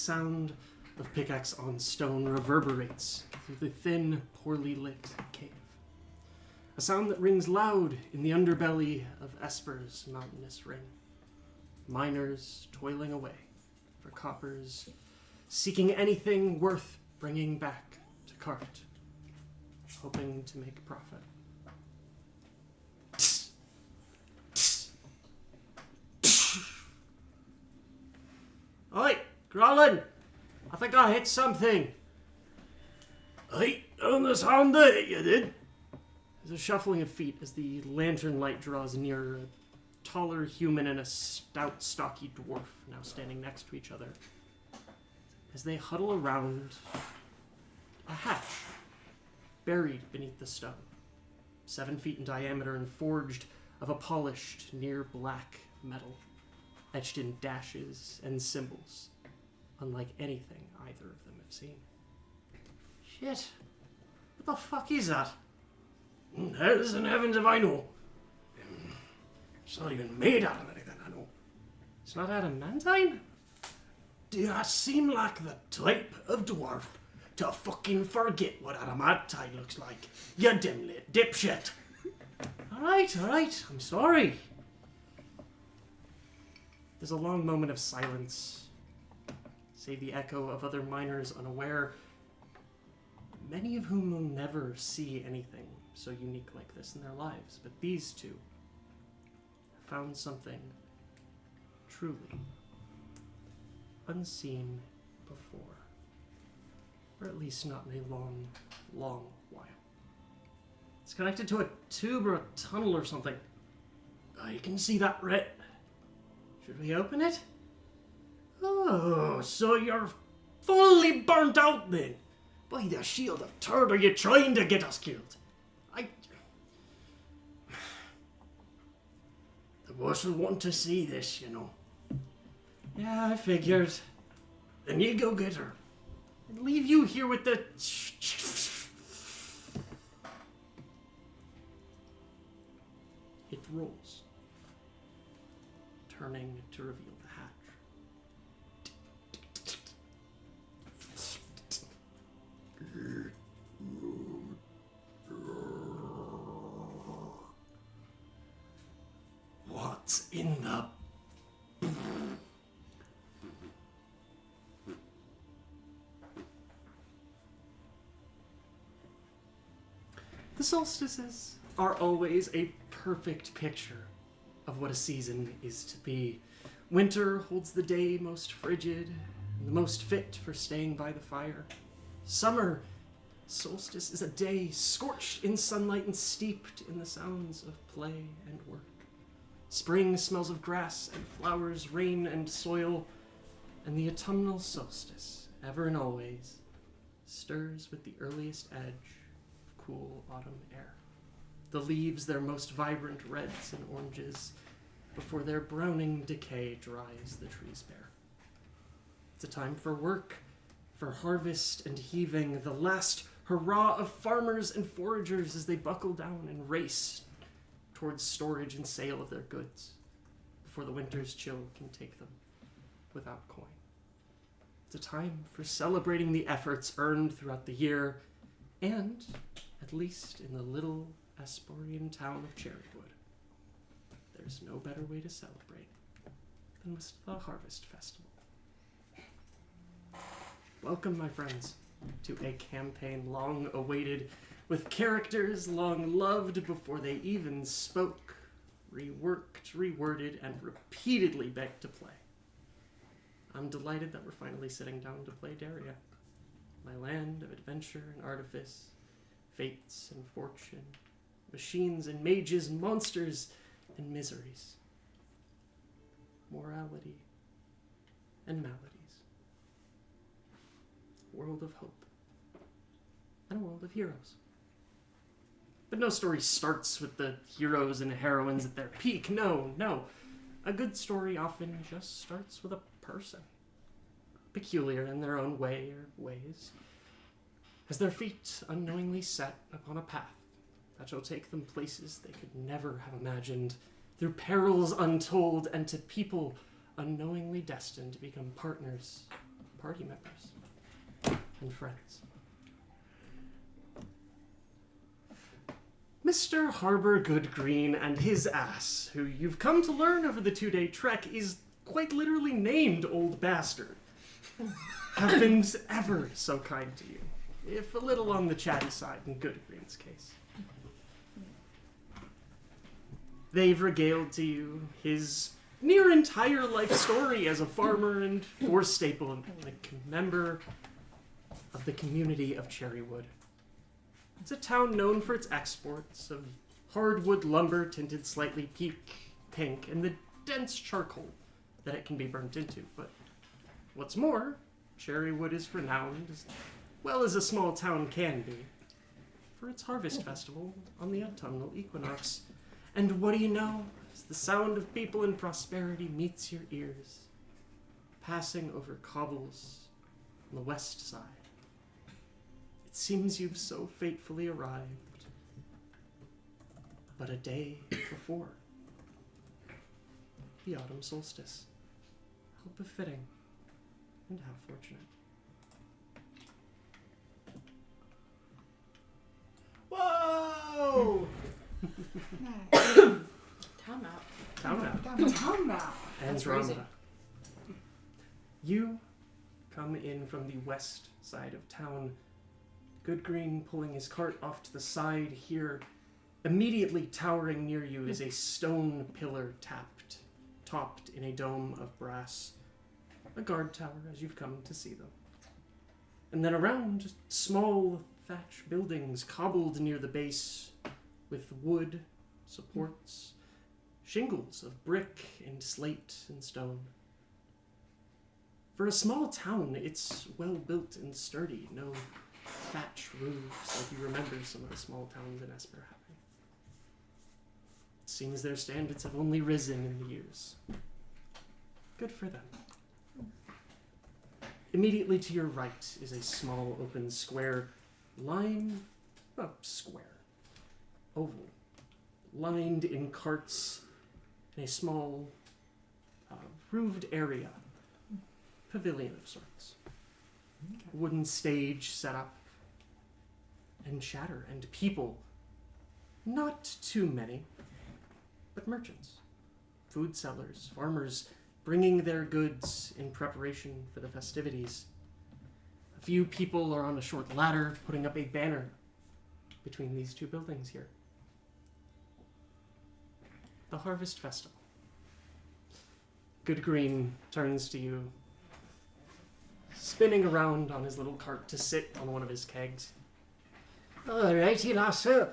sound of pickaxe on stone reverberates through the thin, poorly lit cave. A sound that rings loud in the underbelly of Esper's mountainous ring. Miners toiling away for coppers, seeking anything worth bringing back to cart, hoping to make profit. Oi, Grolin! I think I hit something. Hey, on the sound there, you did. There's a shuffling of feet as the lantern light draws near a taller human and a stout, stocky dwarf now standing next to each other. As they huddle around a hatch buried beneath the stone, 7 feet in diameter and forged of a polished, near black metal, etched in dashes and symbols, unlike anything either of them have seen. Shit. What the fuck is that? Hells and heavens if I know. It's not even made out of anything, I know. It's not adamantine? Do you seem like the type of dwarf to fucking forget what adamantine looks like? You dim-lit dipshit. Alright, I'm sorry. There's a long moment of silence, save the echo of other miners unaware, many of whom will never see anything so unique like this in their lives. But these two found something truly unseen before, or at least not in a long, long while. It's connected to a tube or a tunnel or something. I can see that, Rhett. Should we open it? Oh, so you're fully burnt out then. By the shield of Turd, are you trying to get us killed? The boss will want to see this, you know. Yeah, I figured. Then you go get her. I'd leave you here with the... It rolls, turning to reveal the hatch. What's in the... The solstices are always a perfect picture of what a season is to be. Winter holds the day most frigid and the most fit for staying by the fire. Summer solstice is a day scorched in sunlight and steeped in the sounds of play and work. Spring smells of grass and flowers, rain and soil, and the autumnal solstice, ever and always, stirs with the earliest edge of cool autumn air. The leaves their most vibrant reds and oranges before their browning decay dries the trees bare. It's a time for work, for harvest and heaving, the last hurrah of farmers and foragers as they buckle down and race towards storage and sale of their goods before the winter's chill can take them without coin. It's a time for celebrating the efforts earned throughout the year, and, at least in the little Esporian town of Cherrywood, there's no better way to celebrate than with the Harvest Festival. Welcome, my friends, to a campaign long awaited, with characters long loved before they even spoke, reworked, reworded, and repeatedly begged to play. I'm delighted that we're finally sitting down to play Deria, my land of adventure and artifice, fates and fortune, machines and mages, monsters and miseries, morality and maladies. A world of hope and a world of heroes. But no story starts with the heroes and heroines at their peak. No. A good story often just starts with a person, peculiar in their own way or ways, as their feet unknowingly set upon a path that shall take them places they could never have imagined, through perils untold, and to people unknowingly destined to become partners party members and friends. Mr. Harbor Goodgreen and his ass, who you've come to learn over the 2-day trek is quite literally named Old Bastard, have been ever so kind to you, if a little on the chatty side in Goodgreen's case. They've regaled to you his near entire life story as a farmer and forest staple and a member of the community of Cherrywood. It's a town known for its exports of hardwood lumber tinted slightly pink and the dense charcoal that it can be burnt into. But what's more, Cherrywood is renowned, as well as a small town can be, for its harvest festival on the autumnal equinox. And what do you know? As the sound of people in prosperity meets your ears, passing over cobbles on the west side. It seems you've so fatefully arrived, but a day before the autumn solstice. How befitting, and how fortunate. Whoa! Time out. Town map. That's crazy. Andromeda. You come in from the west side of town. Goodgreen pulling his cart off to the side here. Immediately towering near you is a stone pillar topped in a dome of brass. A guard tower, as you've come to see them. And then around, small thatch buildings cobbled near the base with wood supports, shingles of brick and slate and stone. For a small town, it's well built and sturdy, no thatch roofs like you remember some of the small towns in Esper having. It seems their standards have only risen in the years. Good for them. Immediately to your right is a small open square, oval, lined in carts in a small roofed area, pavilion of sorts. A wooden stage set up, and chatter and people. Not too many, but merchants, food sellers, farmers, bringing their goods in preparation for the festivities. A few people are on a short ladder putting up a banner between these two buildings here. The Harvest Festival. Goodgreen turns to you, spinning around on his little cart to sit on one of his kegs. Alrighty, lasso.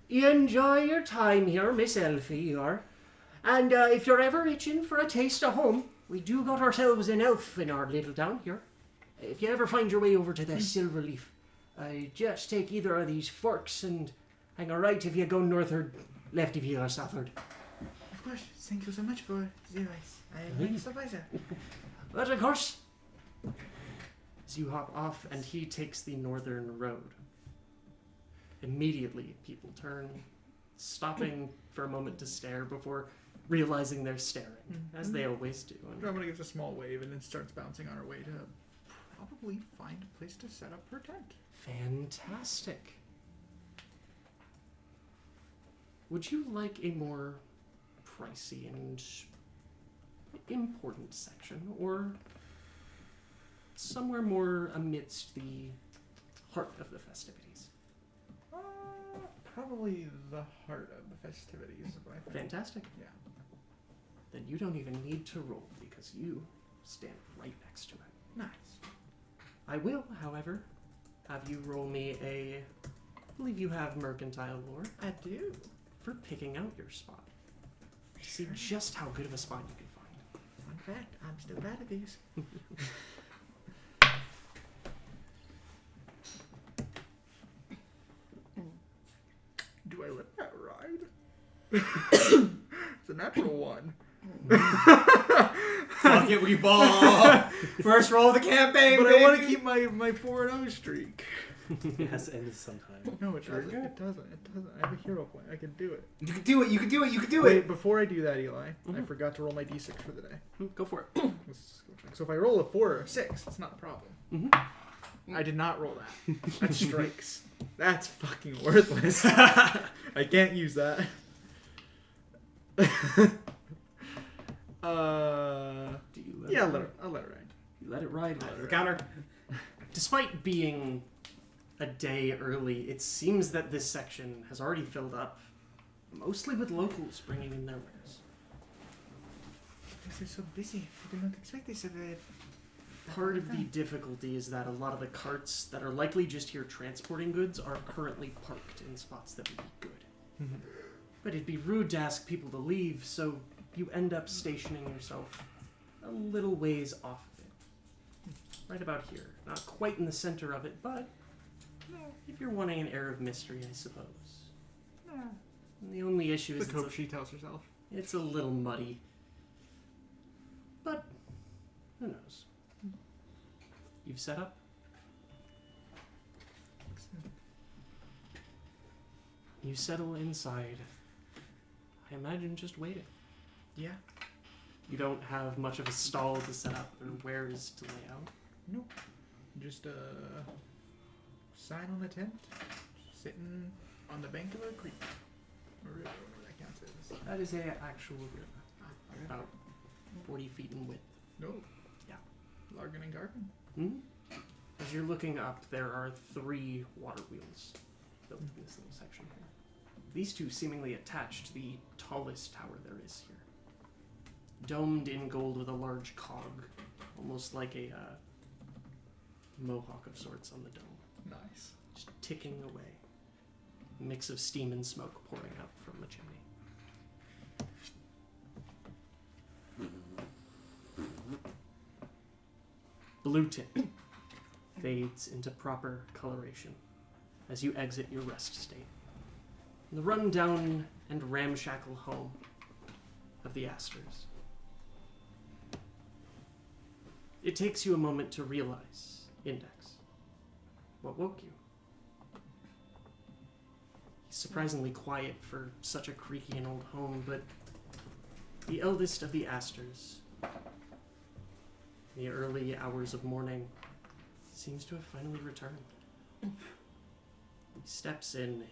You enjoy your time here, Miss Elfie, you are. And if you're ever itching for a taste of home, we do got ourselves an elf in our little town here. If you ever find your way over to the Silverleaf, just take either of these forks and hang a right if you go northward, left if you go southward. Of course, thank you so much for the advice. I make surprise. But of course, as you hop off and he takes the northern road, immediately people turn, stopping for a moment to stare before realizing they're staring, as they always do. Andromeda gives a small wave and then starts bouncing on her way to probably find a place to set up her tent. Fantastic. Would you like a more pricey and important section, or somewhere more amidst the heart of the festivities? Probably the heart of the festivities. I think. Fantastic. Yeah. Then you don't even need to roll, because you stand right next to it. Nice. I will, however, have you roll me I believe you have mercantile lore, I do. for picking out your spot. To see just how good of a spot you can find. Fun fact, I'm still bad at these. Do I let that ride? It's a natural one. Fuck it, we ball. First roll of the campaign, But baby. I want to keep my 4-0 streak. It has to end sometime. No, it Very doesn't. good. It doesn't. It doesn't. I have a hero point. I can do it. You can do it. You can do it. You can do Wait, it. before I do that, Eli, I Mhm. forgot to roll my d6 for the day. Go for it. Let's skill check. So if I roll a 4 or a 6, it's not a problem. Mm-hmm. I did not roll that. That's strikes. That's fucking worthless. I can't use that. Do you let Yeah, it ride? I'll let it ride. You let it ride. That's the counter. Despite being a day early, it seems that this section has already filled up, mostly with locals bringing in their wares. Because they're so busy. I did not expect this of it. Part of the difficulty is that a lot of the carts that are likely just here transporting goods are currently parked in spots that would be good. But it'd be rude to ask people to leave, so you end up stationing yourself a little ways off of it. Right about here. Not quite in the center of it, but if you're wanting an air of mystery, I suppose. And the only issue is The coke she tells herself. it's a little muddy. But who knows? You've set up? You settle inside. I imagine just waiting. Yeah. You don't have much of a stall to set up or wares to lay out. Nope. Just sign on the tent, sitting on the bank of a creek. Or river, whatever that counts as. That is a actual river, Okay. about 40 feet in width. No. Yeah. Largan and Gargan. As you're looking up, there are 3 water wheels built in this little section here. These 2 seemingly attached to the tallest tower there is here. Domed in gold with a large cog, almost like a mohawk of sorts on the dome. Nice. Just ticking away. A mix of steam and smoke pouring up from the chimney. Blue tint fades into proper coloration as you exit your rest state. The run-down and ramshackle home of the Astors. It takes you a moment to realize, Index, what woke you. Surprisingly quiet for such a creaky and old home, but the eldest of the Astors, in the early hours of morning, seems to have finally returned. He steps in, the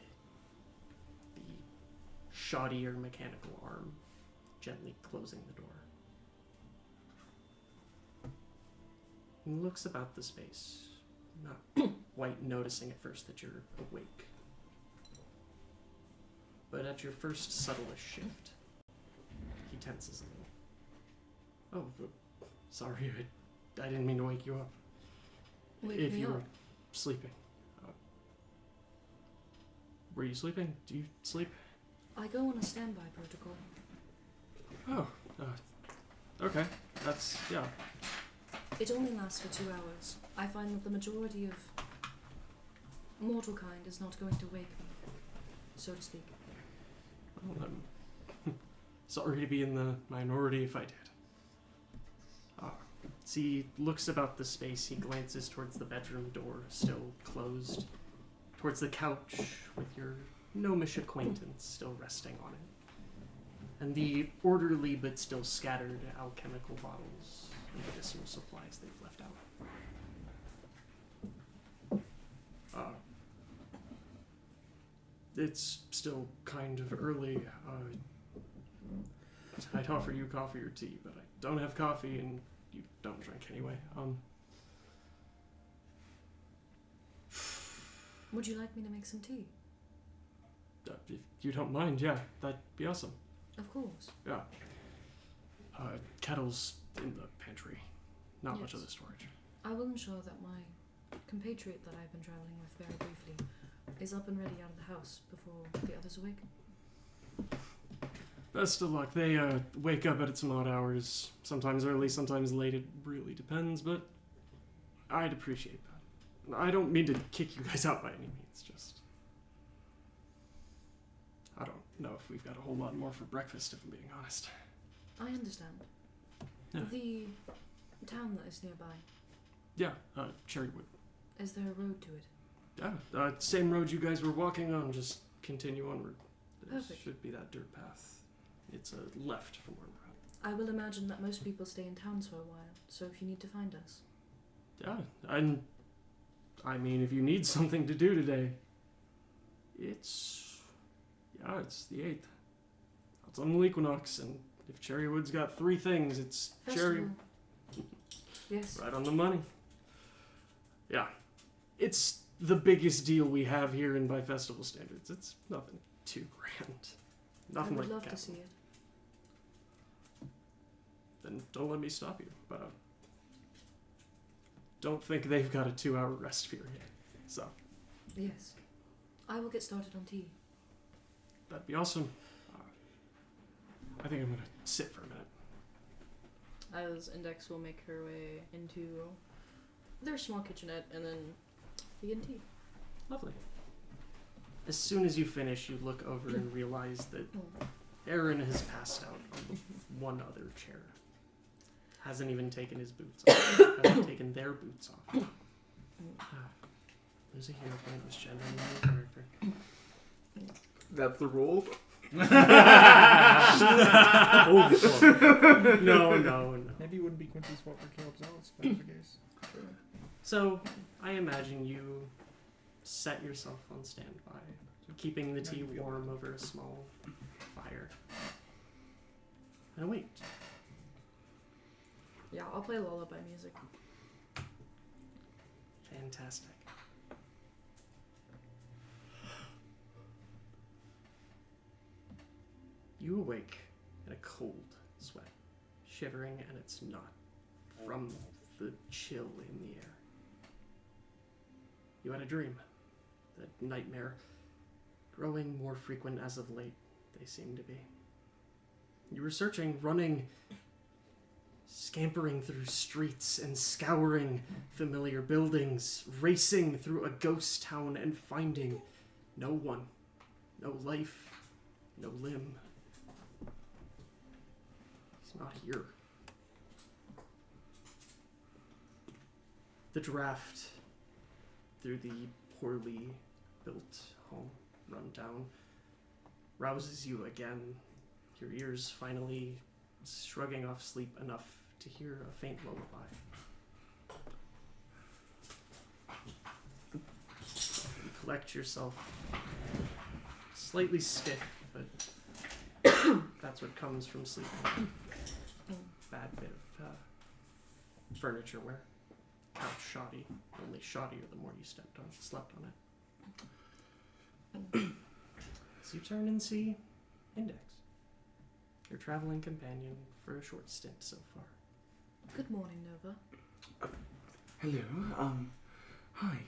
shoddier mechanical arm gently closing the door. He looks about the space, not quite noticing at first that you're awake. But at your first subtlest shift, he tenses a little. Oh, sorry, I didn't mean to wake you up. Wake If me you up. were sleeping. Were you sleeping? Do you sleep? I go on a standby protocol. Oh, okay. That's, yeah. It only lasts for 2 hours. I find that the majority of mortal kind is not going to wake me, so to speak. Well, I'm sorry to be in the minority if I did. So he looks about the space. He glances towards the bedroom door, still closed, towards the couch with your gnomish acquaintance still resting on it, and the orderly but still scattered alchemical bottles and medicinal supplies they've left out. It's still kind of early. I'd offer you coffee or tea, but I don't have coffee and you don't drink anyway. Would you like me to make some tea? If you don't mind, yeah, that'd be awesome. Of course. Yeah. Kettle's in the pantry. Not much of Yes. the storage. I will ensure that my compatriot that I've been travelling with very briefly is up and ready out of the house before the others awake. Best of luck. They wake up at some odd hours, sometimes early, sometimes late. It really depends, but I'd appreciate that. I don't mean to kick you guys out by any means, just I don't know if we've got a whole lot more for breakfast, if I'm being honest. I understand. Yeah. The town that is nearby, Yeah, Cherrywood. is there a road to it? Yeah, same road you guys were walking on, just continue onward. There Perfect. should be that dirt path. It's a left from where we're at. I will imagine that most people stay in towns for a while, so if you need to find us. Yeah, I mean, if you need something to do today, it's the 8th. Autumnal equinox, and if Cherrywood's got 3 things, it's cherry. Festival. Yes. Right on the money. Yeah. It's the biggest deal we have here in by festival standards. It's nothing too grand. Nothing I would like love the to see capital. it. Then don't let me stop you. But don't think they've got a 2-hour rest period. So Yes. I will get started on tea. that'd be awesome. I think I'm gonna sit for a minute. As Index will make her way into their small kitchenette and then begin tea. Lovely. As soon as you finish, you look over and realize that Aaron has passed out on the one other chair. Hasn't even taken his boots off. Hasn't taken their boots off. There's a hero point with gender in my character. That's the rule. Oh, fuck. No. Maybe it wouldn't be Quincy's fault for Caleb's outs if that was the case. So, I imagine you set yourself on standby, keeping the tea warm over a small fire. And wait. Yeah, I'll play lullaby music. Fantastic. You awake in a cold sweat, shivering, and it's not from the chill in the air. You had a dream, the nightmare, growing more frequent as of late, they seem to be. You were searching, running, scampering through streets and scouring familiar buildings, racing through a ghost town and finding no one, no life, no limb. He's not here. The draft through the poorly built home, run down, rouses you again, your ears finally shrugging off sleep enough to hear a faint lullaby. You collect yourself, slightly stiff, but that's what comes from sleeping. Bad bit of furniture wear. Couch shoddy, only shoddier the more you slept on it. So you turn and see Index, your traveling companion for a short stint so far. Good morning, Nova. Hello, hi.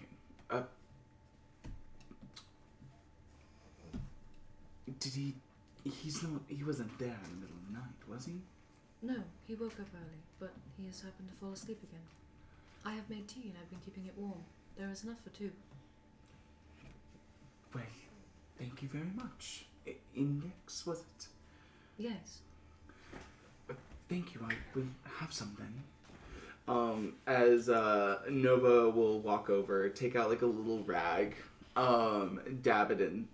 He wasn't there in the middle of the night, was he? No, he woke up early, but he has happened to fall asleep again. I have made tea and I've been keeping it warm. There is enough for 2. Well, thank you very much. Index, was it? Yes. Thank you, I will have some then. As Nova will walk over, take out like a little rag, dab it in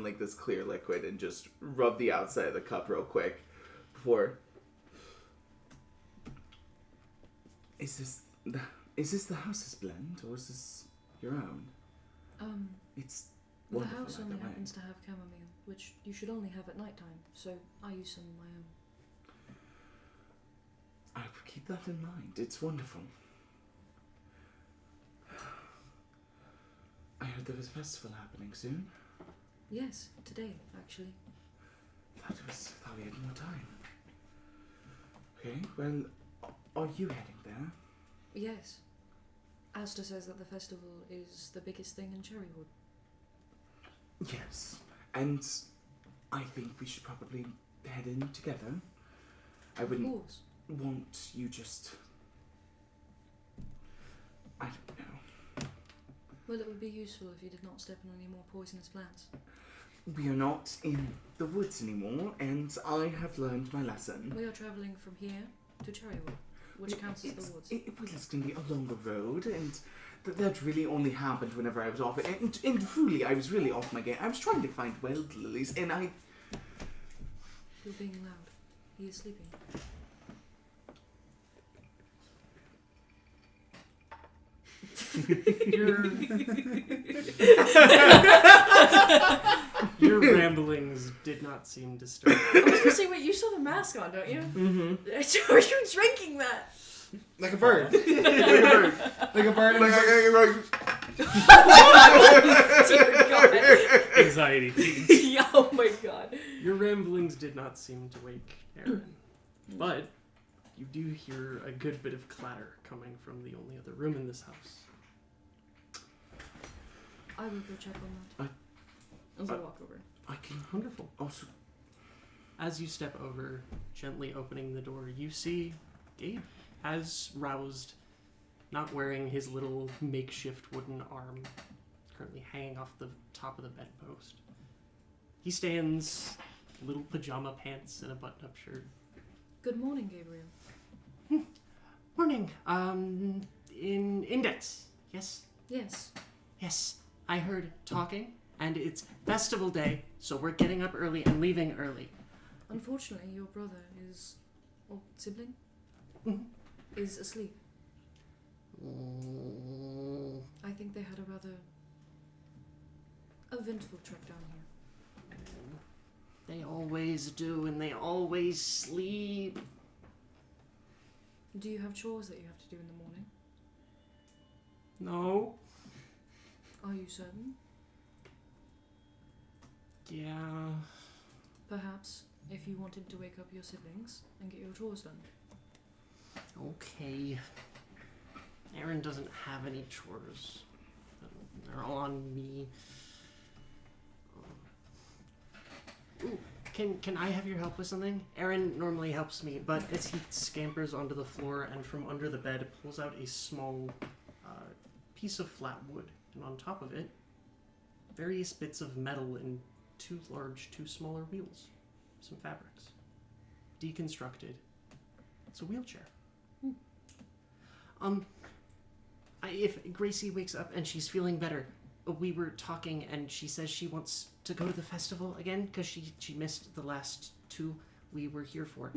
like this clear liquid and just rub the outside of the cup real quick before. Is this the house's blend or is this your own? It's The wonderful house either only way. happens to have chamomile, which you should only have at night time, so I use some of my own. I will keep that in mind. It's wonderful. I heard there was a festival happening soon. Yes, today, actually. Thought we had more time. Okay, well, are you heading there? Yes. Asta says that the festival is the biggest thing in Cherrywood. Yes, and I think we should probably head in together. I Of wouldn't course. want you just... I don't know. Well, it would be useful if you did not step on any more poisonous plants. We are not in the woods anymore, and I have learned my lesson. We are travelling from here to Cherrywood, which counts as the woods. Well, it's going to be a longer road, and that really only happened whenever I was off. And truly, I was really off my game. I was trying to find wild lilies, and I... You're being loud. He is sleeping. Your ramblings did not seem disturbed. I was gonna say, wait, you still have a mask on, don't you? Mm-hmm. Are you drinking that? Like a bird. like a bird. Like a bird. Dear God. Anxiety. Yeah, oh my God. Your ramblings did not seem to wake Aaron, but you do hear a good bit of clatter coming from the only other room in this house. I will go check on that. As I walk over. I can... Wonderful. Also... As you step over, gently opening the door, you see Gabe has roused, not wearing his little makeshift wooden arm, currently hanging off the top of the bedpost. He stands, little pajama pants and a button-up shirt. Good morning, Gabriel. Morning. In Index, yes? Yes. Yes. I heard talking, and it's festival day, so we're getting up early and leaving early. Unfortunately, your brother is... or sibling? Mhm. Is asleep. I think they had a rather eventful trip down here. They always do, and they always sleep. Do you have chores that you have to do in the morning? No? Are you certain? Yeah. Perhaps if you wanted to wake up your siblings and get your chores done. Okay. Aaron doesn't have any chores. They're all on me. Ooh, can I have your help with something? Aaron normally helps me, but as he scampers onto the floor and from under the bed pulls out a small piece of flat wood, and on top of it, various bits of metal and two large, two smaller wheels. Some fabrics. Deconstructed. It's a wheelchair. If Gracie wakes up and she's feeling better, we were talking and she says she wants to go to the festival again because she missed the last two we were here for.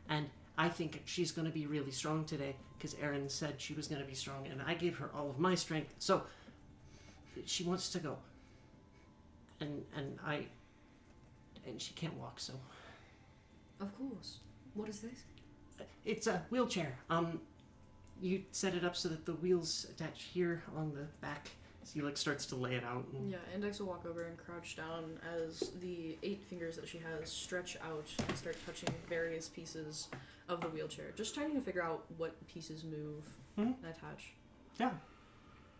And I think she's going to be really strong today because Erin said she was going to be strong and I gave her all of my strength. So she wants to go. And she can't walk, so. Of course. What is this? It's a wheelchair. You set it up so that the wheels attach here along the back. So he starts to lay it out. And Yeah, Index will walk over and crouch down as the 8 fingers that she has stretch out and start touching various pieces of the wheelchair. Just trying to figure out what pieces move and attach. Yeah.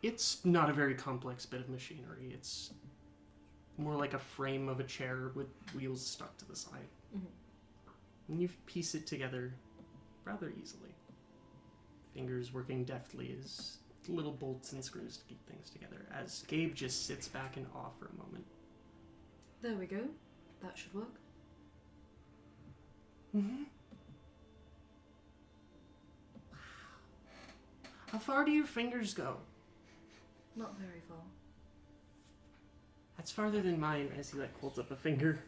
It's not a very complex bit of machinery. It's more like a frame of a chair with wheels stuck to the side. And you piece it together rather easily. Fingers working deftly as little bolts and screws to keep things together, as Gabe just sits back in awe for a moment. There we go. That should work. Mm-hmm. Wow. How far do your fingers go? Not very far. That's farther than mine, as he holds up a finger.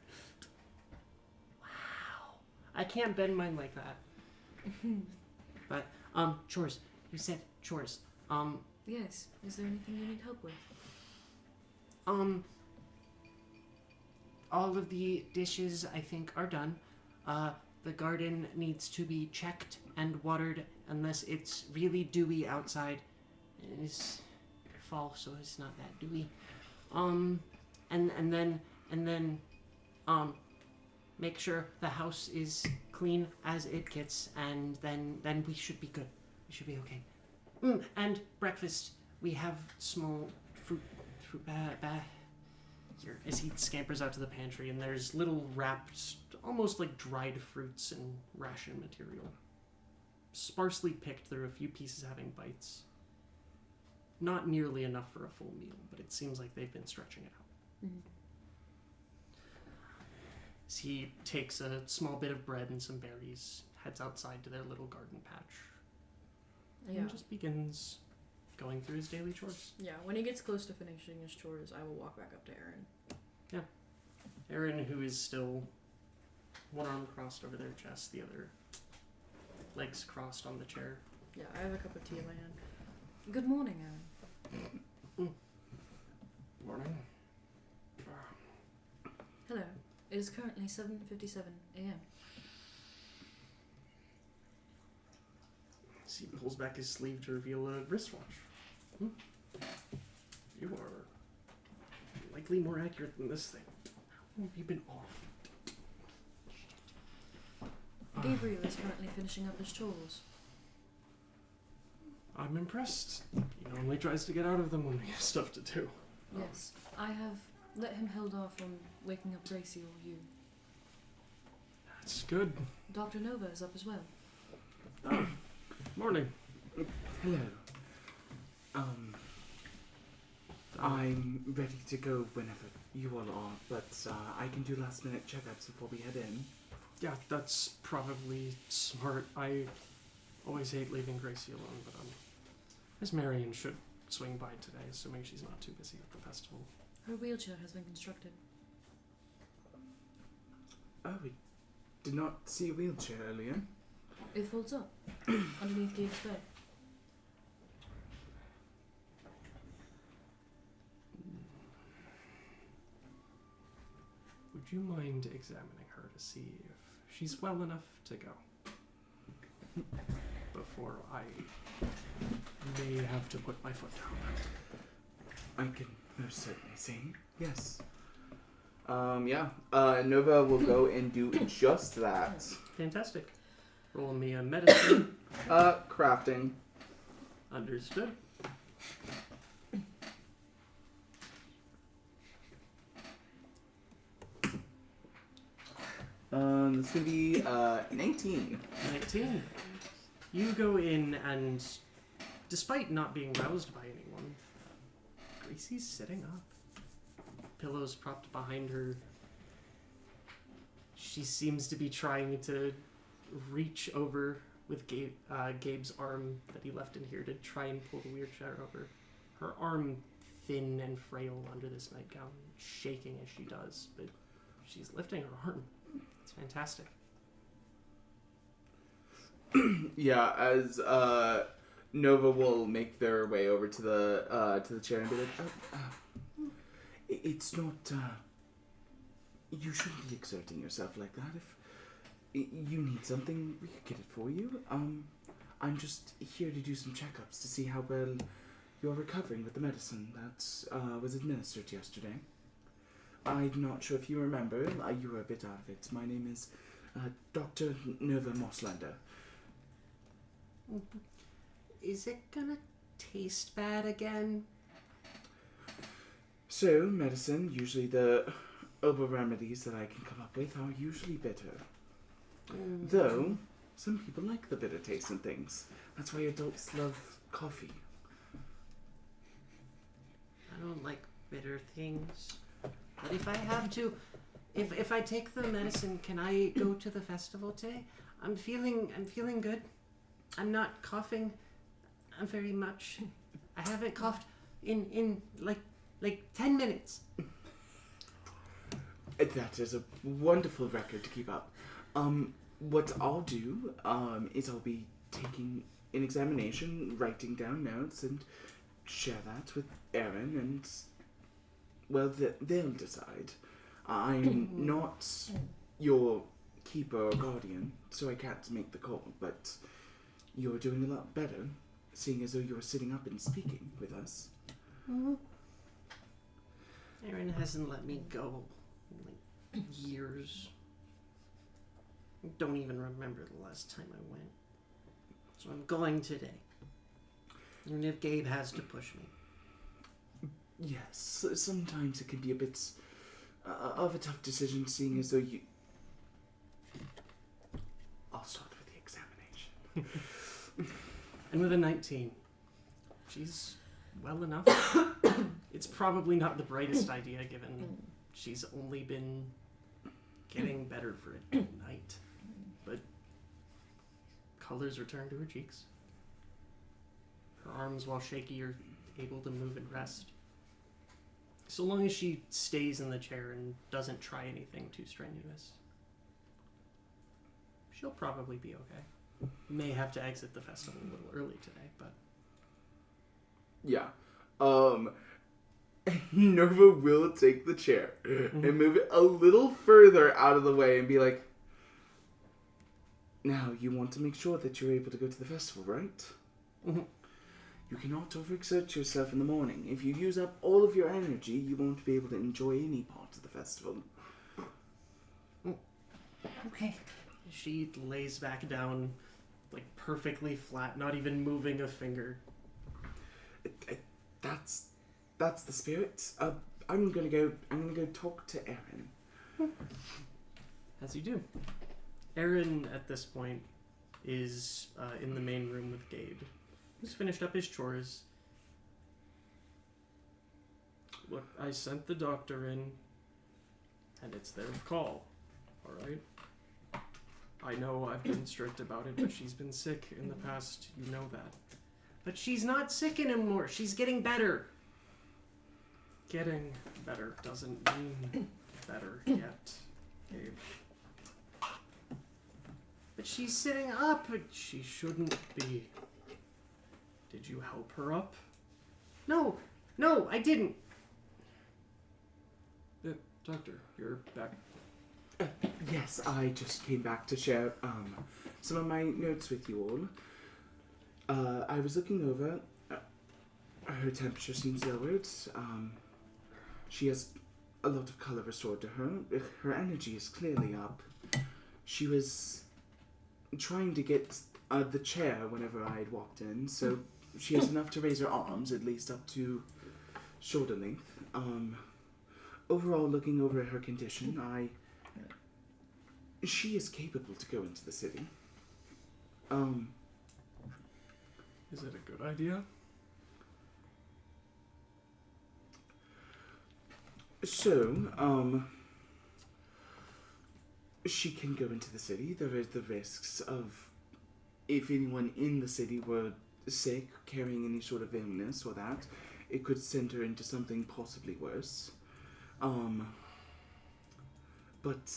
Wow. I can't bend mine like that. But, chores. You said chores. Yes. Is there anything you need help with? All of the dishes, I think, are done. The garden needs to be checked and watered unless it's really dewy outside. It's fall, so it's not that dewy. And then, make sure the house is clean as it gets, and then we should be good. We should be okay. And breakfast, we have small fruit here, as he scampers out to the pantry, and there's little wrapped, almost like dried fruits and ration material. Sparsely picked, there are a few pieces having bites. Not nearly enough for a full meal, but it seems like they've been stretching it out. As he takes a small bit of bread and some berries, heads outside to their little garden patch, and just begins going through his daily chores. Yeah, when he gets close to finishing his chores, I will walk back up to Aaron. Aaron, who is still one arm crossed over their chest, the other legs crossed on the chair. Yeah, I have a cup of tea in my hand. Good morning, Aaron. Morning. Hello. It is currently 7:57 a.m. He pulls back his sleeve to reveal a wristwatch. You are likely more accurate than this thing. How long have you been off? Gabriel is currently finishing up his chores. I'm impressed. He normally tries to get out of them when we have stuff to do. Yes, I have let him held off from waking up Gracie or you. That's good. Dr. Nova is up as well. Morning. Hello. I'm ready to go whenever you all are, but I can do last minute checkups before we head in. Yeah, that's probably smart. I always hate leaving Gracie alone, but Miss Marion should swing by today, assuming she's not too busy at the festival. Her wheelchair has been constructed. Oh, we did not see a wheelchair earlier. It folds up underneath Gabe's bed. Would you mind examining her to see if she's well enough to go? Before I may have to put my foot down. I can most certainly see. Yes. Nova will go and do just that. Fantastic. Roll me a medicine. Crafting. Understood. This is gonna be 19. 19. You go in and, despite not being roused by anyone, Gracie's sitting up. Pillows propped behind her. She seems to be trying to reach over with Gabe's arm that he left in here to try and pull the wheelchair over. Her arm thin and frail under this nightgown, shaking as she does, but she's lifting her arm. It's fantastic. Yeah, as Nova will make their way over to the chair and be like, it's not. You shouldn't be exerting yourself like that. If you need something, we could get it for you. I'm just here to do some checkups to see how well you're recovering with the medicine that was administered yesterday. I'm not sure if you remember. You were a bit out of it. My name is Dr. Nova Mosslander. Is it gonna taste bad again? So, medicine, usually the herbal remedies that I can come up with are usually bitter. Though, some people like the bitter taste in things. That's why adults love coffee. I don't like bitter things. But if I have to, if I take the medicine, can I go to the festival today? I'm feeling good. I'm not coughing very much. I haven't coughed in like 10 minutes. That is a wonderful record to keep up. What I'll do is I'll be taking an examination, writing down notes, and share that with Aaron, and, well, they'll decide. I'm not your keeper or guardian, so I can't make the call, but you're doing a lot better, seeing as though you're sitting up and speaking with us. Aaron hasn't let me go in like years. I don't even remember the last time I went. So I'm going today. Even if Gabe has to push me. Yes, sometimes it can be a bit of a tough decision, seeing as though you... I'll start with the examination. And with a 19, she's well enough. It's probably not the brightest idea, given she's only been getting better for a night. But colors return to her cheeks. her arms, while shaky, are able to move and rest. So long as she stays in the chair and doesn't try anything too strenuous, she'll probably be okay. May have to exit the festival a little early today, but... Yeah. Nova will take the chair and move it a little further out of the way and be like, now, you want to make sure that you're able to go to the festival, right? Mm-hmm. You cannot overexert yourself in the morning. If you use up all of your energy, you won't be able to enjoy any part of the festival. Okay. She lays back down, like, perfectly flat, not even moving a finger. That's the spirit. I'm gonna go talk to Aaron. As you do. Aaron, at this point, is in the main room with Gabe, who's finished up his chores. Look, I sent the doctor in, and it's their call, alright? I know I've been strict about it, but she's been sick in the past, you know that. But she's not sick anymore, she's getting better. Getting better doesn't mean better yet, Gabe. But she's sitting up, and she shouldn't be. Did you help her up? No, I didn't. Doctor, you're back. Yes, I just came back to share some of my notes with you all. I was looking over. Her temperature seems lowered. She has a lot of color restored to her. Her energy is clearly up. She was trying to get the chair whenever I had walked in, so she has enough to raise her arms, at least up to shoulder length. Overall, looking over her condition, she is capable to go into the city. Is it a good idea? So, she can go into the city. There is the risks of if anyone in the city were sick, carrying any sort of illness or that, it could send her into something possibly worse. But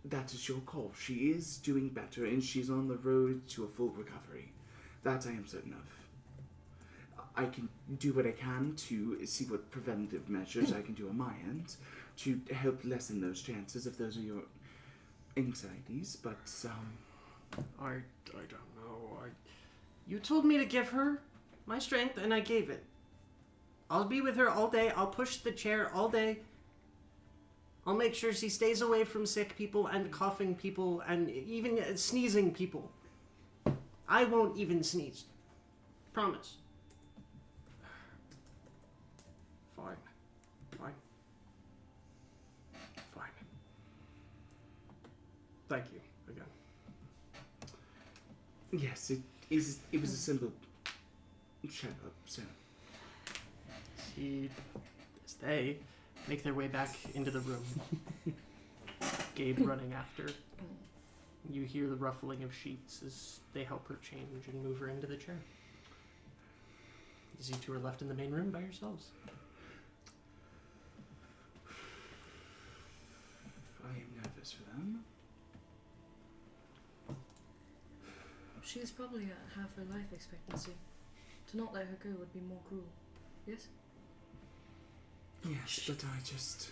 that is your call. She is doing better, and she's on the road to a full recovery. That I am certain of. I can do what I can to see what preventative measures I can do on my end to help lessen those chances if those are your anxieties, but, I don't know. You told me to give her my strength, and I gave it. I'll be with her all day. I'll push the chair all day. I'll make sure she stays away from sick people and coughing people and even sneezing people. I won't even sneeze. Promise. Fine. Thank you again. yes, it was a simple checkup, so. As they make their way back into the room, Gabe running after. You hear the ruffling of sheets as they help her change and move her into the chair. As you two are left in the main room by yourselves. I am nervous for them. She's probably at half her life expectancy. To not let her go would be more cruel. Yes? Yes, but I just...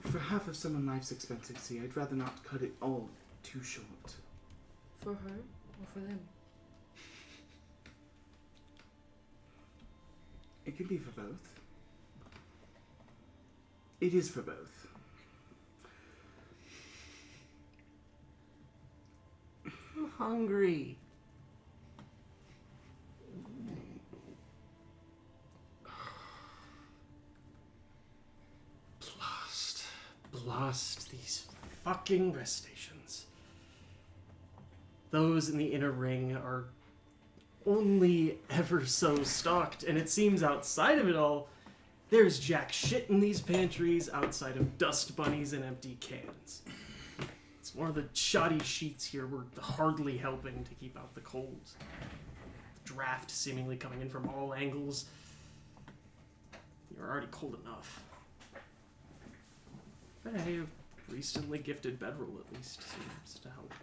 For half of someone's life's expectancy, I'd rather not cut it all too short. For her or for them? It can be for both. It is for both. I'm hungry. Blast these fucking rest stations. Those in the inner ring are only ever so stocked, and it seems outside of it all, there's jack shit in these pantries outside of dust bunnies and empty cans. It's more the shoddy sheets here were hardly helping to keep out the cold. The draft seemingly coming in from all angles. You're already cold enough. But hey, a recently gifted bedroll at least seems to help.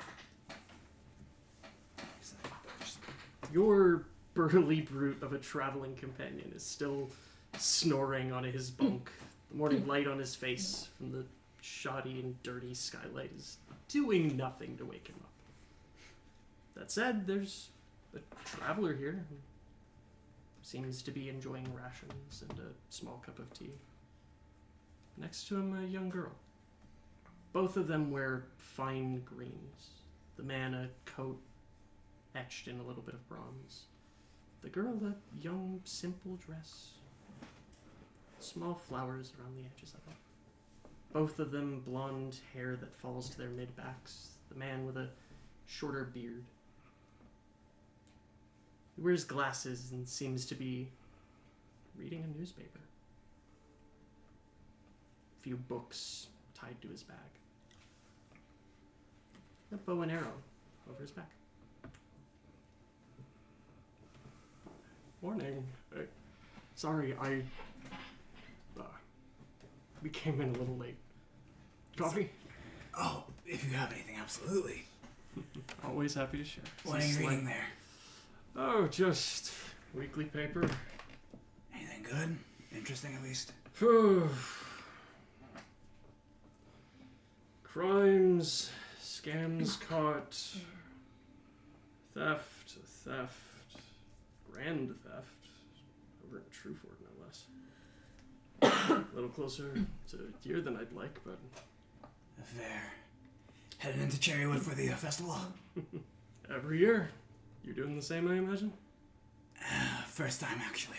Your burly brute of a traveling companion is still snoring on his bunk. The morning light on his face from the shoddy and dirty skylight is doing nothing to wake him up. That said, there's a traveler here who seems to be enjoying rations and a small cup of tea. Next to him, a young girl. Both of them wear fine greens. The man a coat etched in a little bit of bronze. The girl a young, simple dress. Small flowers around the edges of it. Both of them blonde hair that falls to their mid-backs. The man with a shorter beard. He wears glasses and seems to be reading a newspaper. A few books tied to his bag. A bow and arrow over his back. Morning. Sorry, we came in a little late. Coffee? Oh, if you have anything, absolutely. Always happy to share. What are you reading there? Oh, just weekly paper. Anything good? Interesting, at least? Crimes, scams caught, theft, grand theft, over in Trueford, no less. A little closer to here than I'd like, but... Fair. Headed into Cherrywood for the festival? Every year. You're doing the same, I imagine? First time, actually.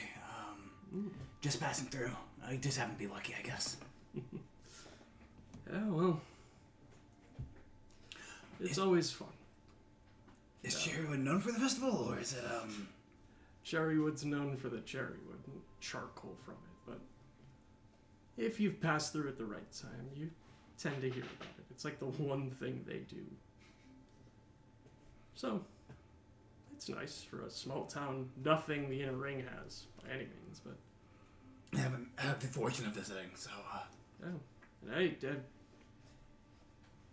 Just passing through. I just happen to be lucky, I guess. Yeah, well... It's always fun. Is Cherrywood known for the festival, or is it, Cherrywood's known for the cherrywood and charcoal from it, but if you've passed through at the right time, you tend to hear about it. It's like the one thing they do. So, it's nice for a small town. Nothing the inner ring has, by any means, but... I haven't had the fortune of visiting, so, Oh, and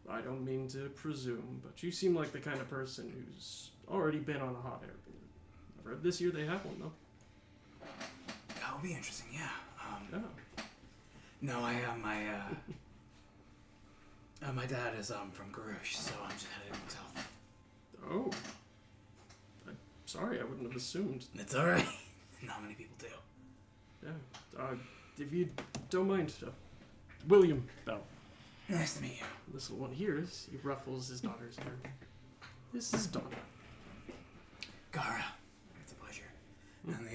I don't mean to presume, but you seem like the kind of person who's already been on a hot air balloon. I've heard this year they have one, though. That would be interesting, yeah. Oh. No, I am, my dad is, from Garush, so I'm just headed south. Oh. I'm sorry, I wouldn't have assumed. It's alright. Not many people do. Yeah. If you don't mind, William Bell. Nice to meet you. This little one here is, he ruffles his daughter's hair. This is Donna. Gara. It's a pleasure. And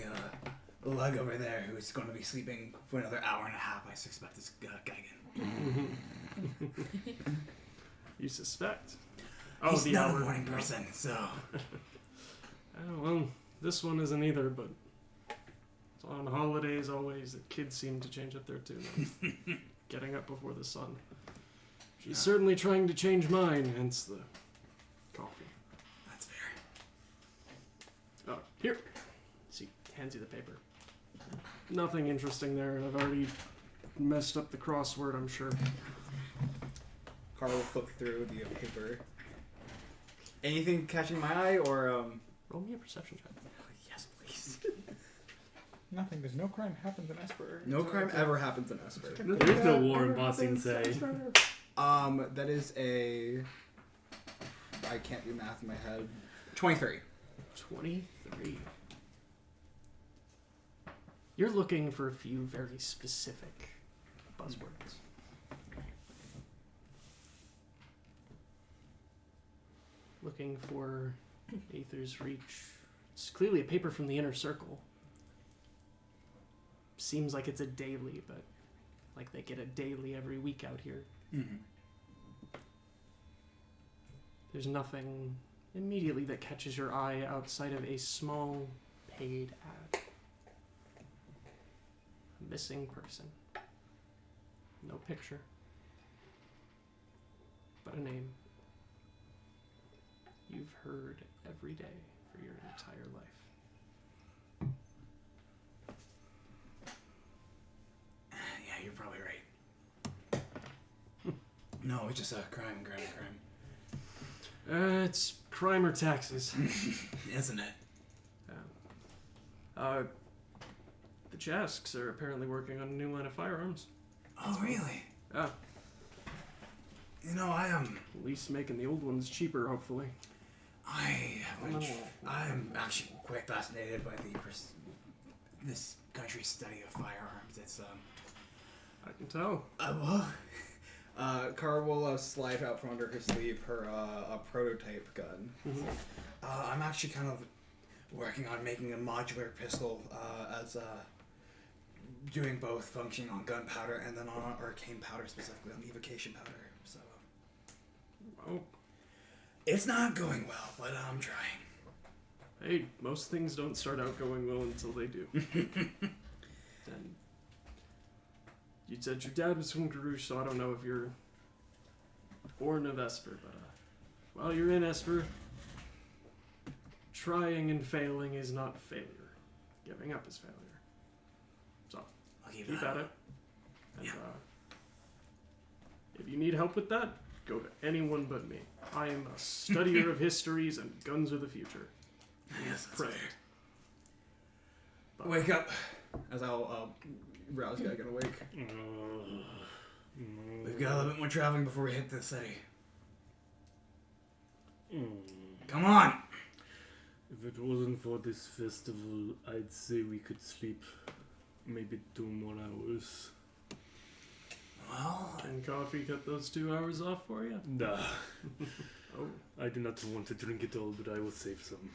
the lug over there who's going to be sleeping for another hour and a half, I suspect is Geigen. You suspect? Oh, He's the not hour. a morning person, so... Oh, well, this one isn't either, but on holidays always, the kids seem to change up there too. Getting up before the sun. She's certainly trying to change mine, hence the coffee. That's fair. Oh, here. She hands you the paper. Nothing interesting there, and I've already messed up the crossword, I'm sure. Carl will flip through the paper. Anything catching my eye, or Roll me a perception check. yes, please. Nothing. There's no crime happens in Esper. No crime ever happens in Esper. There's no war in Bossing Say. That is a... I can't do math in my head. 23. 23. You're looking for a few very specific buzzwords. Looking for Aether's Reach. It's clearly a paper from the Inner Circle. Seems like it's a daily, but like they get a daily every week out here. Mm-hmm. There's nothing immediately that catches your eye outside of a small paid ad. A missing person. No picture. But a name. you've heard every day for your entire life. Yeah, you're probably right. No, it's just a crime. It's crime or taxes. Isn't it? The Jasks are apparently working on a new line of firearms. Oh, really? Yeah, You know, at least making the old ones cheaper, hopefully. I'm actually quite fascinated by this country's study of firearms. It's I can tell. Kara will slide out from under her sleeve her a prototype gun. I'm actually kind of working on making a modular pistol as doing both functioning on gunpowder and then on arcane powder, specifically on evocation powder. So Oh, it's not going well, but I'm trying. hey, most things don't start out going well until they do. And you said your dad was from Garouche, so I don't know if you're born of Esper, but while you're in Esper, trying and failing is not failure. Giving up is failure. So, I'll keep keep that at up. it. And, Yeah. if you need help with that, go to anyone but me. I am a studier of histories, and guns are the future. Yes, that's Pray. fair. But- Wake up! As I'll rouse Geigen awake. We've got a little bit more traveling before we hit the city. Come on! If it wasn't for this festival, I'd say we could sleep maybe 2 more hours. Well, Can coffee cut those 2 hours off for you? Nah, Oh, I do not want to drink it all, but I will save some.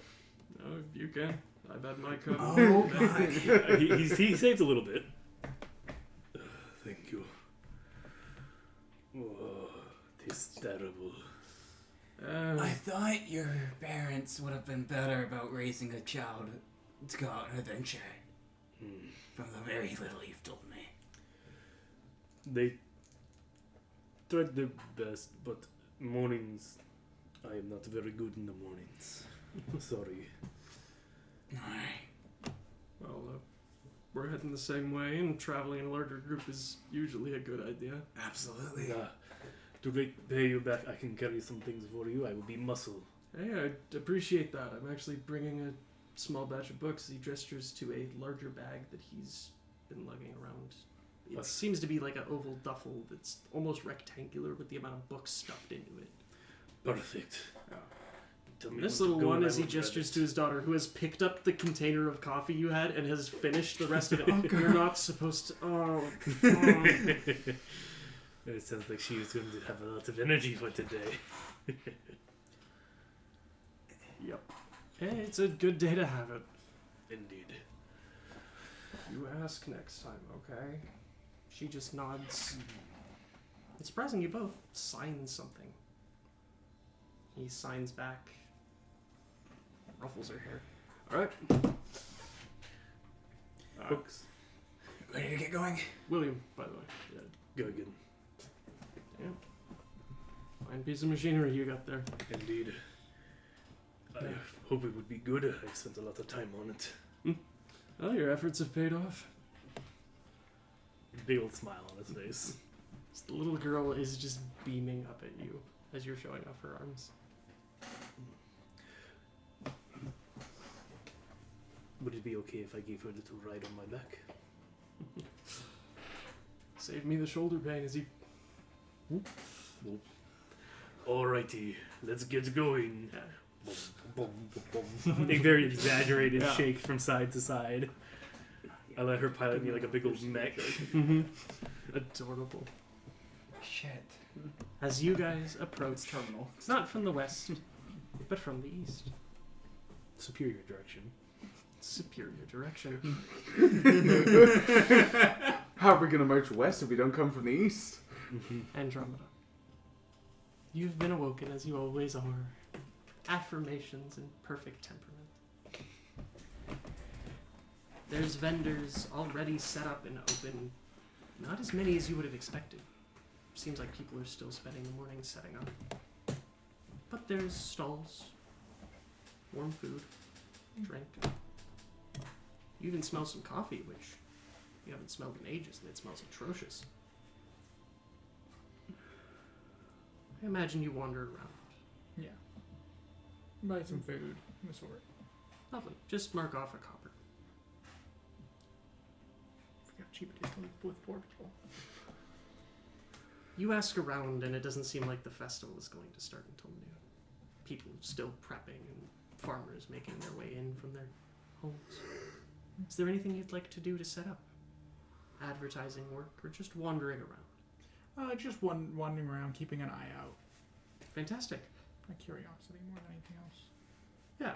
no, you can. I've had my cup. oh my. He saved a little bit. Thank you. Oh, tastes terrible. I thought your parents would have been better about raising a child to go out on an adventure. From the very little you've told me. They tried their best, but mornings, I am not very good in the mornings. Sorry. Alright. Well, we're heading the same way, and traveling in a larger group is usually a good idea. Absolutely. To pay you back, I can carry some things for you. I will be muscle. Hey, I appreciate that. I'm actually bringing a small batch of books. He gestures to a larger bag that he's been lugging around. It What? seems to be like an oval duffel that's almost rectangular with the amount of books stuffed into it. Perfect. Yeah. Tell me This when to little go one, and I as he will grab gestures it. to his daughter, who has picked up the container of coffee you had and has finished the rest of it. You're not supposed to. Oh. It sounds like she is going to have a lot of energy for today. Yep. Hey, it's a good day to have it. Indeed. You ask next time, okay? She just nods. It's surprising you both sign something. He signs back. Ruffles her hair. Alright. Books. Ready to get going? William, by the way. Yeah. Go again. Damn. Fine piece of machinery you got there. Indeed. I hope it would be good. I spent a lot of time on it. Well, your efforts have paid off. Big old smile on his face. The little girl is just beaming up at you as you're showing off her arms. Would it be okay if I gave her a little ride on my back? Save me the shoulder pain as he. Alrighty, let's get going. Yeah. A very exaggerated Yeah. shake from side to side. I let her pilot me like a big old mech. Adorable. Shit. As you guys approach, Terminal. not from the west, but from the east. Superior direction. Superior direction. How are we gonna march west if we don't come from the east? Andromeda. You've been awoken as you always are. Affirmations and perfect temperament. There's vendors already set up and open. Not as many as you would have expected. Seems like people are still spending the morning setting up. But there's stalls, warm food, drink. You even smell some coffee, which you haven't smelled in ages, and it smells atrocious. I imagine you wander around. Yeah. Buy some food, the sort. Lovely. Just mark off a copper. Forgot how cheap it is to live with poor people. You ask around, and it doesn't seem like the festival is going to start until noon. People still prepping, and farmers making their way in from their homes. Is there anything you'd like to do to set up? Advertising work, or just wandering around? Just wandering around, keeping an eye out. Fantastic. My curiosity more than anything else. Yeah.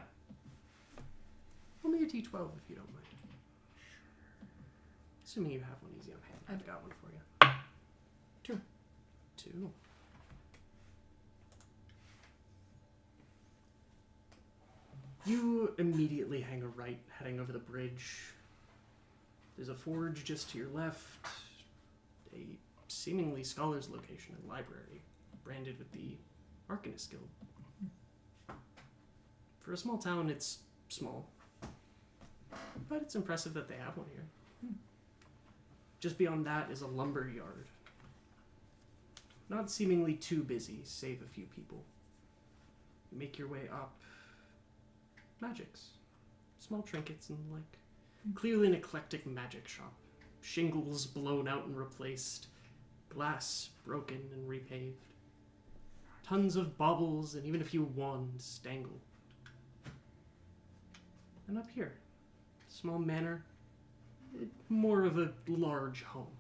Roll me a d12 if you don't mind. Assuming you have one easy on hand. I've got one for you. 2. 2. You immediately hang a right, heading over the bridge. There's a forge just to your left, a seemingly scholar's location and library, branded with the Arcanist Guild. For a small town, it's small, but it's impressive that they have one here. Just beyond that is a lumber yard. Not seemingly too busy, save a few people. You make your way up. Magics. Small trinkets and the like. Clearly an eclectic magic shop. Shingles blown out and replaced. Glass broken and repaved. Tons of baubles and even a few wands dangle. And up here, small manor, more of a large home.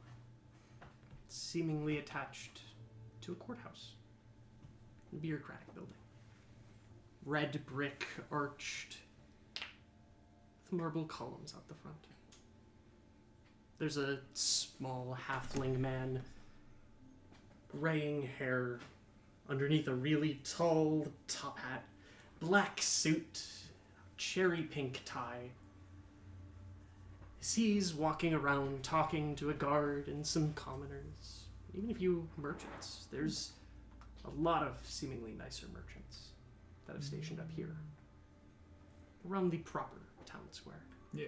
Seemingly attached to a courthouse. A bureaucratic building. Red brick arched with marble columns out the front. There's a small halfling man, graying hair, underneath a really tall top hat, black suit, cherry pink tie. He's walking around talking to a guard and some commoners, even a few merchants. There's a lot of seemingly nicer merchants that have stationed up here, around the proper town square. Yeah.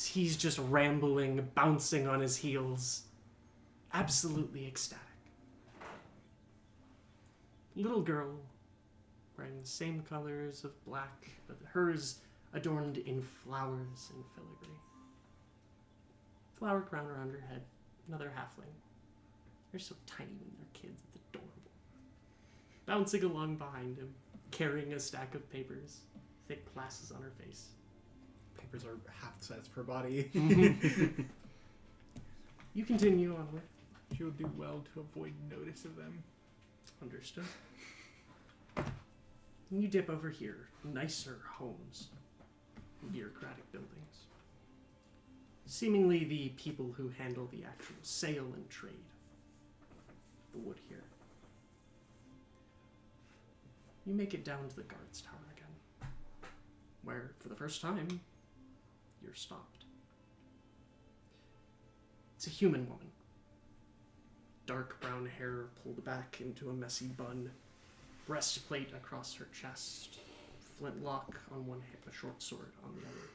He's just rambling, bouncing on his heels, absolutely ecstatic. Little girl, wearing the same colors of black, but hers adorned in flowers and filigree. Flower crown around her head, another halfling. They're so tiny when they're kids, it's adorable. Bouncing along behind him, carrying a stack of papers, thick glasses on her face. Papers are half the size of her body. You continue onward. She'll do well to avoid notice of them. Understood. And you dip over here, nicer homes, bureaucratic buildings. Seemingly the people who handle the actual sale and trade. The wood here. You make it down to the guard's tower again, where, for the first time, you're stopped. It's a human woman. Dark brown hair pulled back into a messy bun, breastplate across her chest, flintlock on one hip, a short sword on the other,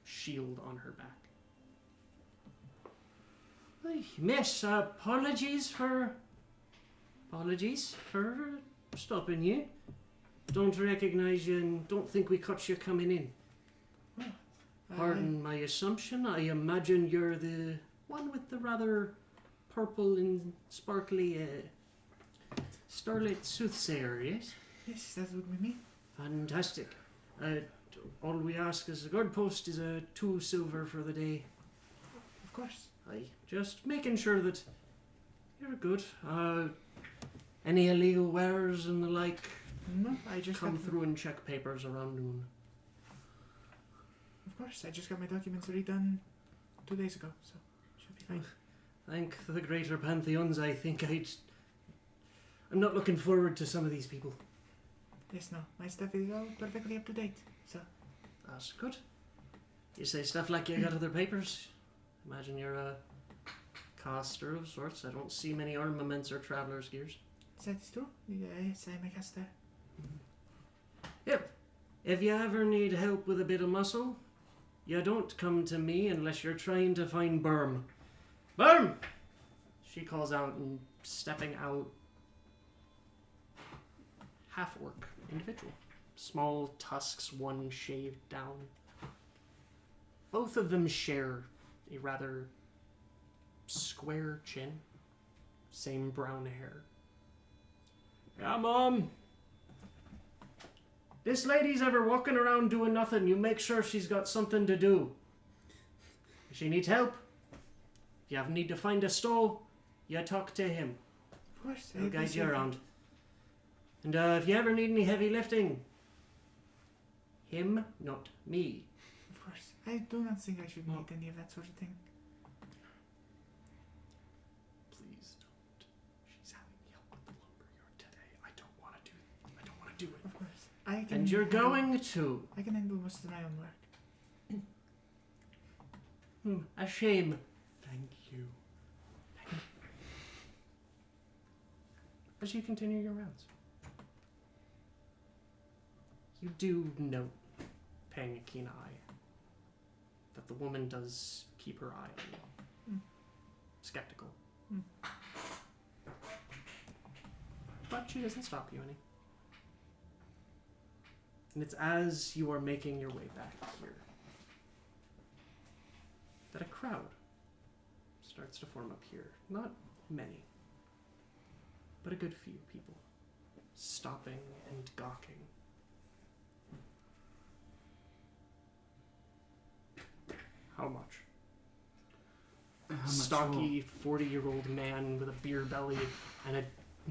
shield on her back. Hey, miss, apologies for stopping you. Don't recognize you and don't think we caught you coming in. Pardon my assumption, I imagine you're the one with the rather purple and sparkly starlit soothsayer, yes? Yes, that would be me. Fantastic. All we ask as a guard post is 2 silver for the day. Of course. Aye, just making sure that you're good. Any illegal wares and the like, No, I just come got through and check papers around noon. Of course, I just got my documents redone 2 days ago, so should be fine. Thank the greater pantheons, I think I'm not looking forward to some of these people. Yes, no, my stuff is all perfectly up to date, so. That's good. You say stuff like you got other papers. Imagine you're a caster of sorts. I don't see many armaments or traveler's gears. Is that true? Yes, I'm a caster. Yep. If you ever need help with a bit of muscle, you don't come to me unless you're trying to find Berm. Berm! She calls out, and stepping out, half-orc individual. Small tusks, one shaved down. Both of them share a rather square chin, same brown hair. Yeah, Mom. This lady's ever walking around doing nothing. You make sure she's got something to do. If she needs help, if you ever need to find a stall, you talk to him. Of course. He'll guide you around. And if you ever need any heavy lifting, him, not me. Of course. I do not think I should need any of that sort of thing. Please don't. She's having me help with the lumberyard today. I don't want to do it. Of course. I can. And you're handle- going to. I can handle most of my own work. A shame. Thank you. As you continue your rounds, you do note, paying a keen eye, that the woman does keep her eye on you. Skeptical. But she doesn't stop you any. And it's as you are making your way back here that a crowd starts to form up here. Not many, but a good few people, stopping and gawking. How much? How much Stocky 40-year-old man with a beer belly and a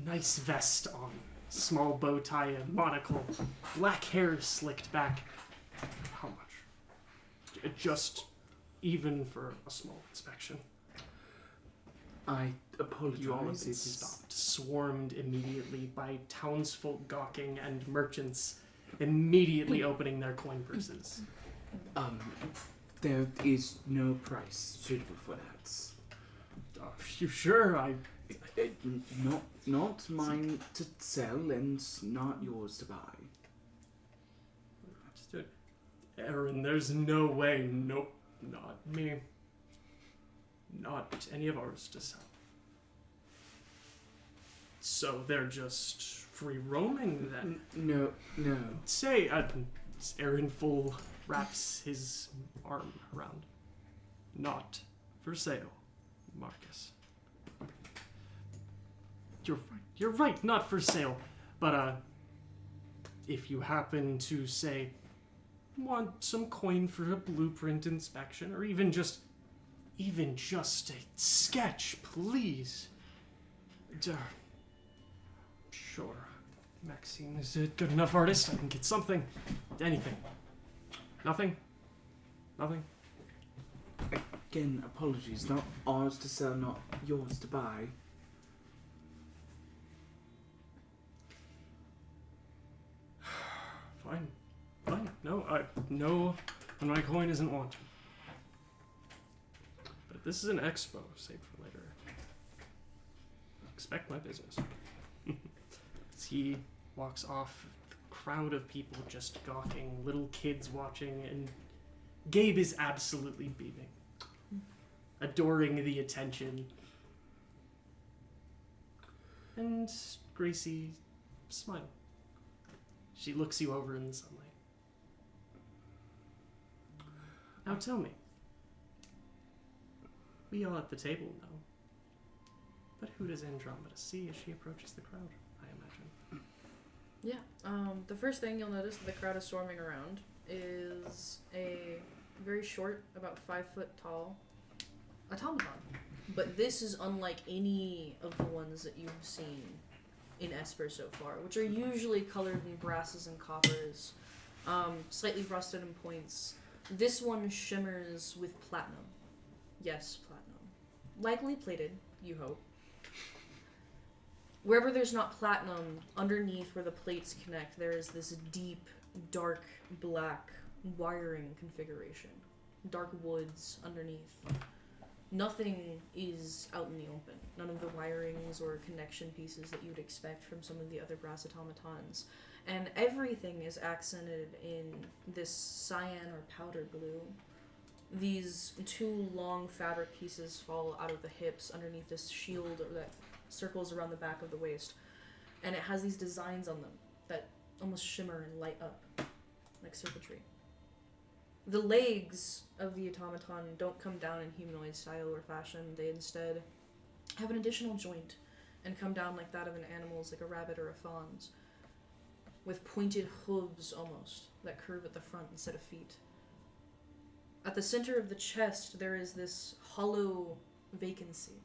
nice vest on, small bow tie and monocle, black hair slicked back. How much? Just even for a small inspection. I apologize. You all have been It's- stopped, swarmed immediately by townsfolk gawking and merchants immediately opening their coin purses. There is no price suitable for that. You sure? Not mine to sell and not yours to buy. Understood. Aaron, there's no way. Nope, not me. Not any of ours to sell. So they're just free roaming then? No. Say, Aaron full wraps his arm around. Not for sale, Marcus. You're right, not for sale. But if you happen to say want some coin for a blueprint inspection, or even just a sketch, please. Sure. Maxine is a good enough artist. I can get something. Anything. Nothing? Nothing? Again, apologies. Not ours to sell, not yours to buy. Fine. No, and my coin isn't wanted. But if this is an expo, save for later, expect my business. As he walks off, a crowd of people just gawking, little kids watching, and Gabe is absolutely beaming, adoring the attention. And Gracie smiles. She looks you over in the sunlight. Now tell me, we all at the table know, but who does Andromeda see as she approaches the crowd, I imagine? Yeah. The first thing you'll notice that the crowd is swarming around is a very short, about 5 foot tall automaton. But this is unlike any of the ones that you've seen in Esper so far, which are usually colored in brasses and coppers, slightly rusted in points. This one shimmers with platinum. Yes, platinum. Likely plated, you hope. Wherever there's not platinum, underneath where the plates connect, there is this deep, dark, black wiring configuration. Dark woods underneath. nothing is out in the open. None of the wirings or connection pieces that you'd expect from some of the other brass automatons. And everything is accented in this cyan or powder blue. These two long fabric pieces fall out of the hips underneath this shield that circles around the back of the waist. And it has these designs on them that almost shimmer and light up like circuitry. The legs of the automaton don't come down in humanoid style or fashion. They instead have an additional joint and come down like that of an animal's, like a rabbit or a fawn's, with pointed hooves almost that curve at the front instead of feet. At the center of the chest, there is this hollow vacancy,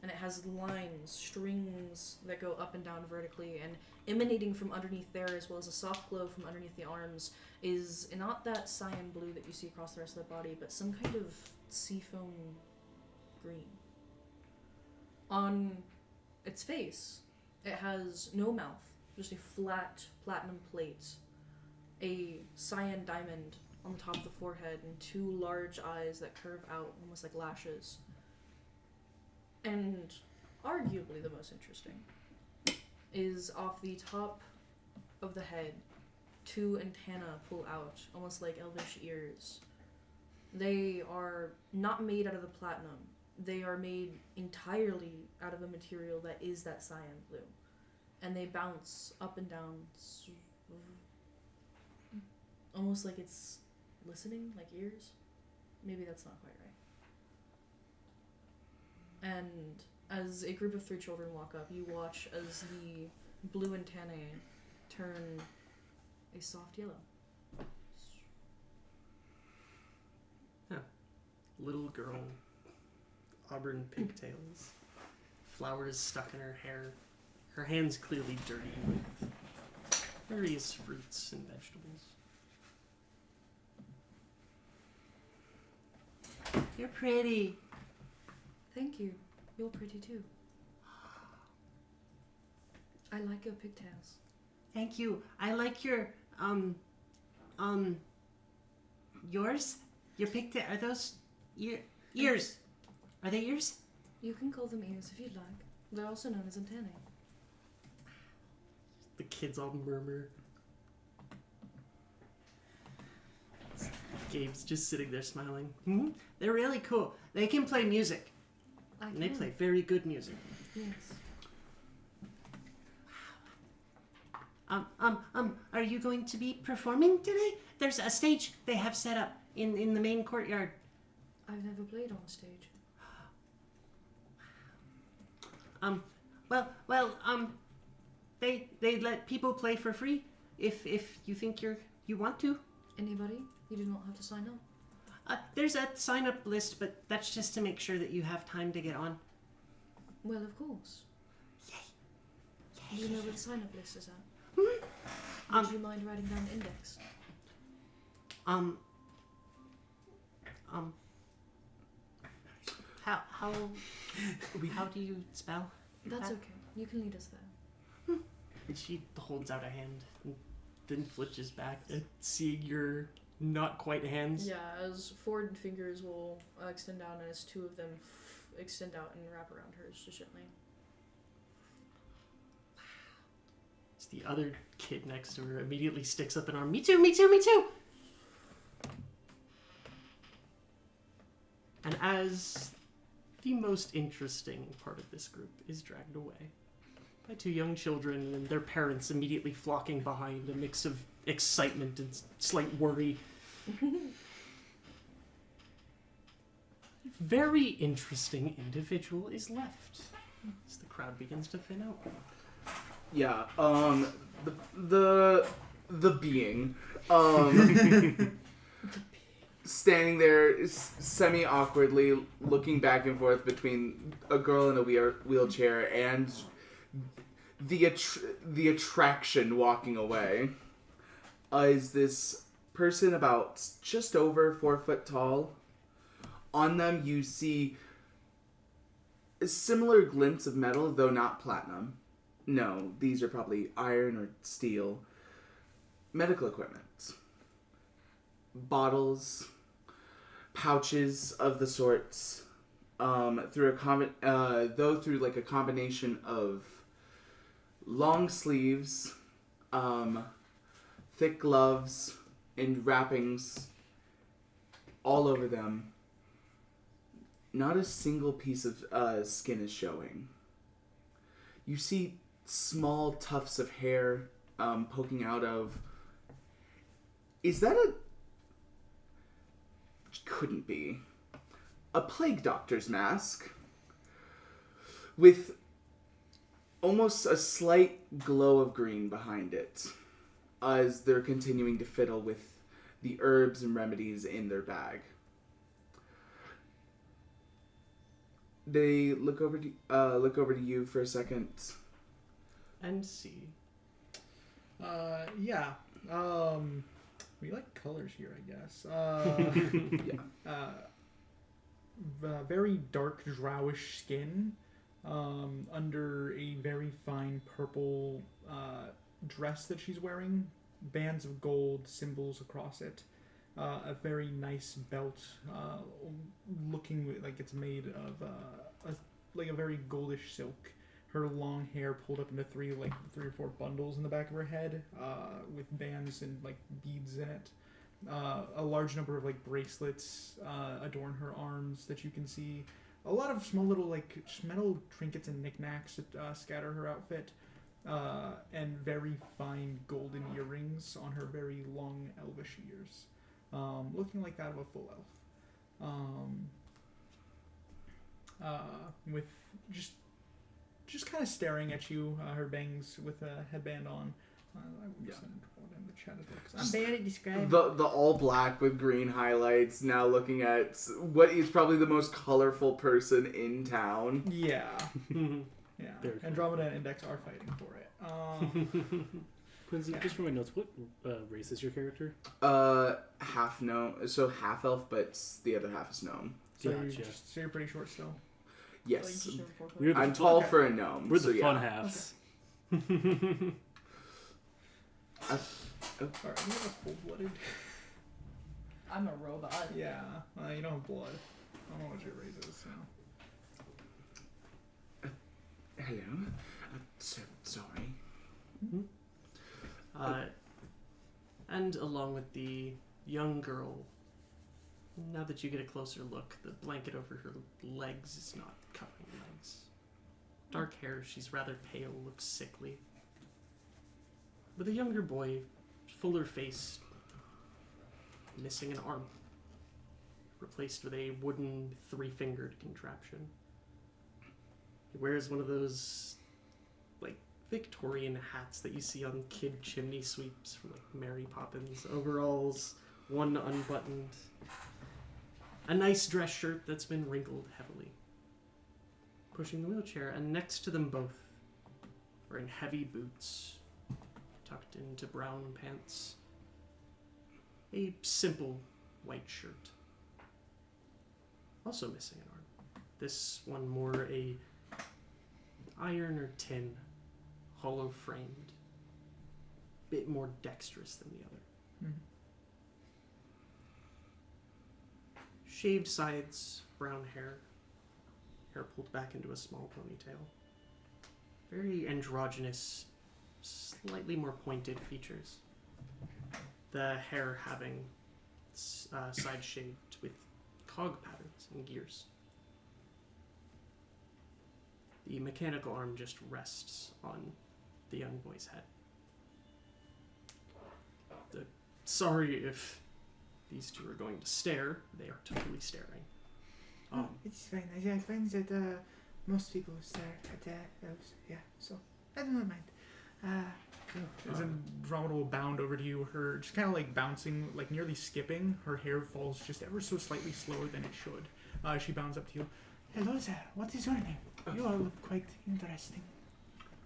and it has lines, strings that go up and down vertically, and emanating from underneath there, as well as a soft glow from underneath the arms, is not that cyan blue that you see across the rest of the body, but some kind of seafoam green. On its face, it has no mouth, just a flat platinum plate, a cyan diamond on the top of the forehead, and two large eyes that curve out almost like lashes. And arguably the most interesting is off the top of the head, two antennae pull out, almost like elvish ears. They are not made out of the platinum. They are made entirely out of a material that is that cyan blue. And they bounce up and down, almost like it's listening, like ears. Maybe that's not quite right. And as a group of 3 children walk up, you watch as the blue antennae turn a soft yellow. Little girl, auburn pigtails, flowers stuck in her hair, her hands clearly dirty with various fruits and vegetables. You're pretty. Thank you. You're pretty too. I like your pigtails. Thank you. I like your, yours? Your pigtail, are those ears? Are they ears? You can call them ears if you'd like. They're also known as antennae. The kids all murmur. Gabe's just sitting there smiling. Mm-hmm. They're really cool. They can play music. I And they can. play very good music. Yes. Are you going to be performing today? There's a stage they have set up in the main courtyard. I've never played on a stage. They let people play for free if you think you want to. Anybody? You do not have to sign up. There's a sign up list, but that's just to make sure that you have time to get on. Well, of course. Yay. Do you know where the sign-up list is at? Hmm? Would you mind writing down the index? How do you spell? That's that? okay. You can lead us there. And she holds out a hand and then flinches back at seeing your not quite hands. Yeah, as 4 fingers will extend down, and as 2 of them extend out and wrap around hers just gently. As the other kid next to her immediately sticks up an arm. Me too, me too, me too! And as the most interesting part of this group is dragged away by 2 young children and their parents immediately flocking behind, a mix of excitement and slight worry. Very interesting individual is left as the crowd begins to thin out. Yeah, the being, standing there semi-awkwardly, looking back and forth between a girl in a wheelchair and the attraction walking away, is this person about just over 4 foot tall. On them you see similar glints of metal, though not platinum. No, these are probably iron or steel. Medical equipment. Bottles, pouches of the sorts, through like a combination of long sleeves, thick gloves, and wrappings all over them. Not a single piece of skin is showing. You see small tufts of hair poking out of... Is that a... Couldn't be. A plague doctor's mask with almost a slight glow of green behind it as they're continuing to fiddle with the herbs and remedies in their bag. They look over to you for a second. And see. Yeah. We like colors here, I guess. Yeah. Very dark, drowish skin, under a very fine purple dress that she's wearing. Bands of gold, symbols across it. A very nice belt, looking like it's made of a very goldish silk. Her long hair pulled up into three or four bundles in the back of her head, with bands and like beads in it. A large number of like bracelets adorn her arms that you can see. A lot of small little like metal trinkets and knickknacks that scatter her outfit. And very fine golden earrings on her very long elvish ears. Looking like that of a full elf. With just kind of staring at you, her bangs with a headband on. I will send one in the chat as well, 'cause I'm bad at describing. The all black with green highlights, now looking at what is probably the most colorful person in town. Yeah. Yeah. Very cool. Andromeda and Index are fighting for it. Quincy, Yeah. just for my notes, what race is your character? Half gnome, so half elf, but the other half is gnome. So, Gotcha. you're pretty short still. Yes. We're the I'm fun- tall for a gnome. We're the so fun yeah. halves. Alright, you have a full-blooded. I'm a robot. Yeah. You don't have blood. I don't know what your race is, so. Hello. So sorry. And along with the young girl, now that you get a closer look, the blanket over her legs is not covering the legs. Dark hair, she's rather pale, looks sickly. With a younger boy, fuller face, missing an arm, replaced with a wooden three-fingered contraption. He wears one of those, like, Victorian hats that you see on kid chimney sweeps from, like, Mary Poppins. Overalls, one unbuttoned. A nice dress shirt that's been wrinkled heavily. Pushing the wheelchair, and next to them both, wearing heavy boots, tucked into brown pants, a simple white shirt. Also missing an arm. This one more a iron or tin, hollow framed, bit more dexterous than the other. Mm-hmm. Shaved sides, brown hair pulled back into a small ponytail. Very androgynous, slightly more pointed features. The hair having side shaved with cog patterns and gears. The mechanical arm just rests on the young boy's head. Sorry if these two are going to stare. They are totally staring. It's fine. I find that most people stare at elves. Yeah, so I don't mind. As Andromeda will bound over to you, her just kind of like bouncing, like nearly skipping. Her hair falls just ever so slightly slower than it should. She bounds up to you. Hello, sir. What is your name? You all look quite interesting.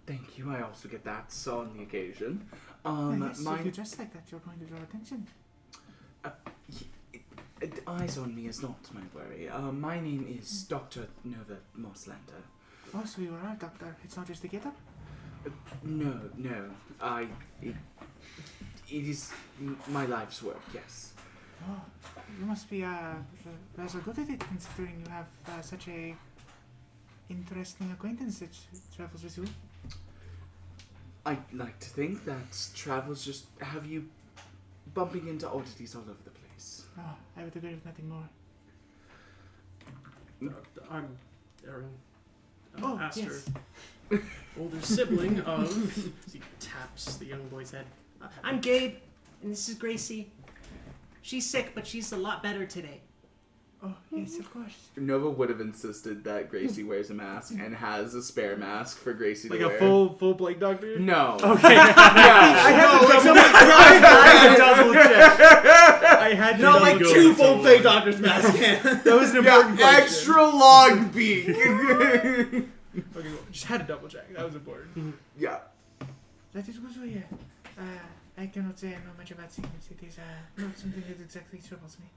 Thank you. I also get that on the occasion. Yes, if you dress like that, you're going to draw attention. Eyes on me is not my worry. My name is Dr. Nova Mosslander. Oh, so you are a doctor. It's not just a get-up? No. It is my life's work, yes. Oh, you must be rather good at it, considering you have such a interesting acquaintance that travels with you. I like to think that travels just have you bumping into oddities all over the place. Oh, I would agree with nothing more. I'm Aaron. Oh, Aster, yes. older sibling of. He taps the young boy's head. I'm Gabe, and this is Gracie. She's sick, but she's a lot better today. Oh, yes, of course. Nova would have insisted that Gracie wears a mask and has a spare mask for Gracie Like to a wear. full plague doctor? No. Okay. Yeah. I had to double check. I had to No, double like check. 2 full plague doctors mask. That was an important Yeah, question. extra long beak. Okay, well, just had to double check. That was important. Yeah. That is good to hear. I cannot say I know much about sickness. It is not something that exactly troubles me.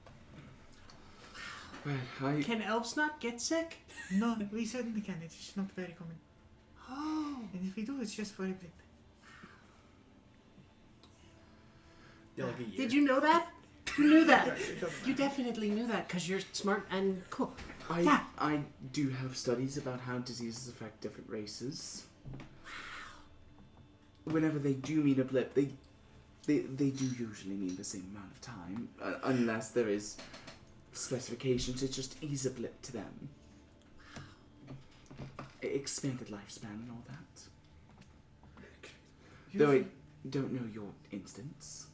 Right, Can elves not get sick? No, we certainly can. It's just not very common. Oh. And if we do, it's just for a blip. Yeah, like a year. Did you know that? You knew that. You definitely knew that because you're smart and cool. I do have studies about how diseases affect different races. Whenever they do mean a blip, they do usually mean the same amount of time, unless there is specifications to just ease a blip to them. Expanded lifespan and all that. Though I don't know your instance.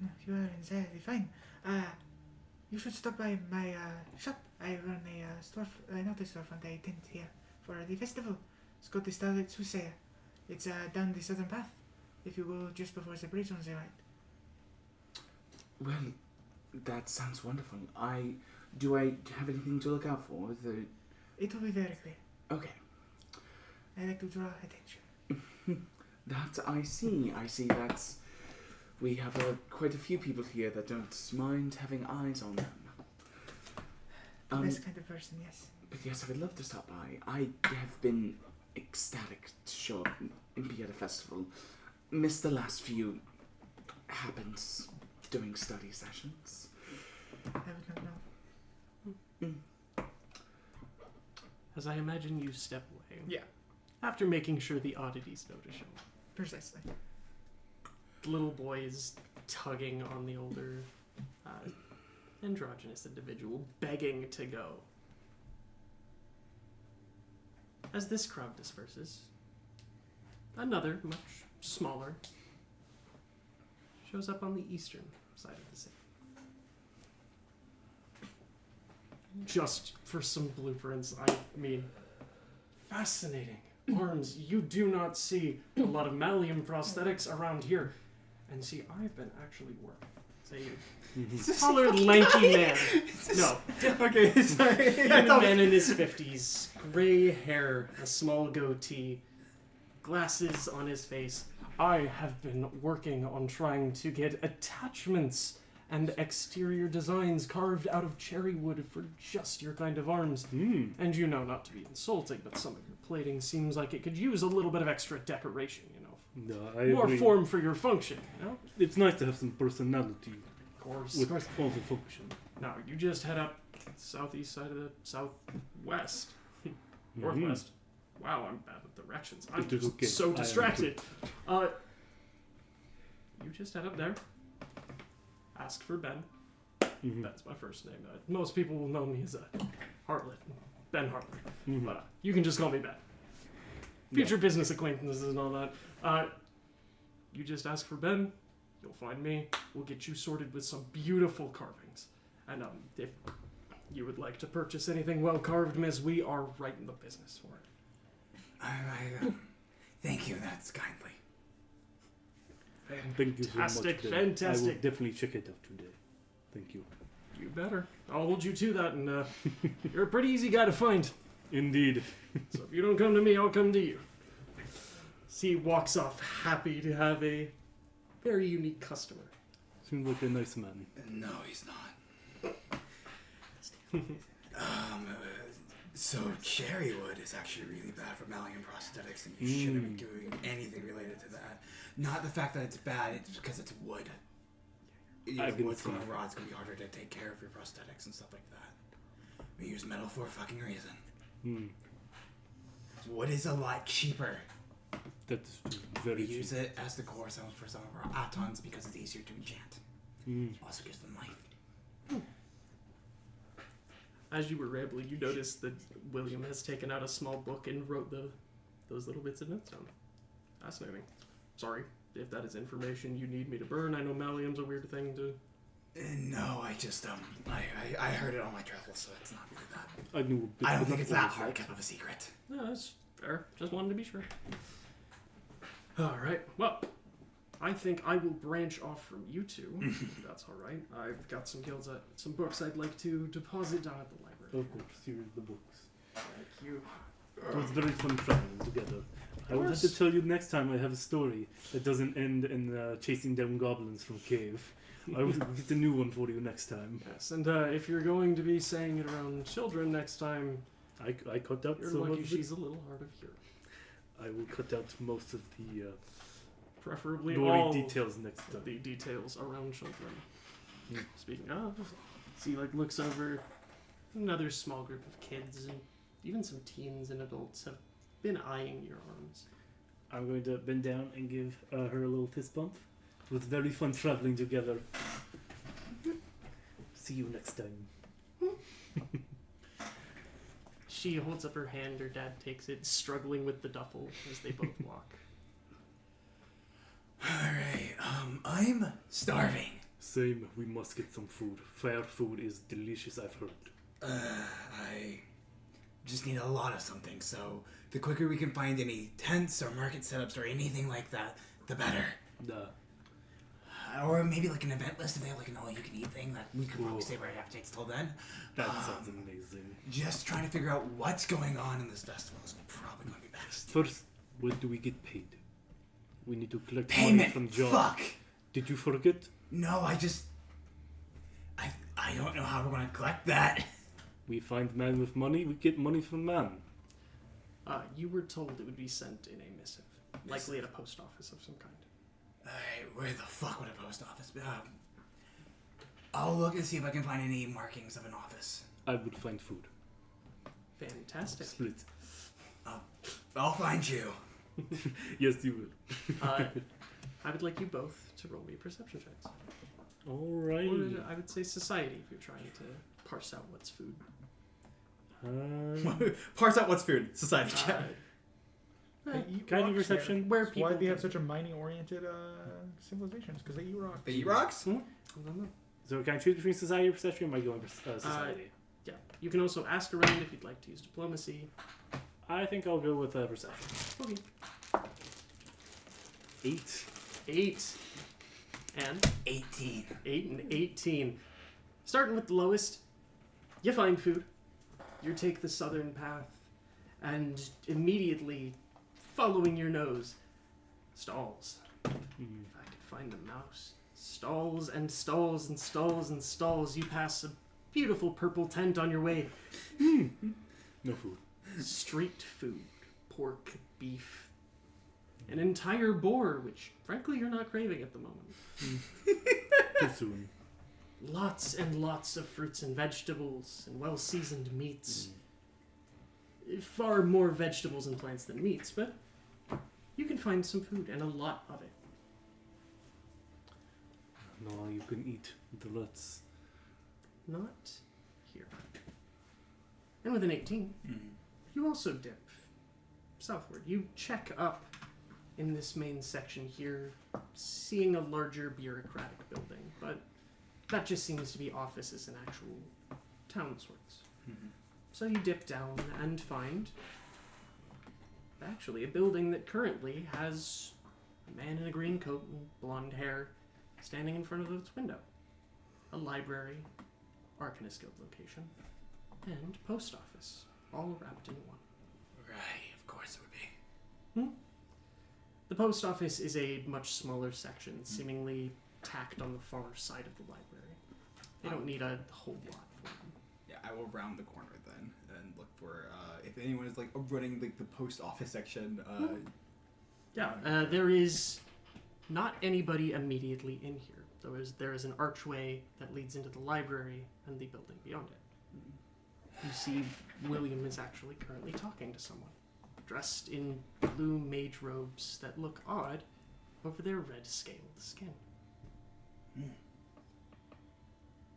No, you are entirely fine. You should stop by my shop. I run a store, not a storefront, a tent here for the festival. It's called the Starlight Soothsayer. It's down the southern path. If you go just before the bridge on the right. Well, that sounds wonderful. Do I have anything to look out for? It will be very clear. Okay. I like to draw attention. That I see. That's... We have quite a few people here that don't mind having eyes on them. This kind of person, yes. But yes, I would love to stop by. I have been ecstatic to show up and be at a festival. Missed the last few. Happens during study sessions. I would not know. As I imagine you step away. Yeah. After making sure the oddities know to show up. Precisely. The little boy is tugging on the older androgynous individual, begging to go. As this crowd disperses, another, much smaller, shows up on the eastern side of the city. Just for some blueprints, I mean, fascinating arms. You do not see a lot of malleum prosthetics around here. And see, I've been actually working. Say, taller, lanky man. No. Okay, sorry. Even a man in his 50s. Gray hair, a small goatee, glasses on his face. I have been working on trying to get attachments and exterior designs carved out of cherry wood for just your kind of arms. And you know, not to be insulting, but some of your plating seems like it could use a little bit of extra decoration, you know. No, I More agree. form for your function, you know? It's nice to have some personality Of course. with all the function. Now, you just head up southeast side of the southwest. Northwest. Wow, I'm bad with directions. I'm It is okay. so I am distracted. You just head up there. Ask for Ben. That's my first name. Most people will know me as Hartlett. Ben Hartlett. But you can just call me Ben. Future business acquaintances and all that. You just ask for Ben. You'll find me. We'll get you sorted with some beautiful carvings. And if you would like to purchase anything well carved, miss, we are right in the business for it. Thank you, that's kindly. Thank you so much. Fantastic, Ben. fantastic. I will definitely check it out today. Thank you. You better. I'll hold you to that, and you're a pretty easy guy to find. Indeed. So if you don't come to me, I'll come to you. So he walks off happy to have a very unique customer. Seems like a nice man. No, he's not. So cherry wood is actually really bad for malleum prosthetics, and you shouldn't be doing anything related to that. Not the fact that it's bad; it's because it's wood. I can What's see. going raw? It's gonna be harder to take care of your prosthetics and stuff like that. We use metal for a fucking reason. Hmm. Wood is a lot cheaper. That's We very use cheap. it as the core sounds for some of our atons because it's easier to enchant. Hmm. Also gives them life. As you were rambling, you noticed that William has taken out a small book and wrote those little bits of notes down. Fascinating. Sorry if that is information you need me to burn. I know Malium's a weird thing to... No, I just I heard it on my travels, so it's not really that. I knew a bit I don't think enough it's that about hard of a secret. No, that's fair. Just wanted to be sure. Alright, well, I think I will branch off from you two, if that's alright. I've got some some books I'd like to deposit down at the library. Of course, here are the books. Thank you. It was very fun traveling together. I will have to course. tell you next time I have a story that doesn't end in chasing down goblins from cave. I will get a new one for you next time. Yes, and if you're going to be saying it around children next time, I cut out you're some lucky of she's a little hard of hearing. I will cut out most of the Preferably gory all details next time. the details around children. Hmm. Speaking of, he looks over. Another small group of kids and even some teens and adults have been eyeing your arms. I'm going to bend down and give her a little fist bump. It was very fun traveling together. See you next time. She holds up her hand, her dad takes it, struggling with the duffel as they both walk. Alright, I'm starving. Same, we must get some food. Fair food is delicious, I've heard. I just need a lot of something, so the quicker we can find any tents or market setups or anything like that, the better. Or maybe like an event list if they have like an all-you-can-eat thing that we could probably Ooh. save our appetites till then. That sounds amazing. Just trying to figure out what's going on in this festival is probably going to be best. First, when do we get paid? We need to collect money Payment! from John. Fuck! Did you forget? No, I don't know how we're going to collect that. We find man with money, we get money from man. You were told it would be sent in a missive, likely at a post office of some kind. Alright, where the fuck would a post office be? I'll look and see if I can find any markings of an office. I would find food. Fantastic. Split. I'll find you. Yes, you will. I would like you both to roll me perception checks. Alright. Or I would say society if you're trying to parse out what's food. Parse out what's food. Society check. They eat Kind of rocks perception. there. Where That's why people they have can- such a mining-oriented civilizations, because they eat rocks. They eat rocks? I don't know. So can I choose between society or perception, or am I going society? Yeah. You can also ask around if you'd like to use diplomacy. I think I'll go with perception. Okay. 8. 8. And 18. 8 and 18. Starting with the lowest, you find food. You take the southern path, and immediately, following your nose, stalls. If I could find a mouse. Stalls and stalls and stalls and stalls. You pass a beautiful purple tent on your way. No food. Street food. Pork, beef. An entire boar, which, frankly, you're not craving at the moment. Too soon. Lots and lots of fruits and vegetables and well-seasoned meats. Far more vegetables and plants than meats, but you can find some food and a lot of it. No, you can eat the lots. Not here. And with an 18, you also dip southward. You check up in this main section here, seeing a larger bureaucratic building, but that just seems to be offices and actual town sorts. So you dip down and find actually a building that currently has a man in a green coat and blonde hair standing in front of its window. A library, Arcanist Guild location, and post office, all wrapped in one. Right, of course it would be. The post office is a much smaller section, seemingly tacked on the far side of the library. They don't need a whole lot for them. Yeah, I will round the corner then and look for if anyone is like running like the post office section. There is not anybody immediately in here, There is an archway that leads into the library and the building beyond it. You see William is actually currently talking to someone, dressed in blue mage robes that look odd over their red-scaled skin.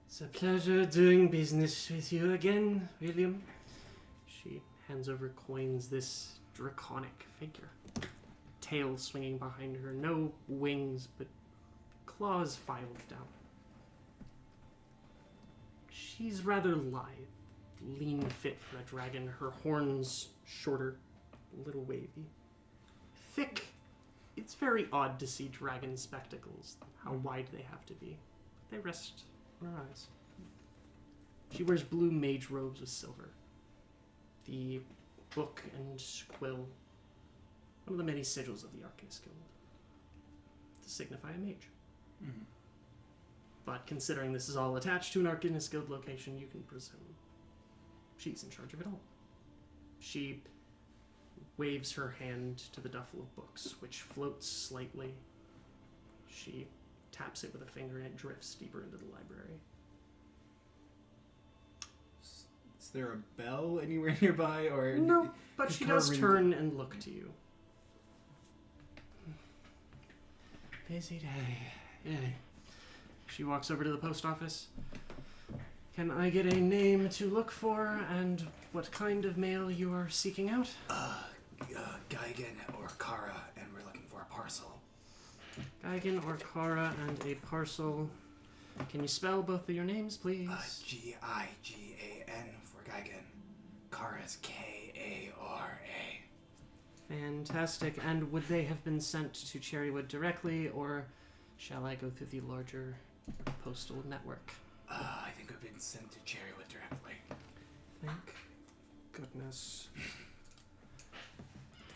It's a pleasure doing business with you again, William. She hands over coins this draconic figure. Tail swinging behind her, no wings, but claws filed down. She's rather lithe, lean fit for a dragon, her horns shorter, a little wavy. Thick. It's very odd to see dragon spectacles, how wide they have to be. They rest on her eyes. She wears blue mage robes with silver. The book and quill, one of the many sigils of the Arcanist Guild, to signify a mage. Mm-hmm. But considering this is all attached to an Arcanist Guild location, you can presume she's in charge of it all. She waves her hand to the duffel of books, which floats slightly. She taps it with a finger and it drifts deeper into the library. Is there a bell anywhere nearby, or No, but Just she kinda does ring- turn and look to you. Busy day. Yeah. She walks over to the post office. Can I get a name to look for and what kind of mail you are seeking out? Geigen or Kara, and we're looking for a parcel. Geigen or Kara and a parcel. Can you spell both of your names, please? Gigan for Geigen. Kara's Kara. Fantastic. And would they have been sent to Cherrywood directly, or shall I go through the larger postal network? I think we've been sent to Cherrywood directly. Thank goodness.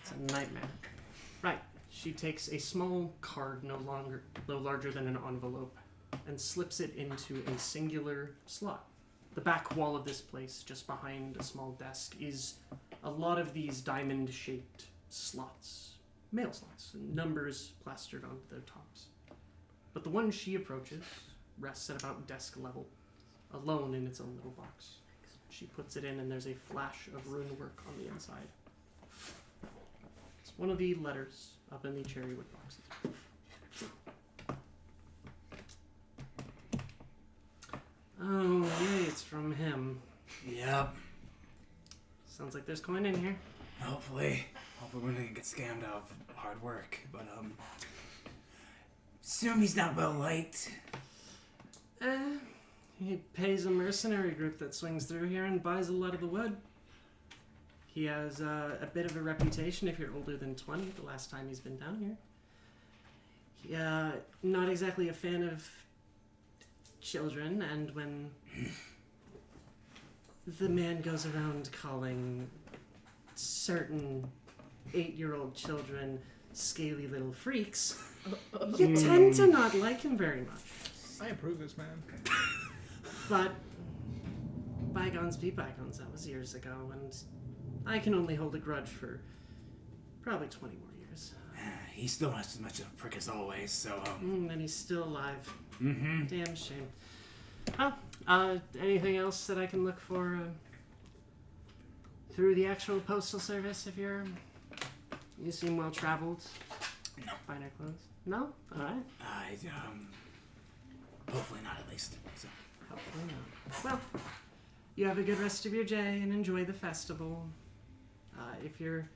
It's a nightmare. Right. She takes a small card, no larger than an envelope, and slips it into a singular slot. The back wall of this place, just behind a small desk, is a lot of these diamond-shaped slots, mail slots, and numbers plastered onto their tops. But the one she approaches rests at about desk level, alone in its own little box. She puts it in, and there's a flash of rune work on the inside. It's one of the letters up in the cherrywood boxes. Oh, yay, it's from him. Yep. Sounds like there's coin in here. Hopefully we didn't get scammed out of hard work. But assume he's not well liked. He pays a mercenary group that swings through here and buys a lot of the wood. He has a bit of a reputation if you're older than 20, the last time he's been down here. Not exactly a fan of children, and when the man goes around calling certain 8-year-old children scaly little freaks, you tend to not like him very much. I approve this man. But bygones be bygones, that was years ago, and I can only hold a grudge for probably 20 more years. He's still as much of a prick as always, so And he's still alive. Mm-hmm. Damn shame. Oh, anything else that I can look for through the actual postal service if you seem well traveled? No. Finer clothes? No? Alright. Hopefully not at least. So. Hopefully not. Well, you have a good rest of your day and enjoy the festival. If you're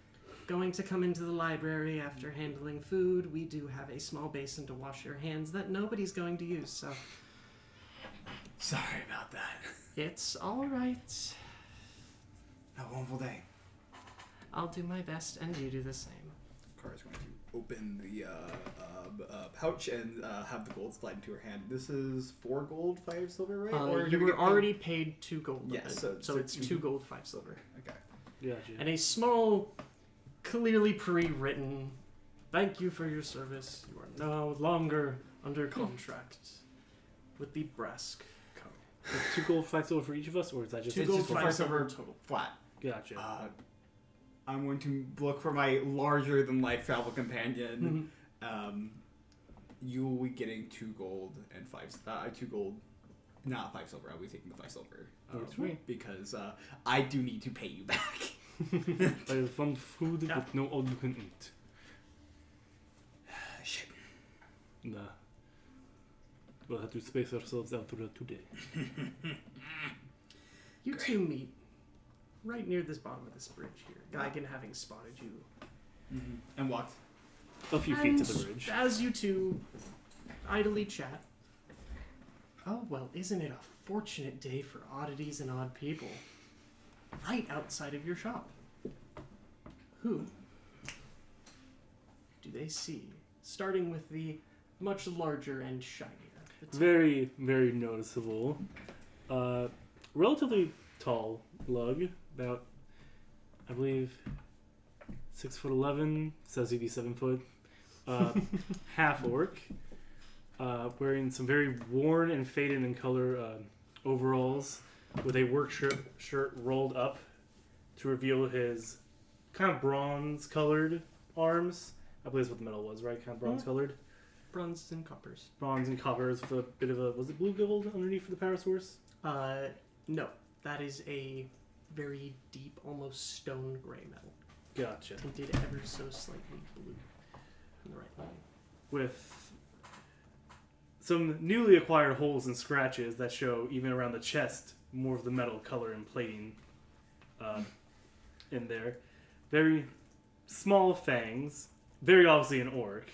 going to come into the library after handling food, we do have a small basin to wash your hands that nobody's going to use, so... Sorry about that. It's alright. Have a wonderful day. I'll do my best, and you do the same. Kara's going to open the pouch and have the gold slide into her hand. This is 4 gold, 5 silver, right? You do we were get already paid 2 gold. Yes, so it's 2 gold, 5 silver. Okay. Gotcha. And a small, clearly pre-written, thank you for your service. You are no longer under contract with the Brask Co. So 2 gold, 5 silver for each of us, or is that just 2 It's gold, just 5 5 silver silver. total. Flat. Gotcha. I'm going to look for my larger-than-life travel companion. you will be getting 2 gold and 2 gold, not 5 silver. I'll be taking the 5 silver. That's right. Because I do need to pay you back. I have found food, but no all you can eat. Shit. Nah. We'll have to space ourselves out for today. You two meet right near this bottom of this bridge here. Geigen having spotted you. And walked. A few feet to the bridge. As you two idly chat. Oh, well, isn't it a fortunate day for oddities and odd people? Right outside of your shop. Who do they see? Starting with the much larger and shinier. Very, very noticeable. Relatively tall lug, about, I believe, 6'11", says he'd be 7 foot. Half orc, wearing some very worn and faded in color overalls, with a work shirt rolled up to reveal his kind of bronze-colored arms. I believe that's what the metal was, right? Kind of bronze-colored. Bronze and coppers. Bronze and coppers with a bit of a... Was it blue gold underneath for the power source? No. That is a very deep, almost stone gray metal. Gotcha. Tinted ever so slightly blue on the right line. With some newly acquired holes and scratches that show, even around the chest, more of the metal color and plating in there. Very small fangs. Very obviously an orc.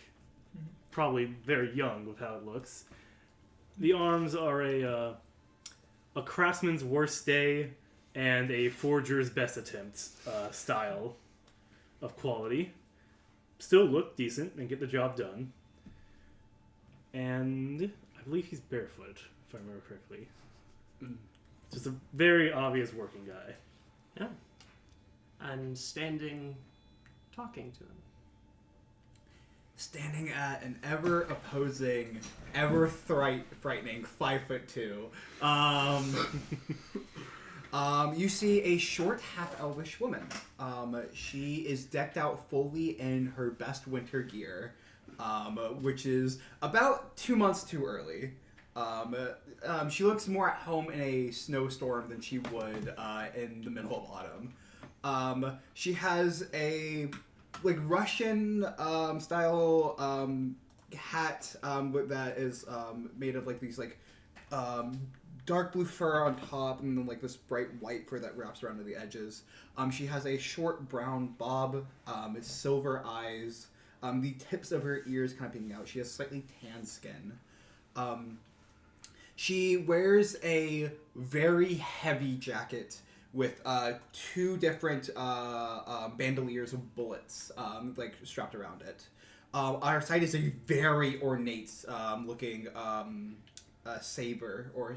Probably very young with how it looks. The arms are a craftsman's worst day and a forger's best attempt style of quality. Still look decent and get the job done. And I believe he's barefoot, if I remember correctly. Just a very obvious working guy. Yeah. And standing, talking to him. Standing at an ever opposing, ever frightening 5'2". You see a short, half elvish woman. She is decked out fully in her best winter gear, which is about 2 months too early. She looks more at home in a snowstorm than she would in the middle of autumn. She has a Russian style hat that is made of these dark blue fur on top and then this bright white fur that wraps around to the edges. She has a short brown bob, silver eyes, the tips of her ears kind of peeking out. She has slightly tan skin. She wears a very heavy jacket with 2 different bandoliers of bullets strapped around it. On her side is a very ornate looking saber or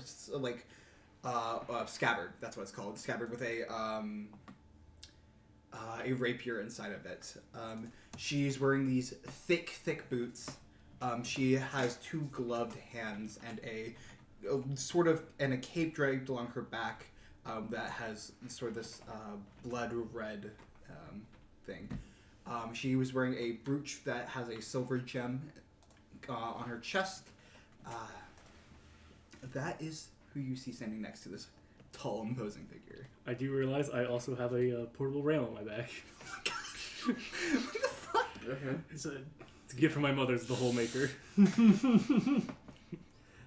scabbard. That's what it's called. Scabbard with a rapier inside of it. She's wearing these thick boots. She has 2 gloved hands and a cape draped along her back. That has sort of this blood red thing. She was wearing a brooch that has a silver gem on her chest. That is who you see standing next to this tall, imposing figure. I do realize I also have a portable rail on my back. What the fuck? Okay. It's a gift from my mother. It's the hole maker.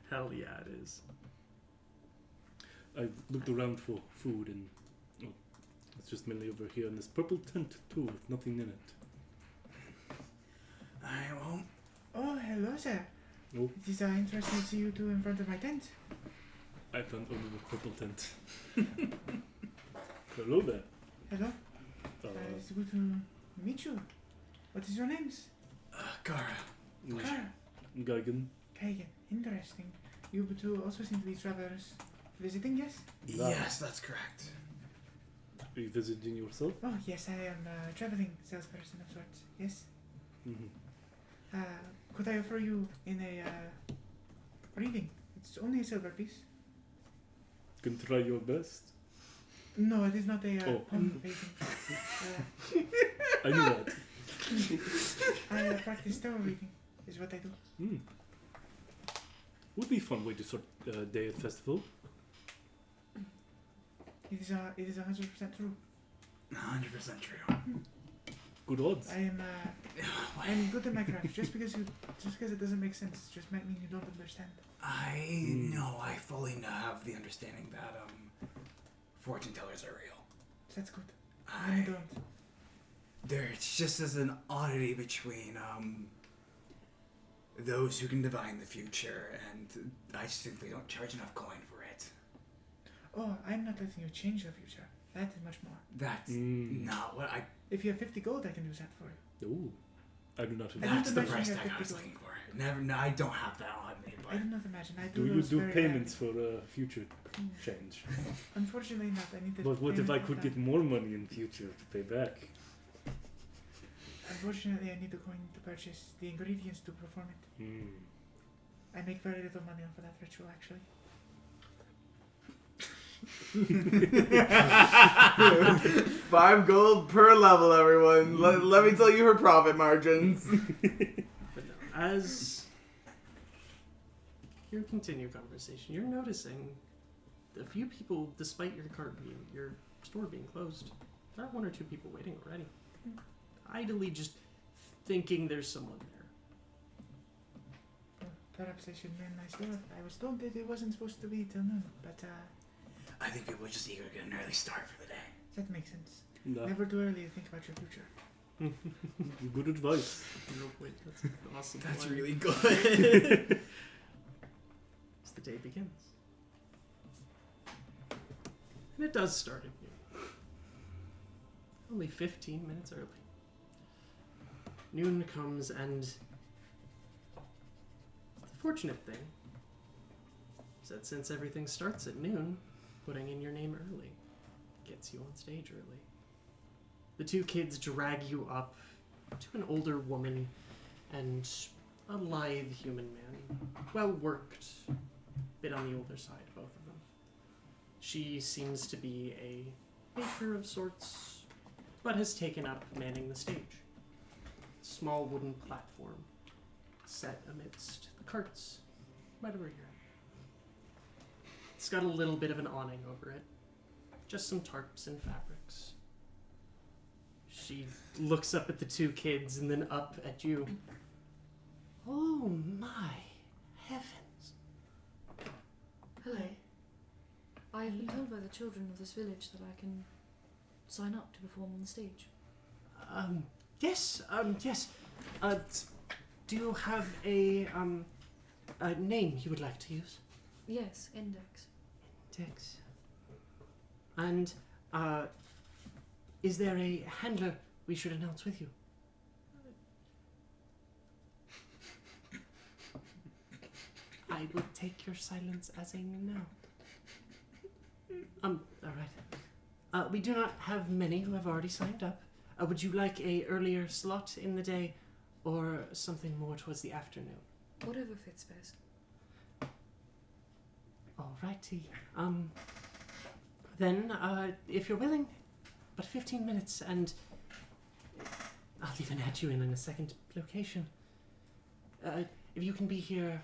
Hell yeah, it is. I looked around for food and it's just mainly over here in this purple tent too with nothing in it. I won't. Oh, hello, sir. Oh. It is interesting to see you two in front of my tent. I found only the purple tent. Hello there. Hello. It's good to meet you. What is your names? Gara. Gara. Geigen. Geigen. Interesting. You two also seem to be travelers visiting, yes? Yes, that's correct. Are you visiting yourself? Oh, yes, I am a traveling salesperson of sorts. Yes. Mm-hmm. Could I offer you in a reading? It's only a silver piece. Can try your best. No, it is not a palm reading. I knew that. I practice tarot reading as is what I do. Would be a fun way to start a day at festival. It is 100% true. 100% true. Good odds. I am good at my craft. Just because it doesn't make sense, just might mean you don't understand. I know, I fully have the understanding that fortune tellers are real. That's good. I don't. There's just as an oddity between those who can divine the future, and I just think they don't charge enough coin for it. Oh, I'm not letting you change the future. That is much more. That's not what I. If you have 50 gold, I can do that for you. Ooh. I do not. That's the imagine price you tag have I was 50 looking for. Never. No, I don't have that on me. I do not imagine. I Do do you those do very payments for future badly. change? Unfortunately, not. I need the But what if payment I of could that. get more money in future to pay back? Unfortunately, I need the coin to purchase the ingredients to perform it. I make very little money off of that ritual, actually. 5 gold per level, everyone. Let me tell you her profit margins. But no, as you continue conversation, you're noticing a few people, despite your store being closed, there are 1 or 2 people waiting already. Idly just thinking there's someone there. Well, perhaps I should mend my store. I was told that it wasn't supposed to be till noon, but I think people are just eager to get an early start for the day. that makes sense. No. Never too early to think about your future. Good advice. No, wait, that's an awesome. That's line. really good. As the day begins. And it does start at noon. Only 15 minutes early. Noon comes, and the fortunate thing is that since everything starts at noon, putting in your name early gets you on stage early. The 2 kids drag you up to an older woman and a lithe human man. Well worked, bit on the older side, both of them. She seems to be a baker of sorts, but has taken up manning the stage. Small wooden platform set amidst the carts right over here. It's got a little bit of an awning over it. Just some tarps and fabrics. She looks up at the 2 kids and then up at you. Oh my heavens. Hello. I have been told by the children of this village that I can sign up to perform on the stage. Yes. Do you have a name you would like to use? Yes, Index. Tex. And, is there a handler we should announce with you? I will take your silence as a no. Alright. We do not have many who have already signed up. Would you like a earlier slot in the day, or something more towards the afternoon? Whatever fits best. Alrighty. Then, if you're willing, but 15 minutes, and I'll even add you in a second location. If you can be here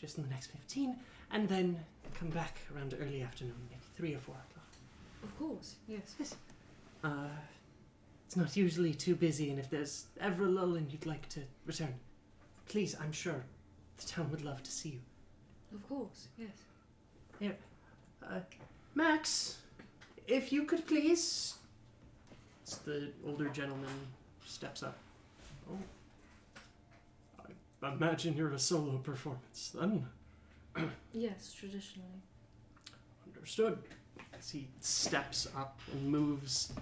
just in the next 15, and then come back around early afternoon, maybe 3 or 4 o'clock. Of course, yes. Yes. It's not usually too busy, and if there's ever a lull and you'd like to return, please, I'm sure the town would love to see you. Of course, yes. Here, Max, if you could please. It's the older gentleman steps up. Oh, I imagine you're a solo performance then. Yes, traditionally. Understood. As he steps up and moves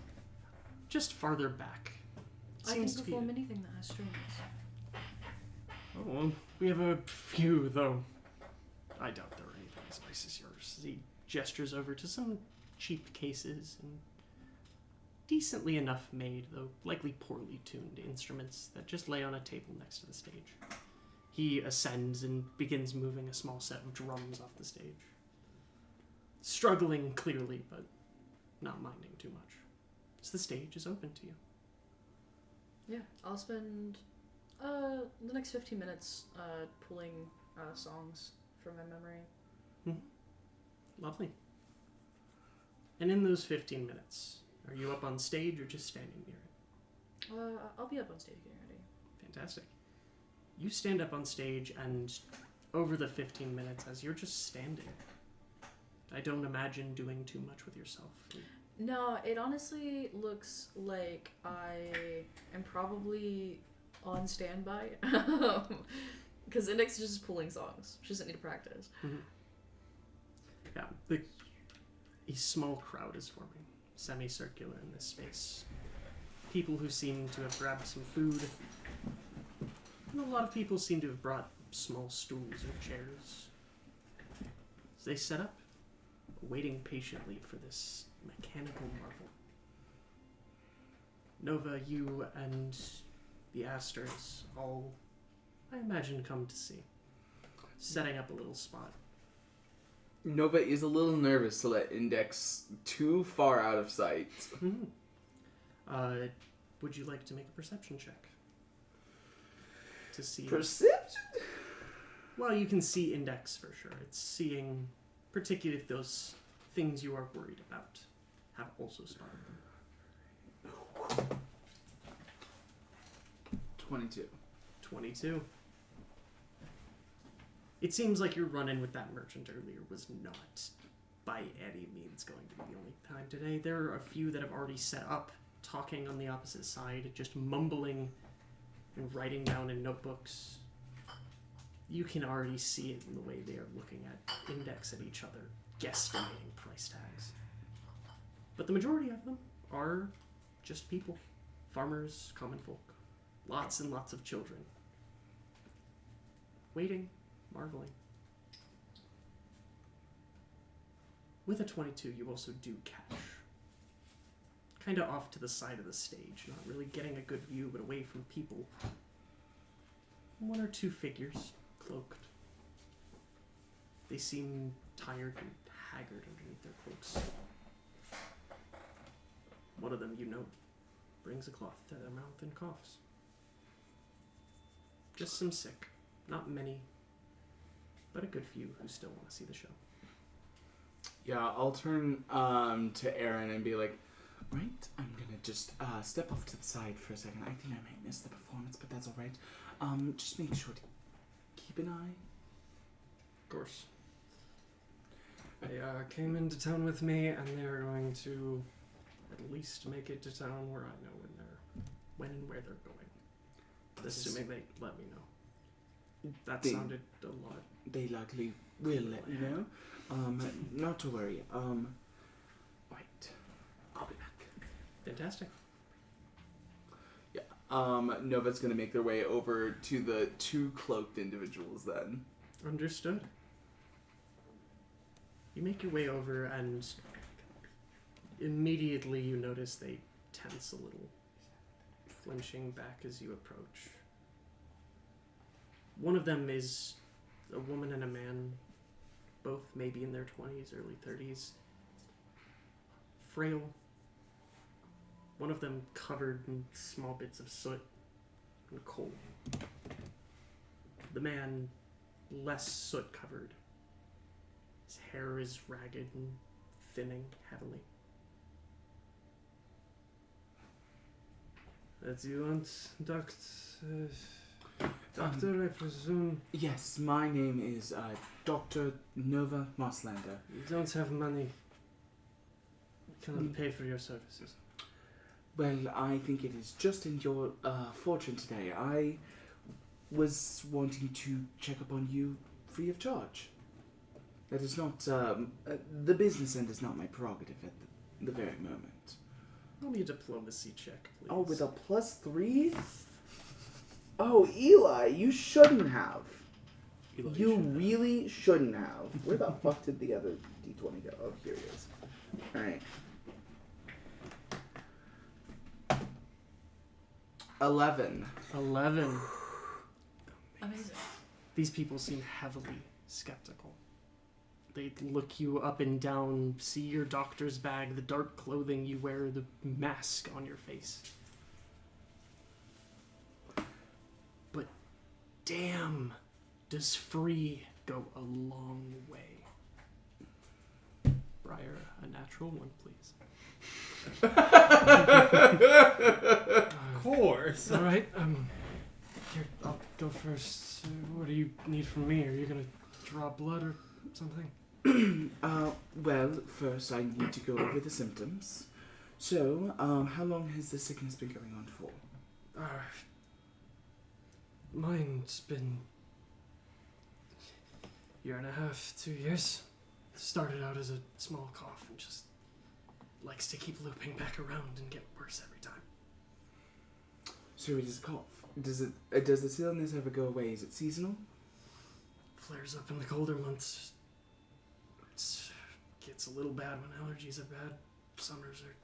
just farther back. I can Seems to be. perform anything that has strings. Oh, well, we have a few though. I doubt there are anything as nice as yours. He gestures over to some cheap cases and decently enough made, though likely poorly tuned instruments that just lay on a table next to the stage. He ascends and begins moving a small set of drums off the stage. Struggling clearly, but not minding too much. So the stage is open to you. Yeah, I'll spend The next 15 minutes, pulling songs from my memory. Lovely. And in those 15 minutes, are you up on stage or just standing near it? I'll be up on stage getting ready. Fantastic. You stand up on stage, and over the 15 minutes, as you're just standing, I don't imagine doing too much with yourself. No, it honestly looks like I am probably on standby. Because Index is just pulling songs. She doesn't need to practice. Yeah, a small crowd is forming, semicircular in this space. People who seem to have grabbed some food. And a lot of people seem to have brought small stools or chairs. As they set up, waiting patiently for this mechanical marvel. Nova, you and the Asters all, I imagine, come to see. Setting up a little spot. Nova is a little nervous to let Index too far out of sight. Would you like to make a perception check? To see... Perception? Well, you can see Index for sure. It's seeing, particularly if those things you are worried about have also spotted them. 22. 22. It seems like your run-in with that merchant earlier was not by any means going to be the only time today. There are a few that have already set up, talking on the opposite side, just mumbling and writing down in notebooks. You can already see it in the way they are looking at Index at each other, guesstimating price tags. But the majority of them are just people. Farmers, common folk. Lots and lots of children. Waiting, marveling. With a 22, you also do catch. Kind of off to the side of the stage, not really getting a good view, but away from people. One or two figures, cloaked. They seem tired and haggard underneath their cloaks. One of them, you note, brings a cloth to their mouth and coughs. Just some sick. Not many, but a good few who still want to see the show. Yeah, I'll turn to Aaron and be like, right, I'm gonna just step off to the side for a second. I think I might miss the performance, but that's alright. Just make sure to keep an eye. Of course. They came into town with me, and they're going to at least make it to town where I know when and where they're going. Assuming they let me know. That sounded a lot. They likely will let you know. Not to worry. Right. I'll be back. Fantastic. Yeah. Nova's gonna make their way over to the two cloaked individuals then. Understood. You make your way over, and immediately you notice they tense a little, flinching back as you approach. One of them is a woman and a man, both maybe in their 20s, early 30s. Frail. One of them covered in small bits of soot and coal. The man, less soot covered. His hair is ragged and thinning heavily. That you want, Doctor, I presume. Yes, my name is Dr. Nova Marslander. You don't have money. You cannot pay for your services. Well, I think it is just in your fortune today. I was wanting to check up on you free of charge. That is not, the business end is not my prerogative at the very moment. Roll me a diplomacy check, please. Oh, with a +3? Oh, Eli, you shouldn't have. Eli, You really shouldn't have. Where the fuck did the other D20 go? Oh, here it is. Alright. 11. 11. Amazing. These people seem heavily skeptical. They look you up and down, see your doctor's bag, the dark clothing you wear, the mask on your face. But damn does free go a long way. Briar, a natural one, please. Of course. All right. Here, I'll go first. What do you need from me? Are you gonna draw blood or something? Well, first I need to go over the symptoms. So, how long has the sickness been going on for? Mine's been year and a half, 2 years. Started out as a small cough and just likes to keep looping back around and get worse every time. So it is a cough. Does this illness ever go away? Is it seasonal? Flares up in the colder months. It gets a little bad when allergies are bad. Summers are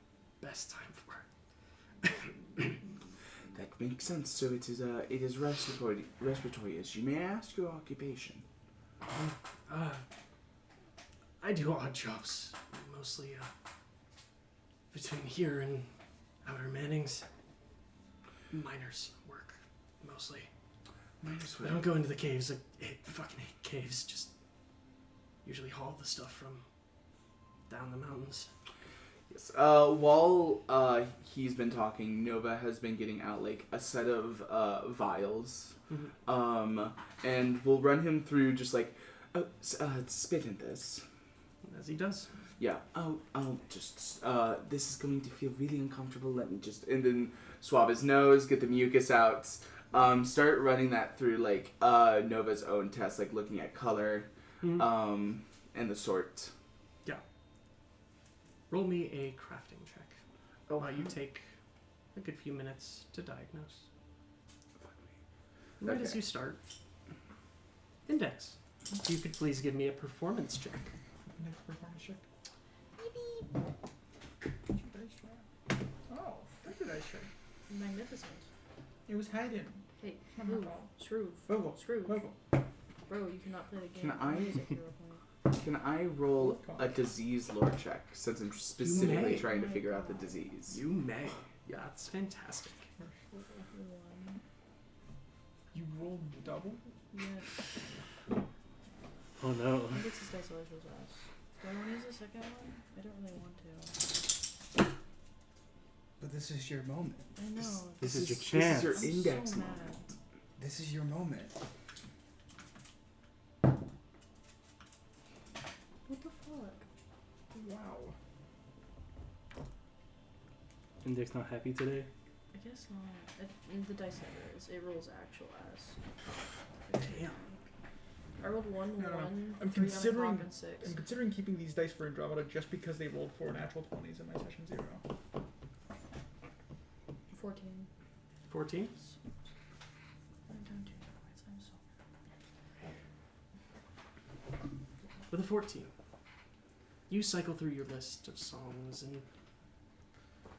best time for it. That makes sense. So it is respiratory issue. May I ask your occupation? I do odd jobs, mostly between here and Outer Mannings. Miners work, mostly. Minus I don't go into the caves. I fucking hate caves. Just usually haul the stuff from down the mountains. Yes. While he's been talking, Nova has been getting out like a set of vials. And we'll run him through just like, spit in this. As he does. Yeah. I'll just, this is going to feel really uncomfortable. Let me just, and then swab his nose, get the mucus out. Start running that through like Nova's own test, like looking at color, and the sort. Yeah. Roll me a crafting check. You take a good few minutes to diagnose. Right as you start. Index. If you could please give me a performance check. Next performance check. Oh, look at that check. Magnificent. It was hidden. Hey, Not my move. fault. Shrew. Vogel. Shrew. Vogel. Bro, you cannot play the game. Can I- Music hero point. Can I roll a disease lore check since I'm specifically may. trying to figure out the disease? You may. Yeah, that's fantastic. One. You rolled double? Yeah. Oh no. I think it's this guy's always ass. Do I want to use the second one? I don't really want to. But this is your moment. I know. This is your This chance. is your I'm index so moment. mad. This is your moment. What the fuck? Wow. Index not happy today. I guess not. The dice never is. It rolls actual ass. Damn. I rolled one, No, no, no. 1, I'm 3 considering- on a clock, and 6. I'm considering keeping these dice for Andromeda just because they rolled 4 natural 20s in my session 0. 14. 14? I'm down 2 points. I'm so With a 14, you cycle through your list of songs, and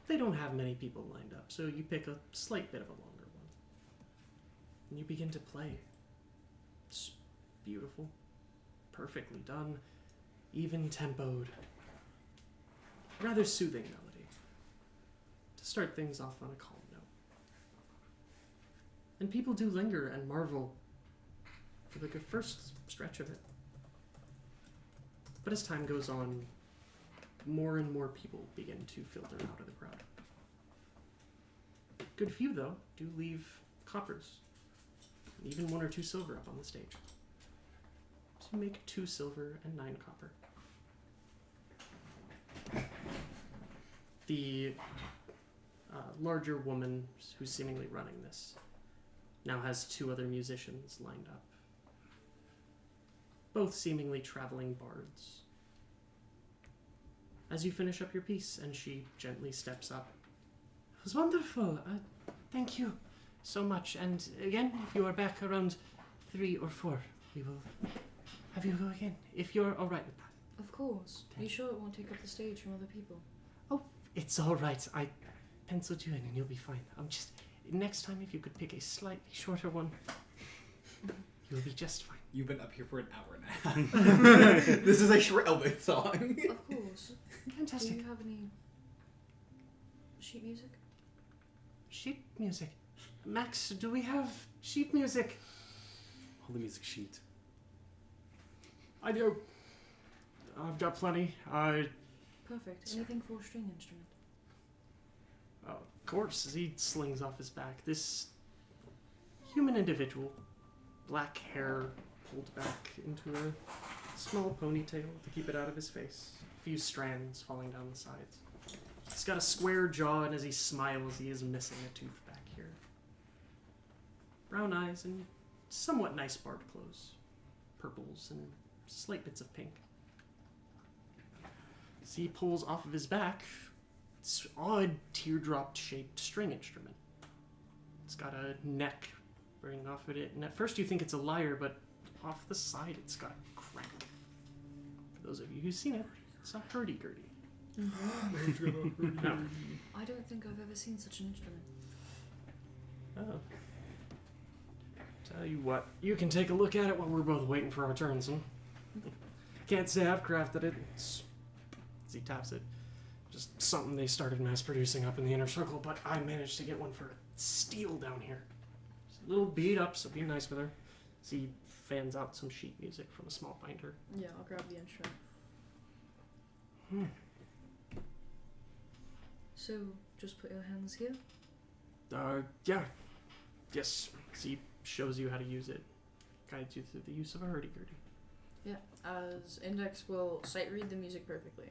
they don't have many people lined up, so you pick a slight bit of a longer one. And you begin to play. It's beautiful, perfectly done, even tempoed, rather soothing melody to start things off on a calm note. And people do linger and marvel for the first stretch of it. But as time goes on, more and more people begin to filter out of the crowd. Good few, though, do leave coppers, and even 1 or 2 silver up on the stage, to make 2 silver and 9 copper. The larger woman who's seemingly running this now has 2 other musicians lined up, both seemingly traveling bards. As you finish up your piece, and she gently steps up. It was wonderful. Thank you so much. And again, if you are back around 3 or 4, we will have you go again, if you're all right with that. Of course. Are you sure it won't take up the stage from other people? It's all right. I penciled you in, and you'll be fine. Just next time, if you could pick a slightly shorter one, you'll be just fine. You've been up here for an hour and a half. This is a short Elvis song. Of course. Do Fantastic. you have any sheet music? Sheet music. Max, do we have sheet music? Hold the music sheet. I do. I've got plenty. Perfect. Anything for a string instrument? Of course, as he slings off his back, this human individual, black hair pulled back into a small ponytail to keep it out of his face, a few strands falling down the sides. He's got a square jaw, and as he smiles, he is missing a tooth back here. Brown eyes and somewhat nice barred clothes, purples and slight bits of pink. As he pulls off of his back this odd teardrop-shaped string instrument. It's got a neck running off of it, and at first you think it's a lyre, but off the side it's got a crank. For those of you who've seen it, it's a hurdy-gurdy. No. I don't think I've ever seen such an instrument. Oh. Tell you what, you can take a look at it while we're both waiting for our turns, huh? Can't say I've crafted it. It's, as he taps it, just something they started mass producing up in the inner circle, but I managed to get one for steel down here. She's a little beat up, so be nice with her. As he fans out some sheet music from a small binder. Yeah, I'll grab the instrument. So, just put your hands here? Yeah. Yes. As he shows you how to use it. Guides you through the use of a hurdy-gurdy. Yeah, as Index will sight read the music perfectly.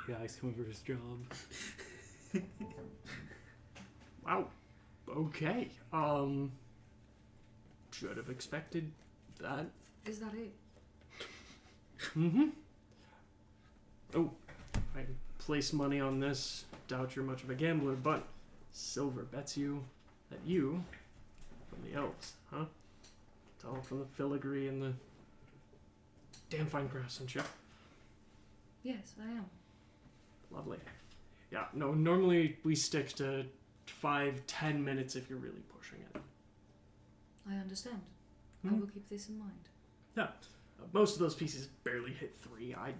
Yeah, I come over his job. Wow. Okay. Should have expected that. Is that it? Mm-hmm. Oh, I place money on this. Doubt you're much of a gambler, but Silver bets you that you, from the elves, huh? It's all from the filigree and the damn fine craftsmanship. Yes, I am. Lovely. Yeah, no, normally we stick to 5-10 minutes if you're really pushing it. I understand. I Hmm. will keep this in mind. Most of those pieces barely hit 3. I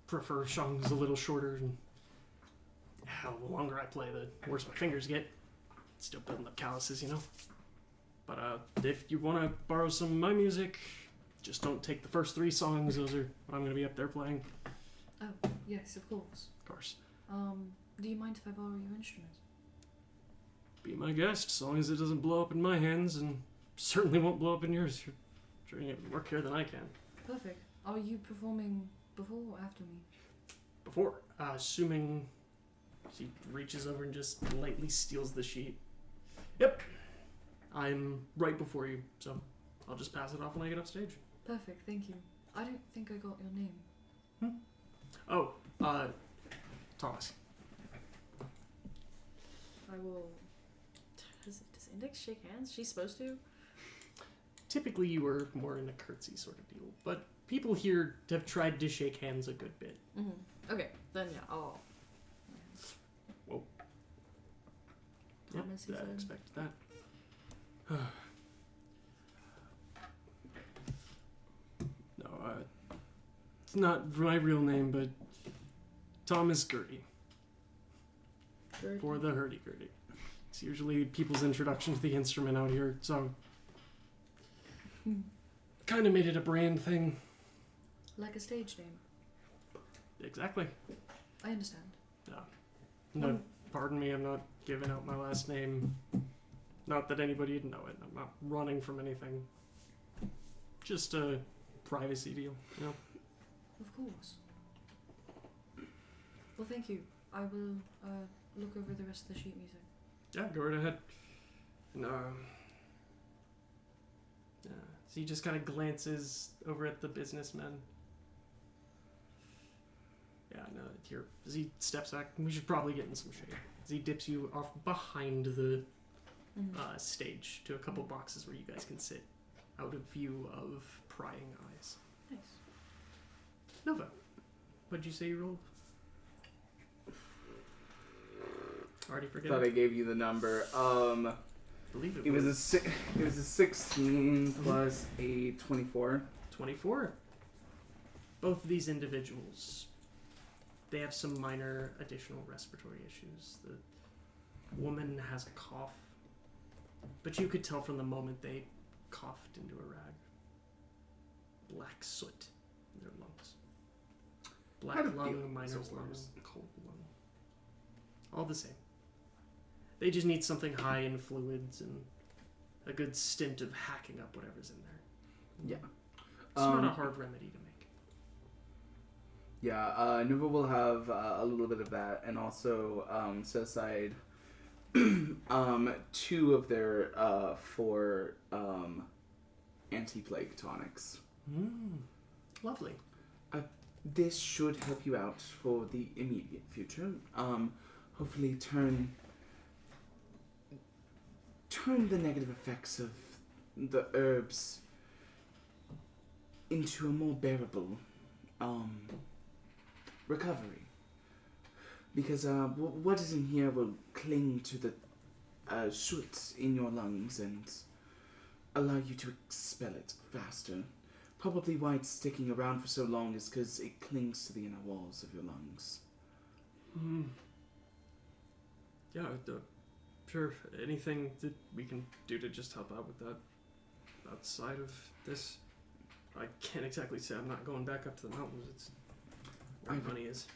prefer songs a little shorter, and hell, the longer I play, the worse my fingers get. Still building up calluses, you know? But if you want to borrow some of my music, just don't take the first 3 songs. Those are what I'm going to be up there playing. Oh, yes, of course. Of course. Do you mind if I borrow your instrument? Be my guest, as long as it doesn't blow up in my hands, and certainly won't blow up in yours. You're doing it more care than I can. Perfect. Are you performing before or after me? Before, assuming she reaches over and just lightly steals the sheet. Yep. I'm right before you, so I'll just pass it off when I get off stage. Perfect, thank you. I don't think I got your name. Oh, Thomas. I will... Does Index shake hands? She's supposed to? Typically you were more in a curtsy sort of deal, but people here have tried to shake hands a good bit. Mm-hmm. Okay, then yeah, I'll... Whoa. Thomas, he I said. expected that. No, it's not my real name, but Thomas Gertie. Gertie. For the hurdy-gurdy. It's usually people's introduction to the instrument out here, so kind of made it a brand thing. Like a stage name. Exactly. I understand. No, pardon me, I'm not giving out my last name. Not that anybody would know it. I'm not running from anything. Just a privacy deal, you know? Of course. Well, thank you. I will look over the rest of the sheet music. Yeah, go right ahead. And, yeah, so he just kind of glances over at the businessman. Yeah, no, here, as he steps back, we should probably get in some shade. As he dips you off behind the stage to a couple boxes where you guys can sit out of view of prying eyes. Nice. Nova, what'd you say you rolled? Already forget. Thought I gave you the number. Believe It was a 16 plus a 24. 24. Both of these individuals, they have some minor additional respiratory issues. The woman has a cough. but you could tell from the moment they coughed into a rag. Black soot in their lungs. Black Had a lung, feeling miner's it's lung, worse. cold lung. All the same. They just need something high in fluids and a good stint of hacking up whatever's in there. Yeah. It's not a hard remedy to make. Yeah, Nova will have a little bit of that, and also set aside 2 of their 4 anti-plague tonics. Lovely. This should help you out for the immediate future. Hopefully turn the negative effects of the herbs into a more bearable recovery. Because what is in here will cling to the soot in your lungs and allow you to expel it faster. Probably why it's sticking around for so long is because it clings to the inner walls of your lungs. Yeah, sure. Anything that we can do to just help out with that outside of this. I can't exactly say I'm not going back up to the mountains. It's where money is.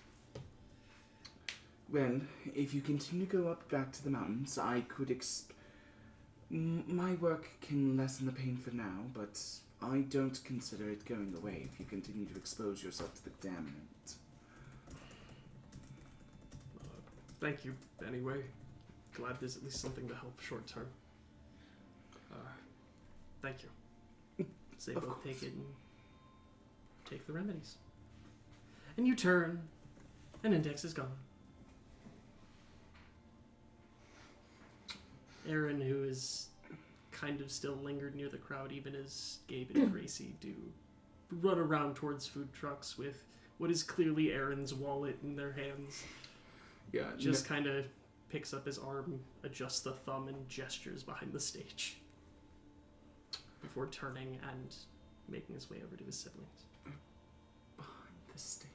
Well, if you continue to go up back to the mountains, I could my work can lessen the pain for now, but I don't consider it going away if you continue to expose yourself to the contaminant. Thank you, anyway. Glad there's at least something to help short term. Thank you. Say Of both course. take it and take the remedies. And you turn, and Index is gone. Aaron, who is kind of still lingered near the crowd, even as Gabe and Gracie do run around towards food trucks with what is clearly Aaron's wallet in their hands. Yeah, Just kind of picks up his arm, adjusts the thumb, and gestures behind the stage before turning and making his way over to his siblings. behind the stage.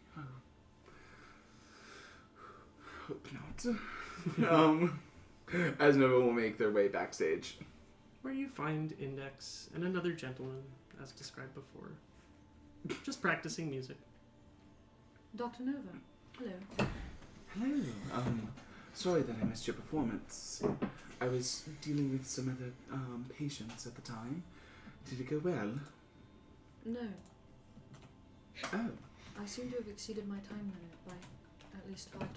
Hope not. As Nova will make their way backstage. Where you find Index and another gentleman, as described before, just practicing music. Dr. Nova, hello. Hello. Sorry that I missed your performance. I was dealing with some other patients at the time. Did it go well? No, Oh. I seem to have exceeded my time limit by at least 5 times.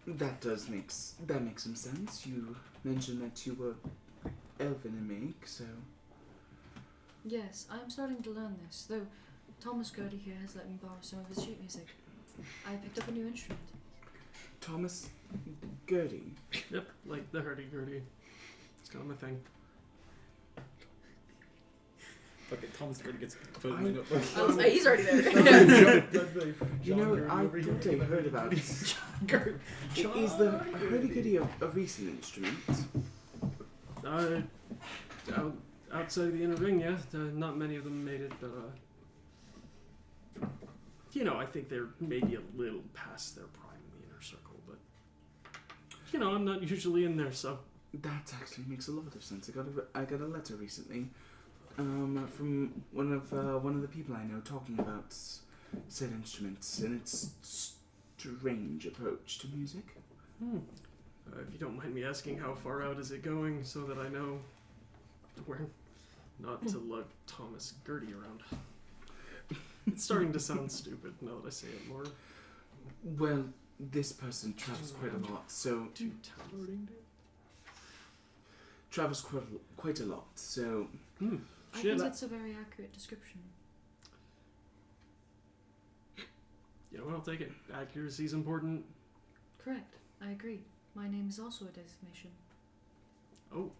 That makes some sense. You mentioned that you were elven in make, so Yes, I am starting to learn this, though Thomas Gertie here has let me borrow some of his sheet music. I picked up a new instrument. Thomas Gertie. Yep, like the hurdy-gurdy. It's kind of my thing. Okay, Thomas already gets He's already there. You know, I thought I heard about it. Is the hurdy-gurdy a recent instrument? Outside the inner ring, yeah. Not many of them made it, but I think they're maybe a little past their prime in the inner circle, but I'm not usually in there, so. That actually makes a lot of sense. I got a letter recently from one of the people I know talking about said instruments and its strange approach to music. If you don't mind me asking, how far out is it going so that I know where not to lug Thomas Gertie around? It's starting to sound stupid now that I say it more. Well, this person travels quite a lot, so Too talented. travels quite a lot, so I Shit. think it's a very accurate description. You know what, I'll take it. Accuracy's important. Correct, I agree. My name is also a designation. Oh.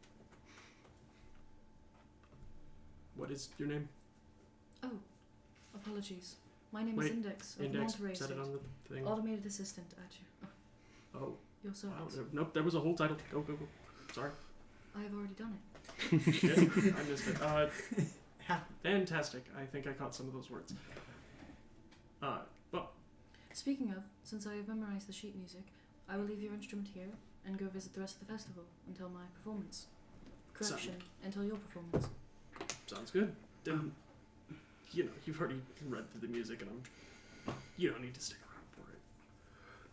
What is your name? Oh, apologies. My name Wait, is Index of Index. Monterey Set it State. on the thing. Automated assistant at you. Oh. Your Wow, service. nope, there was a whole title. Go. Sorry. I have already done it. Shit, I missed it. Fantastic. I think I caught some of those words. Well, Speaking of, since I have memorized the sheet music, I will leave your instrument here, and go visit the rest of the festival until my performance. Correction, until your performance. Sounds good. You've already read through the music, and you don't need to stick around for it.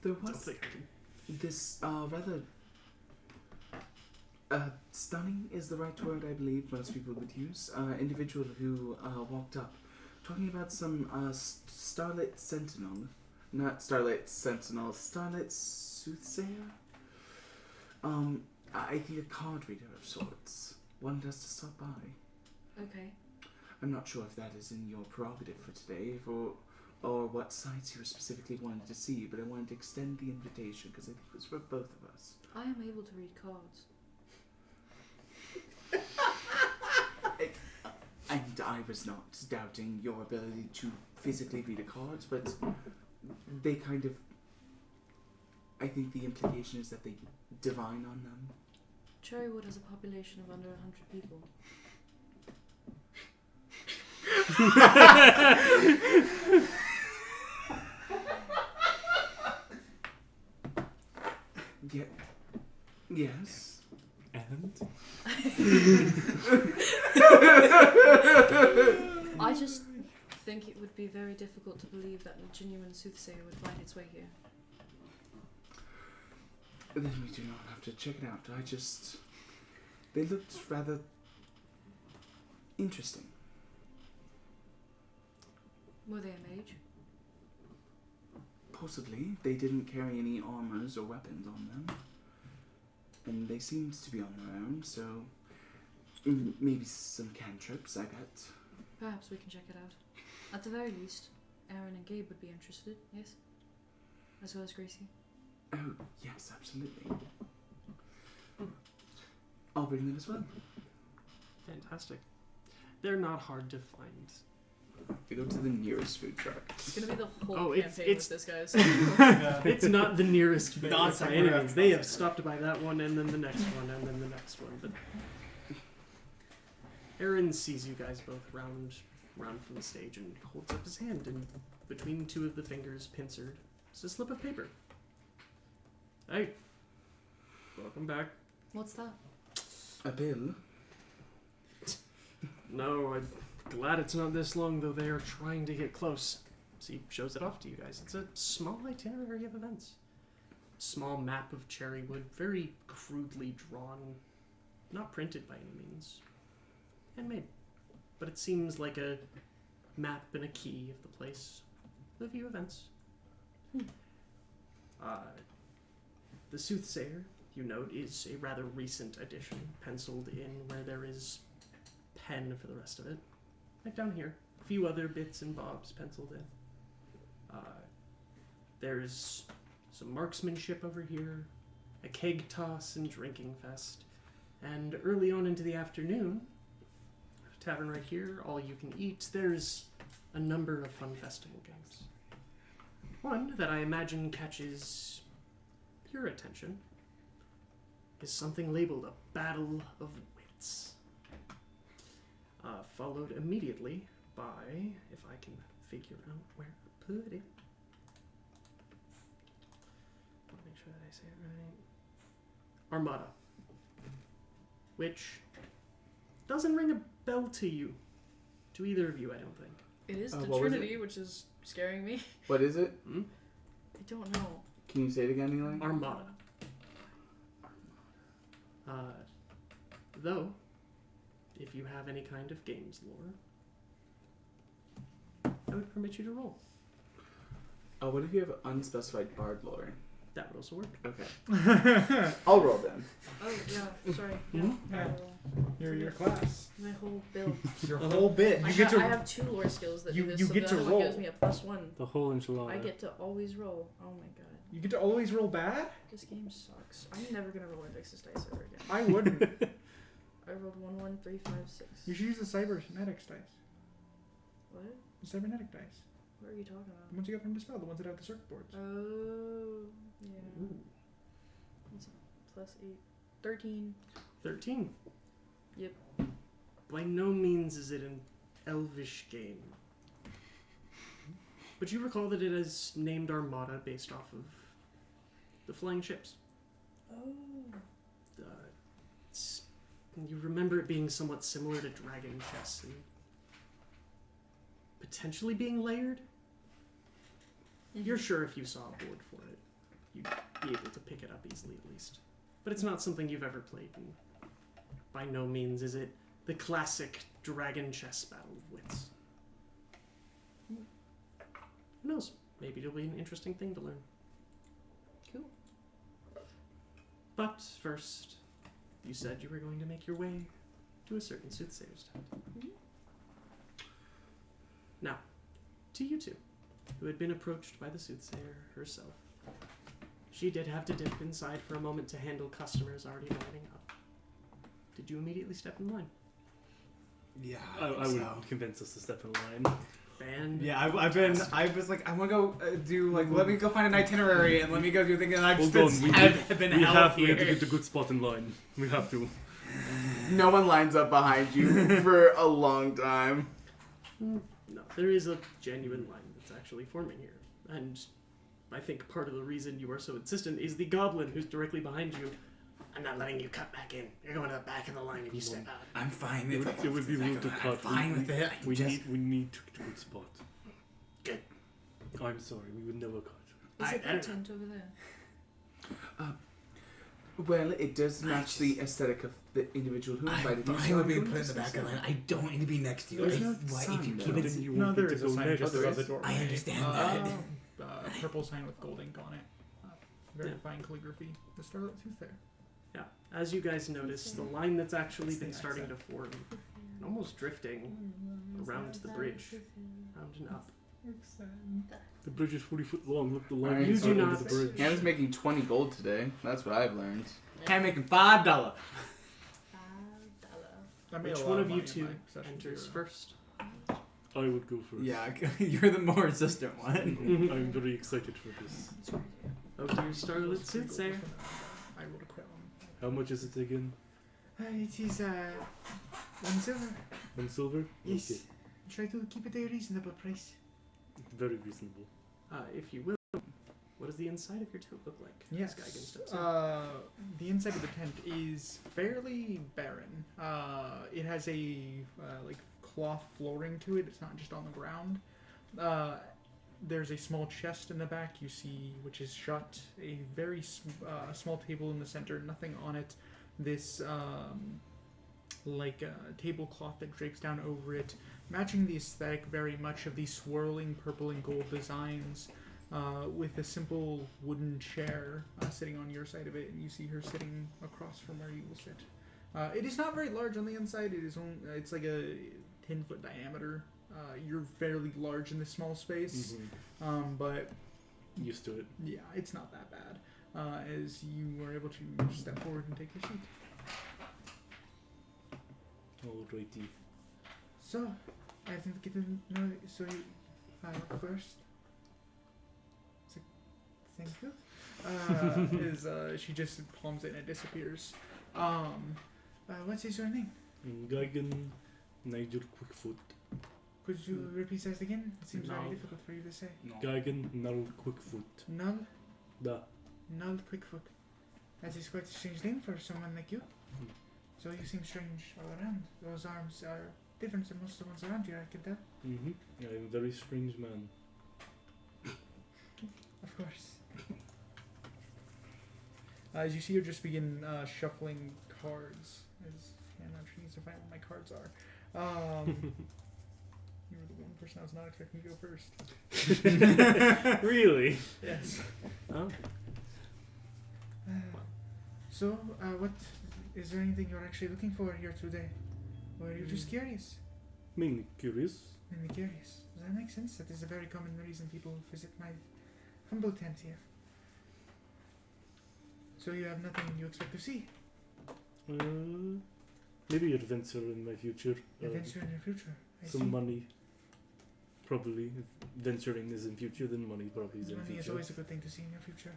There Don't was think I can. this rather stunning is the right word I believe most people would use. Individual who walked up, talking about some Starlit Sentinel, not Starlit Sentinel, Starlit Soothsayer. I think a card reader of sorts. Wanted us to stop by. Okay. I'm not sure if that is in your prerogative for today, or what sites you specifically wanted to see, but I wanted to extend the invitation because I think it was for both of us. I am able to read cards. And I was not doubting your ability to physically read a card, but they kind of... I think the implication is that they divine on them. Cherrywood has a population of under 100 people. Yes. And? I just think it would be very difficult to believe that a genuine soothsayer would find its way here. Then we do not have to check it out. They looked rather interesting. Were they a mage? Possibly. They didn't carry any armors or weapons on them. And they seemed to be on their own, so maybe some cantrips, I bet. Perhaps we can check it out. At the very least, Aaron and Gabe would be interested, yes? As well as Gracie. Oh, yes, absolutely. I'll bring them as well. Fantastic. They're not hard to find. We go to the nearest food truck. It's gonna be the whole Oh, campaign it's- with this, guys. It's not the nearest food Not truck by separate. any means. They have stopped by that one, and then the next one, and then the next one. But Aaron sees you guys both round from the stage and holds up his hand, and between two of the fingers, pincered, is a slip of paper. Hey, welcome back. What's that? A bill? No, I'm glad it's not this long, though they are trying to get close. So he shows it off to you guys. It's a small itinerary of events. Small map of Cherrywood, very crudely drawn, not printed by any means. Handmade. But it seems like a map and a key of the place. The few events. The Soothsayer, you note, is a rather recent addition, penciled in where there is pen for the rest of it. Right down here. A few other bits and bobs penciled in. There's some marksmanship over here, a keg toss and drinking fest, and early on into the afternoon, a tavern right here, all you can eat, there's a number of fun festival games. One that I imagine catches your attention is something labeled a Battle of Wits. Followed immediately by, if I can figure out where to put it. I want to make sure that I say it right. Armada. Which doesn't ring a bell to you. To either of you, I don't think. It is the what was Trinity, which is scaring me. What is it? Hmm? I don't know. Can you say it again, Eli? Armada. Though, if you have any kind of games lore, I would permit you to roll. What if you have unspecified bard lore? That would also work. Okay. I'll roll then. Oh, yeah, sorry. Mhm. Yeah. Your class. My whole build. Your whole bit. I have two lore skills that you- do this, you so get the to other roll. one gives me a +1. The whole enchilada. I get to always roll. Oh my god. You get to always roll bad? This game sucks. I'm never gonna roll Invictus dice ever again. I wouldn't. I rolled 1, 1, 3, 5, 6. You should use the cybernetics dice. What? The cybernetic dice. What are you talking The about? ones you got from Dispel, the ones that have the circuit boards. Oh, yeah. Ooh. What's +8? 13. 13. Yep. By no means is it an elvish game. But you recall that it is named Armada based off of the flying ships. You remember it being somewhat similar to dragon chess and potentially being layered? You're sure if you saw a board for it, you'd be able to pick it up easily at least. But it's not something you've ever played, and by no means is it the classic dragon chess battle of wits. Who knows? Maybe it'll be an interesting thing to learn. Cool. But first, you said you were going to make your way to a certain soothsayer's tent. Now, to you two, who had been approached by the soothsayer herself. She did have to dip inside for a moment to handle customers already lining up. Did you immediately step in line? Yeah. I would convince us to step in line. Yeah, I was like, I want to go let me go find an itinerary and let me go do things, and I've Hold just on, we been have held to here. get a good spot in line. We have to. No one lines up behind you for a long time. No, there is a genuine line that's actually forming here. And I think part of the reason you are so insistent is the goblin who's directly behind you. I'm not letting you cut back in. You're going to the back of the line if you step out. I'm fine. If I It would be rude to I'm cut. fine with it. We need to get a good spot. Good. I'm sorry, we would never cut. Is it I the don't tent over there? Well, it does match the aesthetic of the individual who invited you. I so would I'm be going put in to the back say of the so. line. I don't need to be next to you. There's no Why, sign, if you though. keep Then it, you No, won't there get is to a go sign next. just there above the is? doorway. I understand that. Purple sign with gold ink on it. Very Yeah. fine calligraphy. The Starlit Soothsayer. Yeah. As you guys notice, the line that's actually It's the been starting to form, and almost drifting around the bridge, round and up. The bridge is 40 foot long. Look, the line Alright, is you do under not- the bridge. Hannah's making 20 gold today. That's what I've learned. Can't make him $5. I made Which a lot one of money you in two my session enters zero. first? I would go first. Yeah, you're the more resistant one. I'm very excited for this. Oh, dear Starlit Soothsayer. I rolled a crit on. How much is it again? It is 1 silver. 1 silver? Yes. Okay. Try to keep it a reasonable price. Very reasonable. If you will, what does the inside of your tent look like? Yes. This guy can step in. The inside of the tent is fairly barren. It has a like cloth flooring to it. It's not just on the ground. There's a small chest in the back you see, which is shut. A very small table in the center. Nothing on it. This tablecloth that drapes down over it, matching the aesthetic very much of these swirling purple and gold designs. With a simple wooden chair sitting on your side of it, and you see her sitting across from where you will sit. It is not very large on the inside. It's like a 10-foot diameter. You're fairly large in this small space, but Used to it. yeah, it's not that bad. As you are able to step forward and take your seat. Alrighty. So, I didn't get to know. So, you first. Thank you. She just palms it and it disappears. What is your name? Geigen Nigel Quickfoot. Could you repeat that again? It seems No. very difficult for you to say. Geigen Null Quickfoot. Null? Da. Null Quickfoot. That is quite a strange name for someone like you. So you seem strange all around. Those arms are different than most of the ones around here, I can tell. I'm a very strange man. Of course. As you see her just begin shuffling cards. She needs to find what my cards are. You were the one person I was not expecting to go first. Really? Yes. Oh, So, what is there anything you're actually looking for here today? Or are you just curious? Mainly curious. Mainly curious. Does that make sense? That is a very common reason people visit my humble tent here. So you have nothing you expect to see? Maybe adventure in my future. Adventure in your future. I see. Some money. Probably. If venturing is in future, then money probably is in Money future. is always a good thing to see in your future.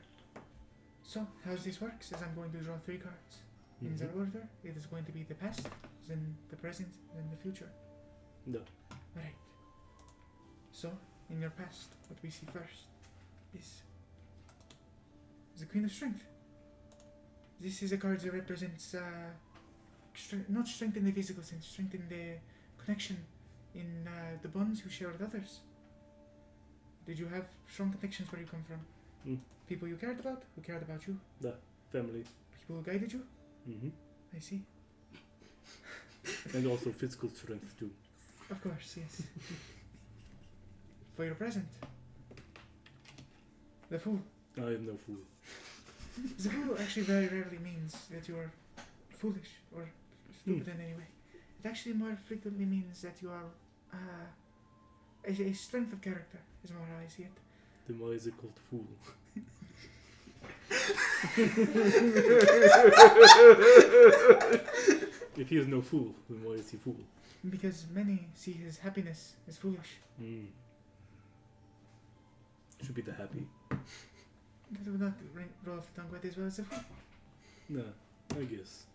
So, how this works is I'm going to draw 3 cards. In the order, it is going to be the past, then the present, then the future. No. Alright. So, in your past, what we see first is the Queen of Strength. This is a card that represents not strength in the physical sense, strength in the connection in the bonds you share with others. Did you have strong connections where you come from? People you cared about, who cared about you? Family. People who guided you? Mm-hmm. I see. And also physical strength too. Of course, yes. For your present. The Fool. I am no fool. The Fool actually very rarely means that you are foolish or stupid in any way. It actually more frequently means that you are a strength of character, is more how I see it. Then why is it called fool? If he is no fool, then why is he fool? Because many see his happiness as foolish. Should be the happy. That would not roll off the tongue quite as well as a fool. No, I guess.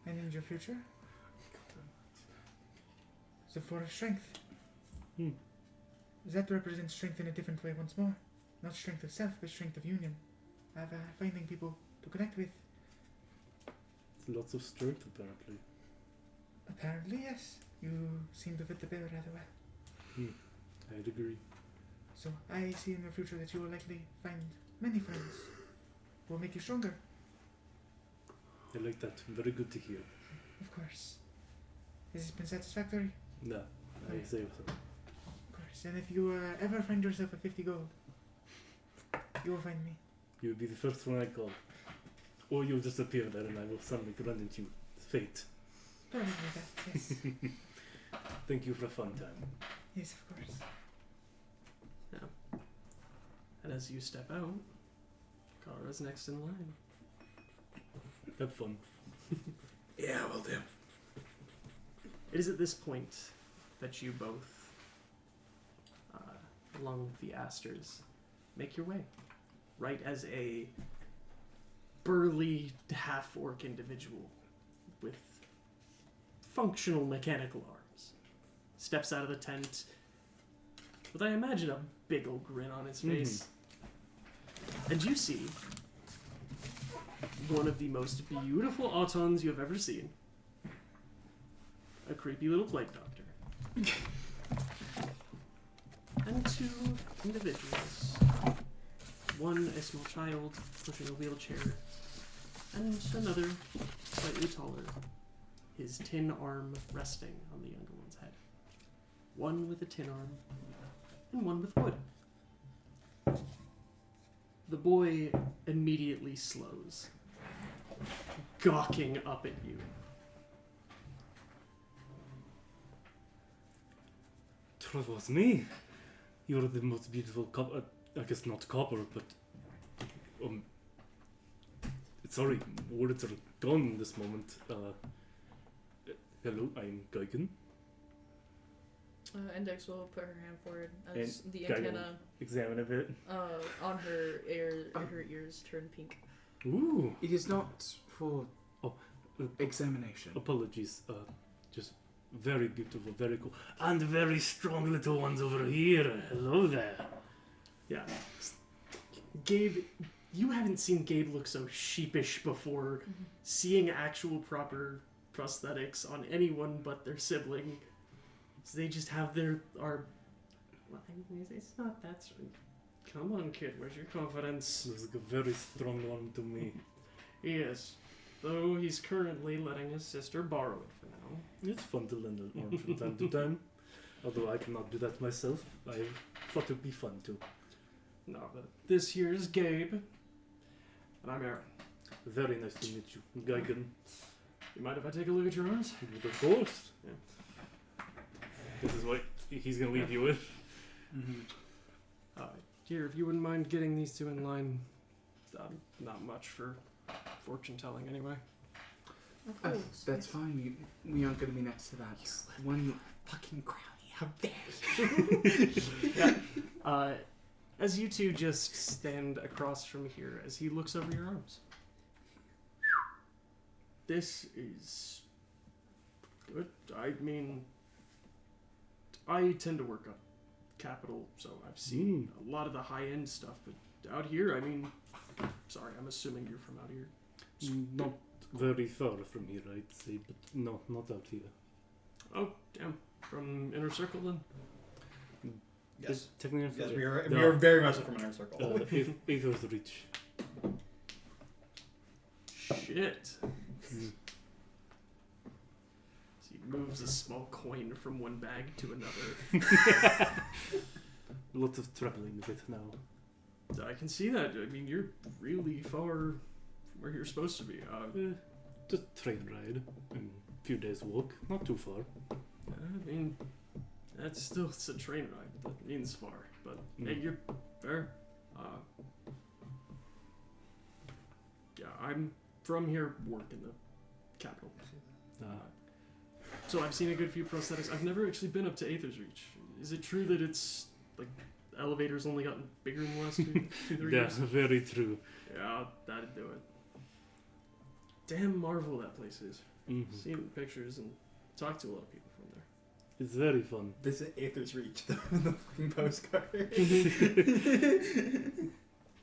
And in your future? The Four of Strength. That represents strength in a different way once more. Not strength of self, but strength of union. Of finding people to connect with. Lots of strength, apparently. Apparently, yes. You seem to fit the bill rather well. I'd agree. So I see in your future that you will likely find many friends who will make you stronger. I like that. Very good to hear. Of course. Has this been satisfactory? No, I say so. Of course. And if you ever find yourself a 50 gold, you will find me. You'll be the first one I call. Or you'll just appear there and I will suddenly run into you. Fate. Probably that, yes. Thank you for a fun time. Yes, of course. And as you step out, Kara's next in line. Have fun. Yeah, will do. It is at this point that you both, along with the Asters, make your way. Right as a burly half-orc individual with functional mechanical arms steps out of the tent with, I imagine, a big old grin on his face. And you see one of the most beautiful autons you have ever seen. A creepy little plague doctor. And two individuals. One, a small child pushing a wheelchair, and another, slightly taller, his tin arm resting on the younger one's head. One with a tin arm, and one with wood. The boy immediately slows, gawking up at you. It was me. You're the most beautiful copper. I guess not copper, but sorry, words are gone this moment. Hello, I'm Geigen. Index will put her hand forward as And the Geigen antenna examine a bit. on her her ears turn pink. Ooh. It is not for examination. Apologies. Just very beautiful, very cool, and very strong little ones over here. Hello there. Yeah. Gabe, you haven't seen Gabe look so sheepish before. Seeing actual proper prosthetics on anyone but their sibling. So they just have their well, it's not that strong. Come on, kid, where's your confidence? Looks like a very strong one to me. Yes. Though he's currently letting his sister borrow it for now. It's fun to lend an arm from time to time. Although I cannot do that myself. I thought it would be fun too. No, but this here is Gabe. And I'm Aaron. Very nice to meet you. Geigen. You mind if I take a look at your arms? Of course. Yeah. This is what he's going to leave you with. Here, if you wouldn't mind getting these two in line. Not much for fortune telling anyway. Of course. That's fine. We aren't going to be next to that. One Fucking crowdy. How dare you? Yeah. As you two just stand across from here, as he looks over your arms. This is good. I mean, I tend to work on capital, so I've seen a lot of the high-end stuff, but out here, I mean, sorry, I'm assuming you're from out here. Not very far from here, I'd say, but no, not out here. Oh, damn. From Inner Circle then? Yes. Technically, Yes, we are very much from Inner Circle. Aether's Reach. Shit. Mm. So he moves a small coin from one bag to another. Lots of traveling with now. I can see that. I mean, you're really far from where you're supposed to be. Just train ride and a few days walk, not too far. I mean, it's a train ride. That means far. But hey, Mm. you're fair. Yeah, I'm from here, work in the capital. So I've seen a good few prosthetics. I've never actually been up to Aether's Reach. Is it true that it's like elevators only gotten bigger in the last 3 Yeah, years? very true. Yeah, that'd do it. Damn marvel that place is. Mhm. Seen pictures and talked to a lot of people from there. It's very fun. This is Aether's Reach, the fucking postcard.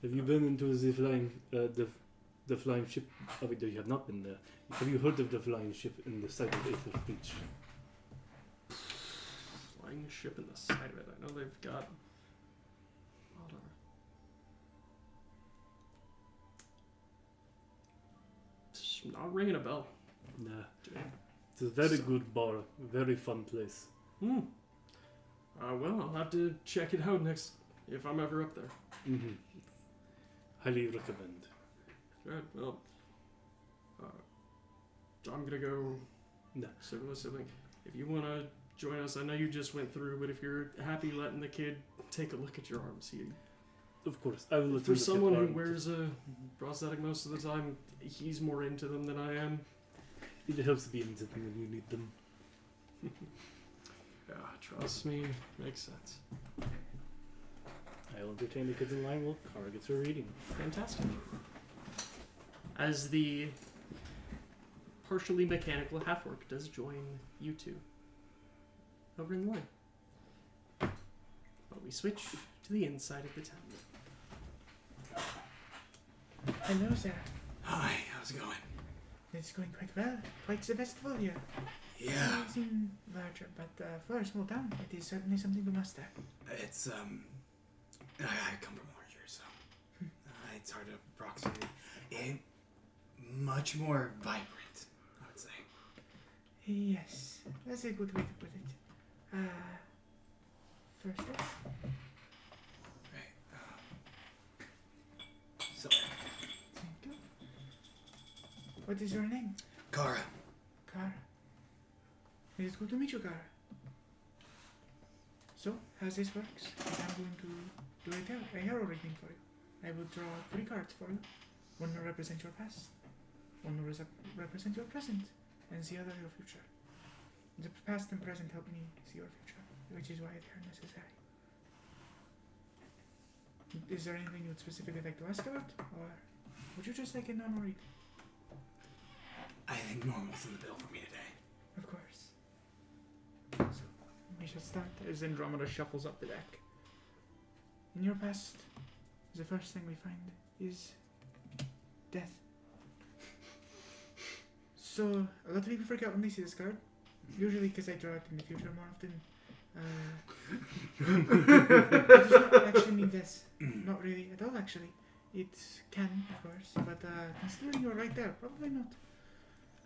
Have you been into the flying, the flying ship? Oh, wait, you have not been there. Have you heard of the flying ship in the side of Aether's Reach? Flying ship in the side of it. I know they've got. Hold on. It's not ringing a bell. Nah. It's a very good bar, very fun place. Well, I'll have to check it out next if I'm ever up there. Mm-hmm. Highly recommend. Right. Well, I'm gonna go. No. Sibling. If you wanna join us, I know you just went through, but if you're happy letting the kid take a look at your arms, Of course, I will let for you look at someone who arms. wears a prosthetic most of the time, he's more into them than I am. It helps be in them when you need them. Yeah, trust me, makes sense. I'll entertain the kids in line while Kara gets her reading. Fantastic. As the partially mechanical half-orc does join you two over in the line. But we switch to the inside of the town. Hello, sir. Hi, how's it going? It's going quite well. Quite the festival here. Yeah, It seems larger, but for a small town, it is certainly something to master. it's I come from larger, so it's hard to approximate. It much more vibrant, I would say. Yes, that's a good way to put it. First up, Right. So, thank you. What is your name? Kara. Kara. It is good to meet you, Kara. So, as this works, I'm going to do a hero reading for you. I will draw 3 cards for you. One will represent your past, one will represent your present, and the other your future. The past and present help me see your future, which is why they are necessary. Is there anything you would specifically like to ask about, or would you just like a normal read? I think normal's in the bill for me today. Of course. So, we should start. As Andromeda shuffles up the deck. In your past, the first thing we find is death. So, a lot of people freak out when they see this card. Usually because I draw it in the future more often. It does not actually mean death. Not really at all, actually. It can, of course, but considering you're right there, probably not.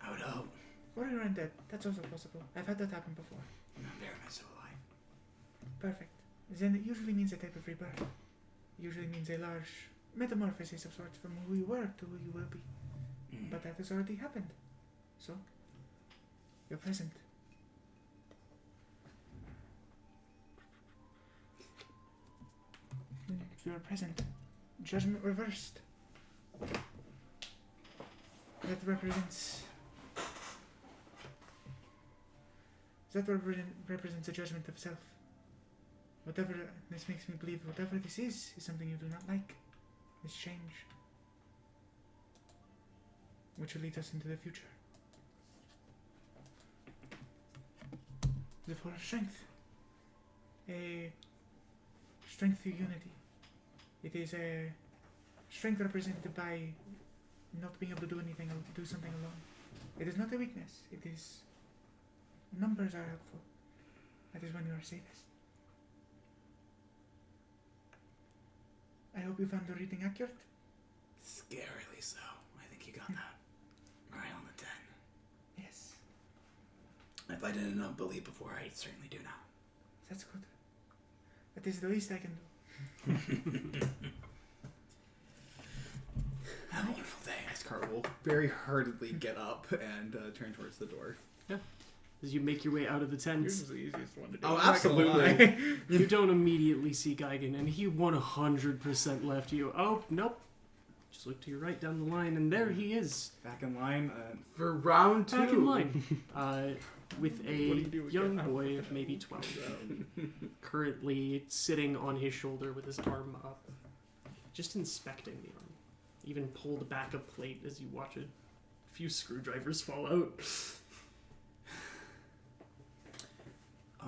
I would hope. Or you're undead. That's also possible. I've had that happen before. I'm very much so alive. Perfect. Then it usually means a type of rebirth. Usually means a large metamorphosis of sorts from who you were to who you will be. But that has already happened. So, you're present. If you're present, judgment reversed. That represents a judgment of self. Whatever this makes me believe, whatever this is something you do not like. This change, which will lead us into the future. The Four of Strength. A strength through unity. It is a strength represented by not being able to do anything or do something alone. It is not a weakness. It is numbers are helpful. That is when you are safest. I hope you found the reading accurate. Scarily so. I think you got that right on the 10. Yes, If I didn't believe before, I certainly do now. that's good. That is the least I can do. Have a wonderful day. Car will very hurriedly get up and turn towards the door. As you make your way out of the tent, Yours is the easiest one to do. Oh, I'm not gonna lie. absolutely. you don't immediately see Geigen, and he 100% left you. Oh, nope. Just look to your right down the line, and there he is. Back in line. For round 2. Back in line. With What do you do a again? young I don't boy fucking of maybe 12. Currently sitting on his shoulder with his arm up. Just inspecting the arm. Even pulled back a plate as you watch a few screwdrivers fall out.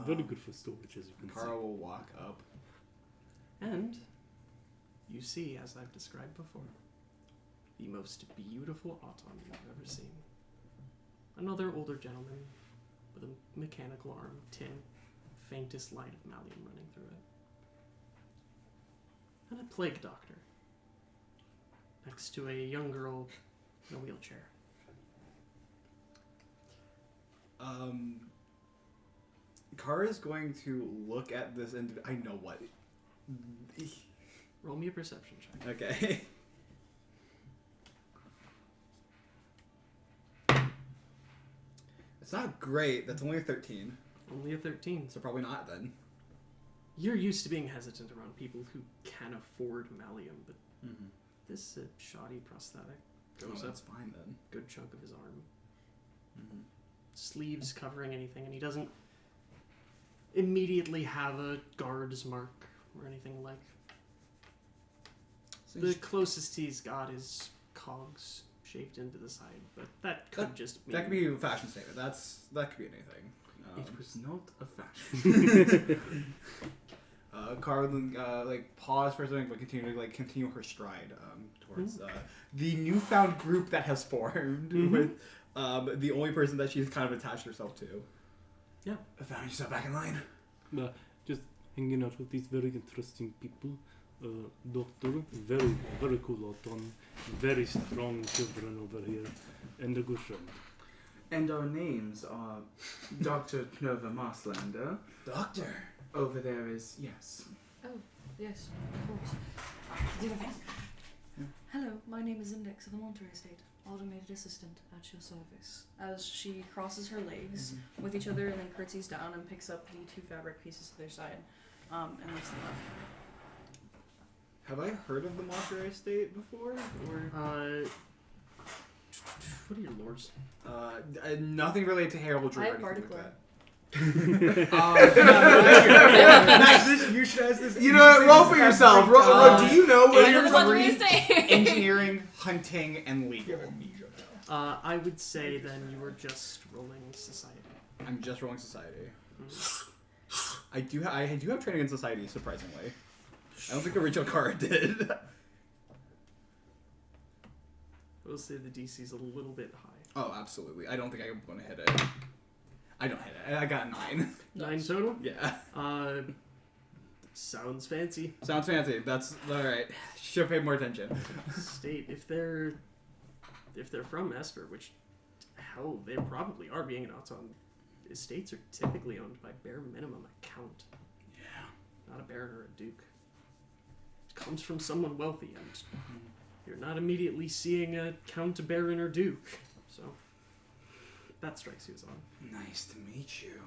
Very good for storage, as you can Carl will walk up. And you see, as I've described before, the most beautiful autumn you've ever seen. Another older gentleman with a mechanical arm, tin, faintest light of malleum running through it. And a plague doctor next to a young girl in a wheelchair. Kara is going to look at this and I know what. Roll me a perception check. Okay. It's not great. That's only a 13. Only a 13. So probably not then. You're used to being hesitant around people who can afford malleum, but Mm-hmm. this shoddy prosthetic Oh, goes up that's fine then. a good chunk of his arm. Mm-hmm. Sleeves covering anything, and he doesn't immediately have a guard's mark or anything like. So The closest he's got is cogs shaved into the side, but that could just be. that could be a fashion statement. That could be anything. It was not a fashion. Kara pause for a second, but continue her stride towards the newfound group that has formed with the only person that she's kind of attached herself to. Found yourself back in line. Just hanging out with these very interesting people. Doctor, very, very cool autumn. Very strong children over here. And a good friend. And our names are Dr. Nova Marslander. Doctor. Over there is, yes. Oh, yes, of course. Hello, my name is Index of the Monterey Estate, automated assistant at your service. As she crosses her legs with each other and then curtsies down and picks up the 2 fabric pieces to their side and lifts them up. Have I heard of the Monterey Estate before? Or What are your lores? nothing related to heraldry I or have anything like Bardic that. Nice. You should ask this. You know what? Roll for yourself. Do you know what What you're do you say? Engineering, hunting, and legal. I would say then you were just rolling society. I'm just rolling society. I do have training in society, surprisingly. I don't think original card did. I will say the DC's a little bit high. Oh, absolutely. I don't think I'm going to hit it. I don't hit it. I got 9. 9 total? Yeah. Sounds fancy. Sounds fancy. That's alright. Should have paid more attention. State, if they're from Esper, which, hell, they probably are being an Auton, estates are typically owned by bare minimum a count. Yeah. Not a baron or a duke. It comes from someone wealthy, and you're not immediately seeing a count, a baron, or duke. So, that strikes you as odd. Nice to meet you.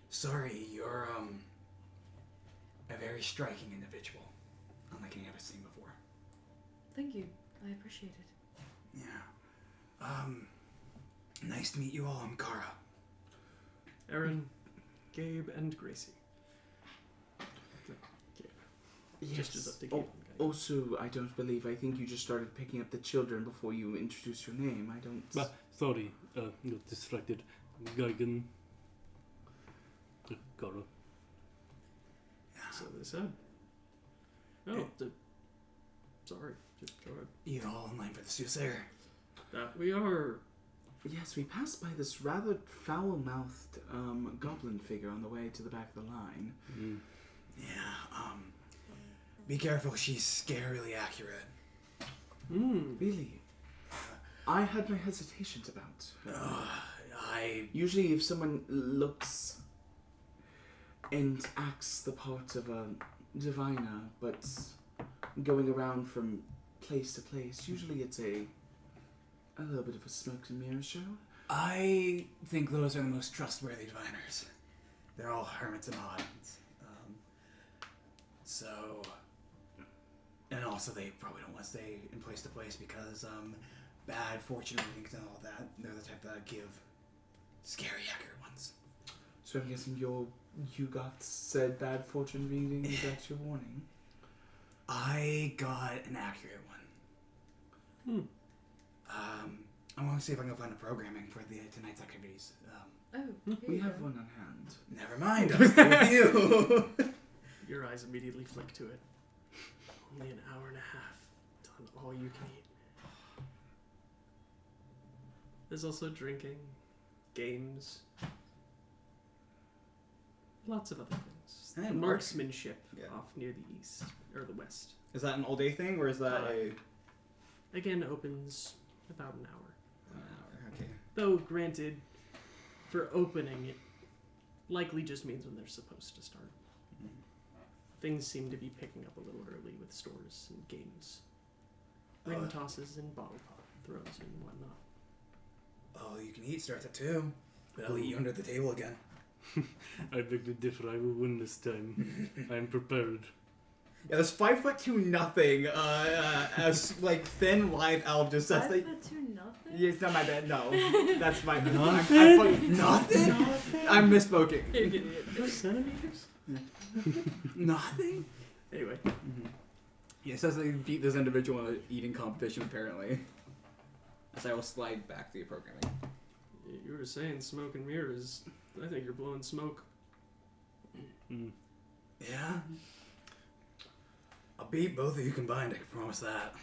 Sorry, you're a very striking individual, unlike any I've seen before. Thank you. I appreciate it. Yeah. Nice to meet you all. I'm Kara. Aaron, Gabe, and Gracie. Gestures up to Gabe. Also, I think you just started picking up the children before you introduced your name. I don't... Sorry, got distracted. Geigen. Kara. So they said. Oh, Sorry. Just go ahead. You all in line for the soothsayer? That we are. Yes, we passed by this rather foul-mouthed goblin figure on the way to the back of the line. Yeah, be careful, she's scarily accurate. Really? I had my hesitations about her. Usually if someone looks and acts the part of a diviner, but going around from place to place, usually it's a little bit of a smoke and mirrors show. I think those are the most trustworthy diviners. They're all hermits and odds. And also they probably don't want to stay in place to place because bad fortune readings and all that. They're the type that give scary, accurate ones. So I'm guessing you got said bad fortune reading, is that your warning? I got an accurate one. I want to see if I can find a programming for tonight's activities. We have one on hand. Never mind, I'll stay with you. Your eyes immediately flick to it. Only an hour and a half on all you can eat. There's also drinking, games, lots of other things. And Marksmanship Yeah. off near the east or the west. Is that an all day thing or is that a Again, opens about an hour. an hour? Okay. Though, granted, for opening, it likely just means when they're supposed to start. Things seem to be picking up a little early with stores and games. Ring tosses and bottle pop throws and whatnot. Oh, you can eat starts at 2. But I'll eat you under the table again. I beg to differ. I will win this time. I am prepared. Yeah, this 5'2" nothing, as like thin lithe elf just says like. 5'2" nothing? Yeah, it's not my bad. No, that's my Nothing? nothing. I'm misspoken. You're an idiot. 2 centimeters? Nothing. Anyway, Yeah, it says they beat this individual in an eating competition apparently. As I will slide back to the programming. you were saying smoke and mirrors. I think you're blowing smoke. Yeah? I'll beat both of you combined, I can promise that.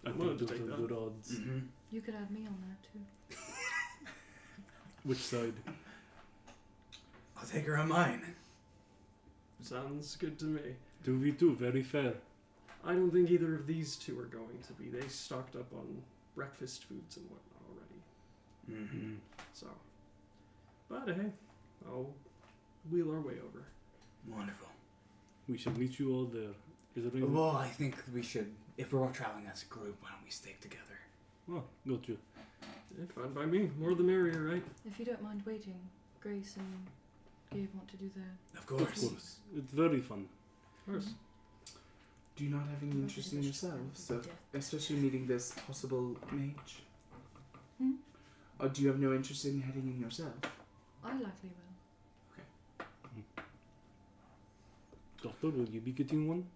I I'm willing think to those take are that. good odds. Mm-hmm. You could add me on that too. Which side? I'll take her on mine. Sounds good to me. 2v2, very fair. I don't think either of these two are going to be. They stocked up on breakfast foods and whatnot already. Mm-hmm. So, but hey, I'll wheel our way over. Wonderful. We shall meet you all there. Is it Well, I think we should, if we're all traveling as a group, why don't we stick together? Oh, got you. Fine by me. More the merrier, right? If you don't mind waiting, Grace and Gabe want to do their... Of course. Of course. It's very fun. Of course. Do you not have any interest in yourselves, especially meeting this possible mage? Or do you have no interest in heading in yourself? I likely will. Doctor, will you be getting one?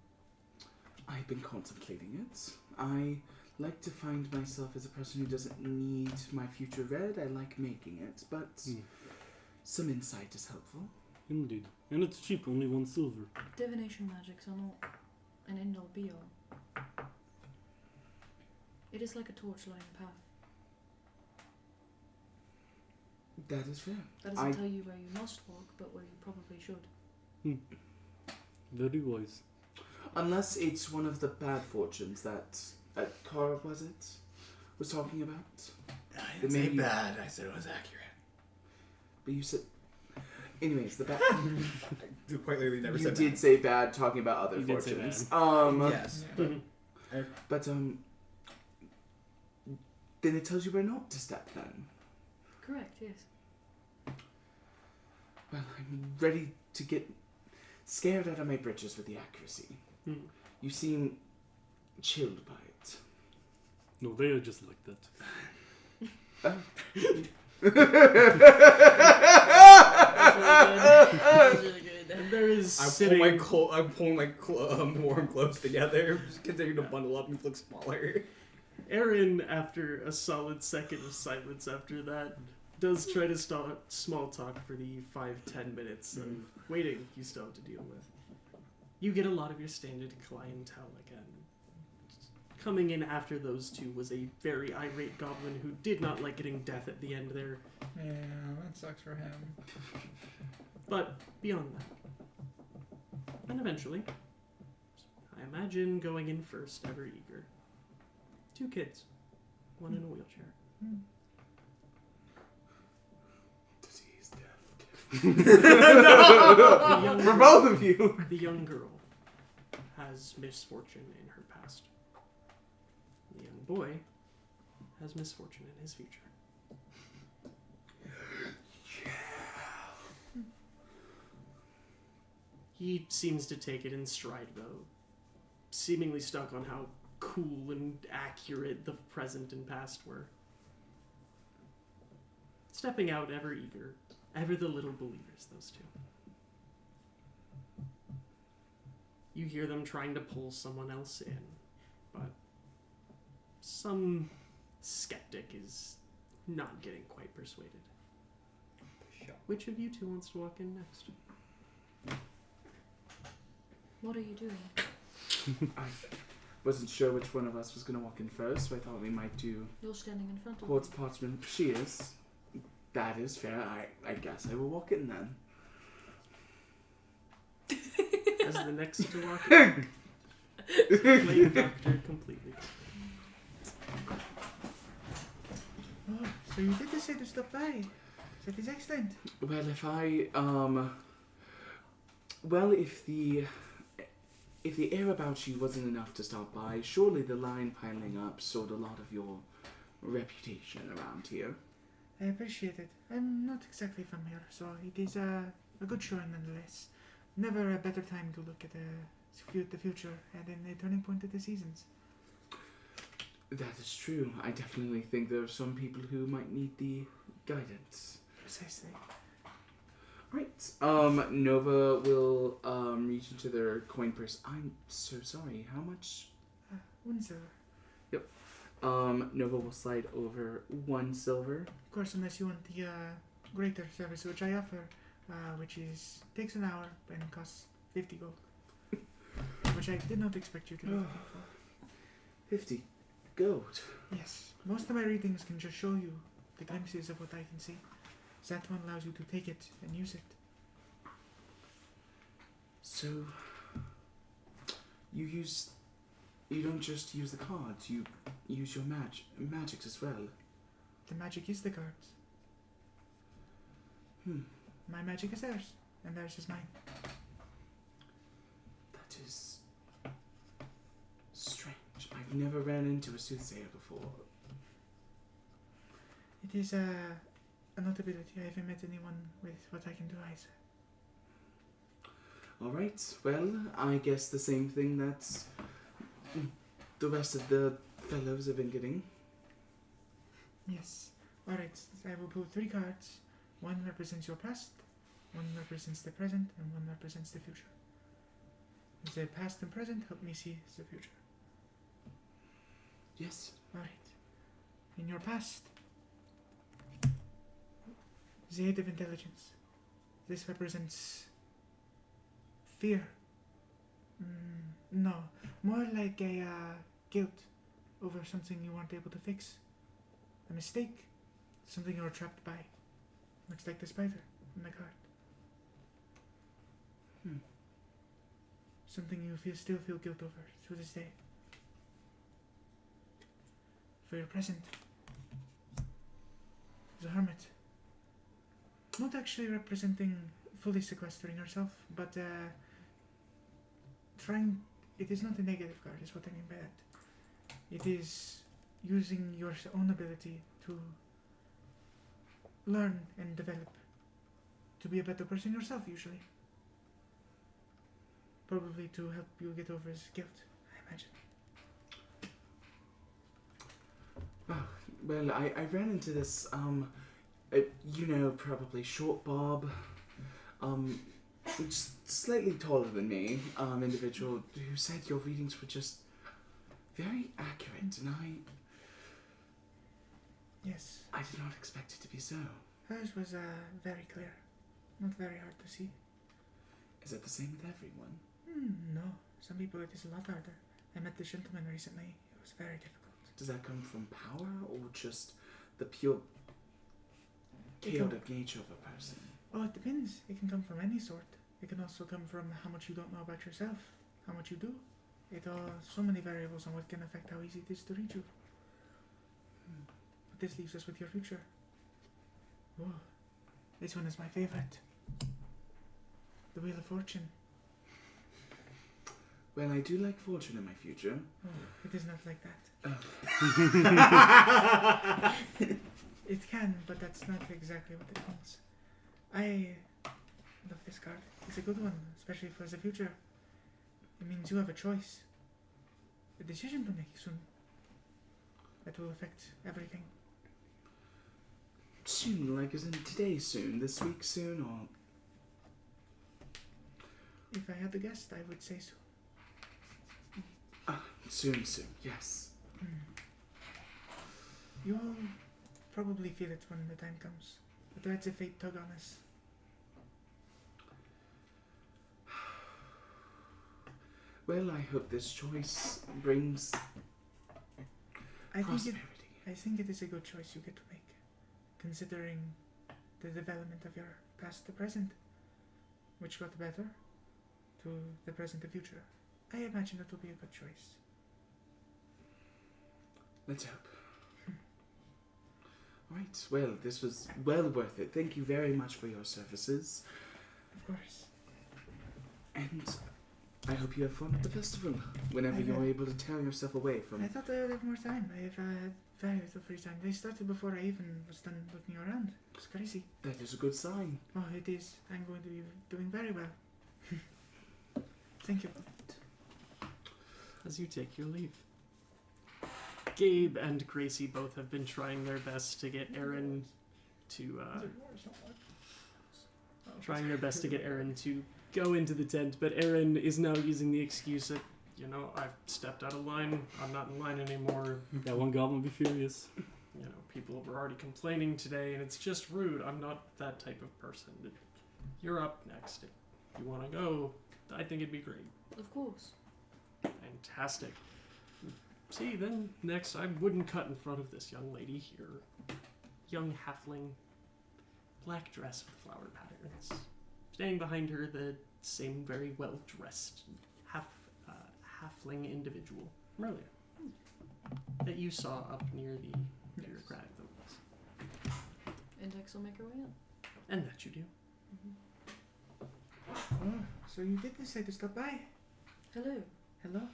I've been contemplating it. I like to find myself as a person who doesn't need my future read. I like making it, but some insight is helpful. Indeed. And it's cheap, only 1 silver. Divination magics are not an end-all be-all. It is like a torch lighting a path. That is fair. That doesn't tell you where you must walk, but where you probably should. Very wise. Unless it's one of the bad fortunes that Cara, was it, was talking about. I didn't say bad, I said it was accurate. But you said... Anyways, the bad... I quite literally never you said did that. say bad talking about other You did say fortunes. Yes. But, then it tells you where not to step then. Correct, yes. Well, I'm ready to get scared out of my britches with the accuracy. You seem chilled by it. No, they are just like that. That's really good. And there is I'm sitting... pulling my warm clothes together. Just continue to bundle up and look smaller. Aaron, after a solid second of silence after that, does try to start small talk for the 5-10 minutes of waiting you still have to deal with. You get a lot of your standard clientele again. Coming in after those two was a very irate goblin who did not like getting death at the end there. Yeah, that sucks for him. But beyond that. And eventually, I imagine going in first, ever eager. 2 kids. One in a wheelchair. Disease, death. young For girl- both of you. The young girl has misfortune in her past. The young boy has misfortune in his future. He seems to take it in stride, though, seemingly stuck on how cool and accurate the present and past were. Stepping out, ever eager, ever the little believers, those two. You hear them trying to pull someone else in, but some skeptic is not getting quite persuaded. Which of you two wants to walk in next? What are you doing? I wasn't sure which one of us was going to walk in first, so I thought we might do You're standing in front of me. quartz parchment. She is. That is fair. I guess I will walk in then. As the next to walk in, Plague Doctor completely. Oh, so you did decide to stop by. That is excellent. Well, if I, well, if the air about you wasn't enough to stop by, surely the line piling up showed a lot of your reputation around here. I appreciate it. I'm not exactly from here, so it is a good showing nonetheless. Never a better time to look at the future and in a turning point of the seasons. That is true. I definitely think there are some people who might need the guidance. Precisely. Right. Nova will reach into their coin purse. I'm so sorry. How much? 1 silver. Nova will slide over 1 silver. Of course, unless you want the greater service which I offer, which takes an hour and costs 50 gold. Which I did not expect you to be looking for. 50 gold. Yes, most of my readings can just show you the glimpses of what I can see. That one allows you to take it and use it. So you don't just use the cards, you use your magics as well. The magic is the cards. My magic is theirs, and theirs is mine. That is strange. I've never ran into a soothsayer before. It is a notability. I haven't met anyone with what I can do either. Alright, well, I guess the same thing that the rest of the fellows have been getting. Yes. Alright, I will pull 3 cards. 1 represents your past, 1 represents the present, and 1 represents the future. The past and present help me see the future. Yes. Alright. In your past, the 8 of intelligence. This represents fear. No, more like a guilt over something you weren't able to fix. A mistake, something you were trapped by. Much like the spider on the card. Something you still feel guilt over to this day. For your present, the hermit. Not actually representing fully sequestering yourself, but trying. It is not a negative card, is what I mean by that. It is using your own ability to learn and develop to be a better person yourself, usually. Probably to help you get over his guilt, I imagine. Well, I ran into this, probably Short Bob, just slightly taller than me, individual who said your readings were just very accurate, and Yes, I did not expect it to be so. hers was very clear, not very hard to see. Is it the same with everyone? No. Some people it is a lot harder. I met this gentleman recently. It was very difficult. Does that come from power or just the pure It chaotic nature of a person? Oh, it depends. It can come from any sort. It can also come from how much you don't know about yourself, how much you do. It so many variables on what can affect how easy it is to reach you. But this leaves us with your future. Oh, this one is my favorite. The Wheel of Fortune. Well, I do like fortune in my future. Oh, it is not like that. Oh. It can, but that's not exactly what it means. I love this card. It's a good one, especially for the future. It means you have a choice. A decision to make soon. That will affect everything. Soon, like as in today soon, this week soon, or... If I had to guess, I would say so. Soon, yes. You'll probably feel it when the time comes. The threads of fate tug on us. Well, I hope this choice brings prosperity. I think it is a good choice you get to make, considering the development of your past to present, which got better, to the present and future. I imagine it will be a good choice. Let's hope. Right, well, this was well worth it. Thank you very much for your services. Of course. And I hope you have fun at the festival whenever you're able to tear yourself away from... I thought I would have more time. I have had very little free time. They started before I even was done looking around. It's crazy. That is a good sign. Oh, it is. I'm going to be doing very well. Thank you. As you take your leave. Gabe and Gracie both have been trying their best to get Aaron to go into the tent, but Aaron is now using the excuse of, I've stepped out of line. I'm not in line anymore. That one goblin will be furious. People were already complaining today, and it's just rude. I'm not that type of person. But you're up next. If you want to go, I think it'd be great. Of course. Fantastic. See, then next I wouldn't cut in front of this young lady here. Young halfling, black dress with flower patterns. Standing behind her, the same very well-dressed halfling individual, Merlia, that you saw up near the crag. Index will make her way in. And that you do. Oh, so you did decide to stop by. Hello. Hello?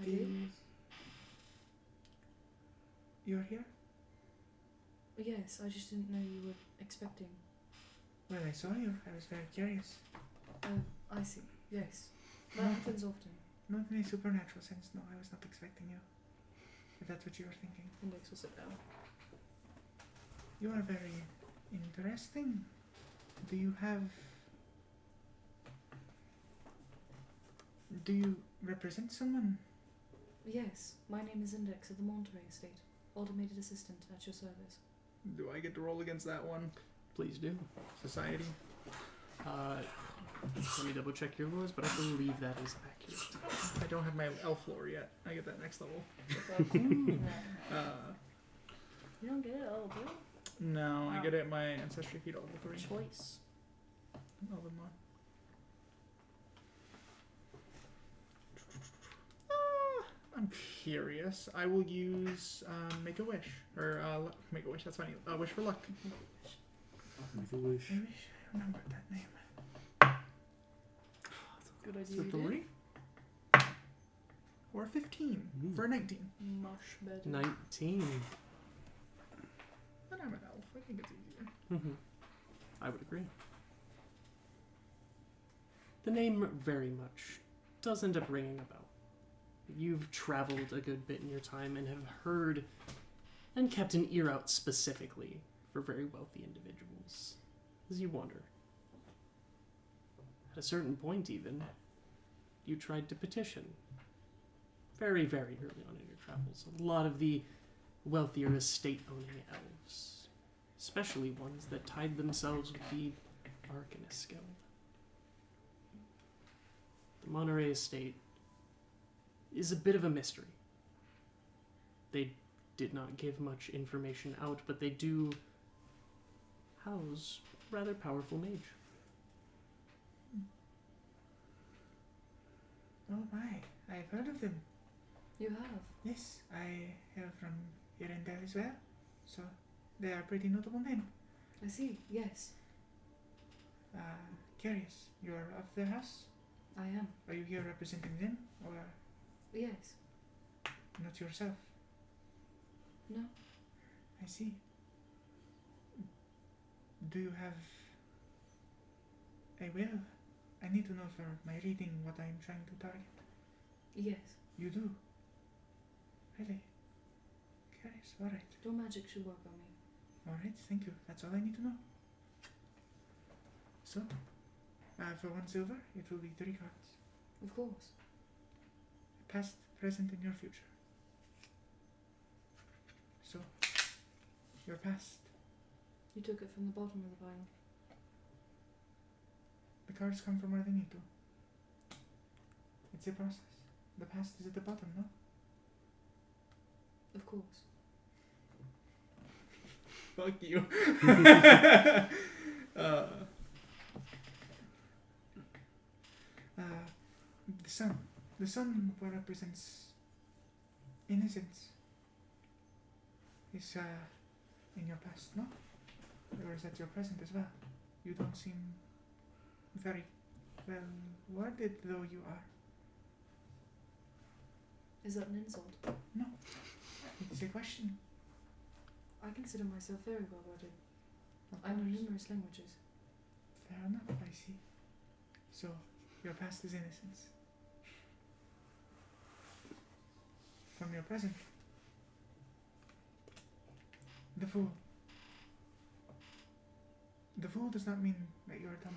I did. You're here? Yes, I just didn't know you were expecting. Well, I saw you. I was very curious. Oh, I see. Yes. That happens often. Not in a supernatural sense, no. I was not expecting you. If that's what you were thinking. Index will sit down. You are very interesting. Do you represent someone? Yes, my name is Index of the Monterey Estate. Automated assistant at your service. Do I get to roll against that one? Please do. Society? Let me double check your laws, but I believe that is accurate. I don't have my elf lore yet. I get that next level. You don't get it, oh, bro. No, I get it at my ancestry feat level 3. Choice. Level 1. I'm curious. I will use Make a Wish. Or Make a Wish, that's funny. Wish for Luck. Make a wish. I wish I remembered that name. Good idea. So you 3? Or 15 for a 19. did. Much better. 19. And I'm an elf. I think it's easier. I would agree. The name very much does end up ringing a bell. You've traveled a good bit in your time and have heard and kept an ear out specifically for very wealthy individuals as you wander. At a certain point, even, you tried to petition. Very, very early on in your travels. A lot of the wealthier estate-owning elves, especially ones that tied themselves with the Arcanist Guild. Monterey Estate is a bit of a mystery. They did not give much information out, but they do house a rather powerful mage. Oh my, I've heard of them. You have? Yes, I hail from Irendel as well. So, they are a pretty notable name. I see, yes. Curious, you're of their house? I am. Are you here representing them, or Yes. not yourself? No. I see. Do you have a will? I need to know for my reading what I'm trying to target. Yes. You do? Really? Curious, alright. Your magic should work on me. Alright, thank you. That's all I need to know. So, for 1 silver, it will be 3 cards. Of course. Past, present, and your future. So, your past. You took it from the bottom of the vial. The cards come from where they need to. It's a process. The past is at the bottom, no? Of course. Fuck you. The sun. The sun represents innocence. Is in your past, no? Or is that your present as well? You don't seem very well worded, though you are. Is that an insult? It is a question. I consider myself very well worded. Of I know course. numerous languages. Fair enough, I see. So, your past is innocence. From your present. The Fool. The Fool does not mean that you are dumb.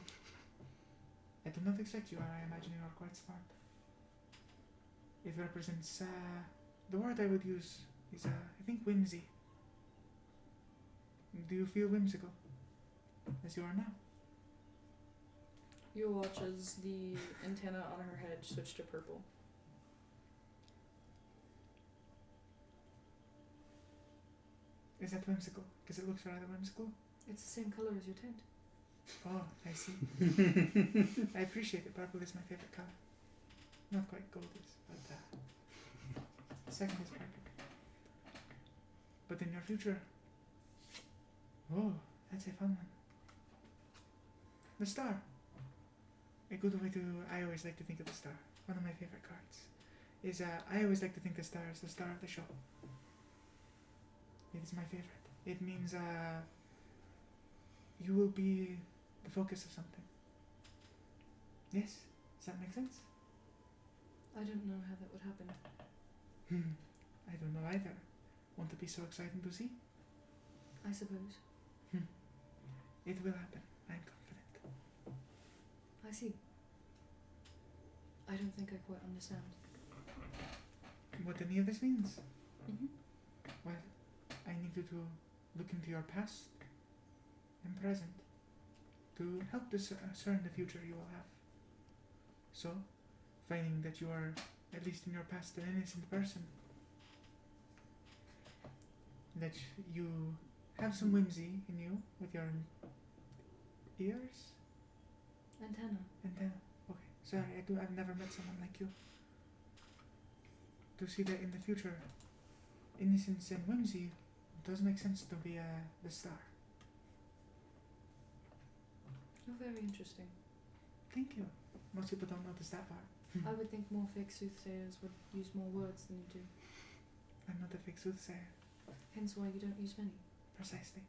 I do not expect you are. I imagine you are quite smart. It represents, the word I would use is, I think, whimsy. Do you feel whimsical? As you are now? You watch as the antenna on her head switch to purple. Is that whimsical? Because it looks rather whimsical. It's the same color as your tent. Oh, I see. I appreciate it. Purple is my favorite color. Not quite gold is, but second is perfect. But in your future, oh, that's a fun one. The star. A good way to, I always like to think of the star. One of my favorite cards is, I always like to think the star is the star of the show. It is my favorite. It means, you will be the focus of something. Yes? Does that make sense? I don't know how that would happen. I don't know either. Won't it be so exciting to see? I suppose. It will happen. I'm confident. I see. I don't think I quite understand. What any of this means? Mm-hmm. Well, I need you to look into your past and present to help discern the future you will have. So, finding that you are, at least in your past, an innocent person, that you have some whimsy in you with your ears? Antenna. Antenna. Okay, sorry, I've never met someone like you. To see that in the future, innocence and whimsy does make sense to be the star. You're very interesting. Thank you. Most people don't notice that part. I would think more fake soothsayers would use more words than you do. I'm not a fake soothsayer. Hence why you don't use many. Precisely.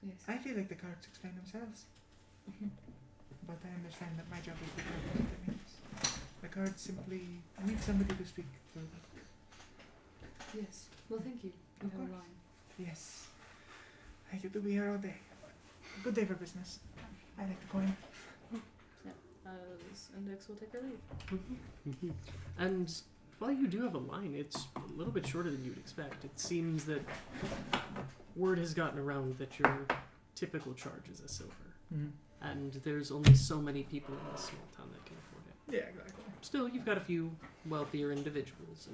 Yes. I feel like the cards explain themselves. But I understand that my job is to tell what it means. The cards simply need somebody to speak through them. Yes. Well, thank you. You Of have a course. line. Yes. I get to be here all day. Good day for business. I like the coin. As Index will take her leave. And while you do have a line, it's a little bit shorter than you'd expect. It seems that word has gotten around that your typical charge is $1. Mm-hmm. And there's only so many people in this small town that can afford it. Yeah, exactly. Still, you've got a few wealthier individuals.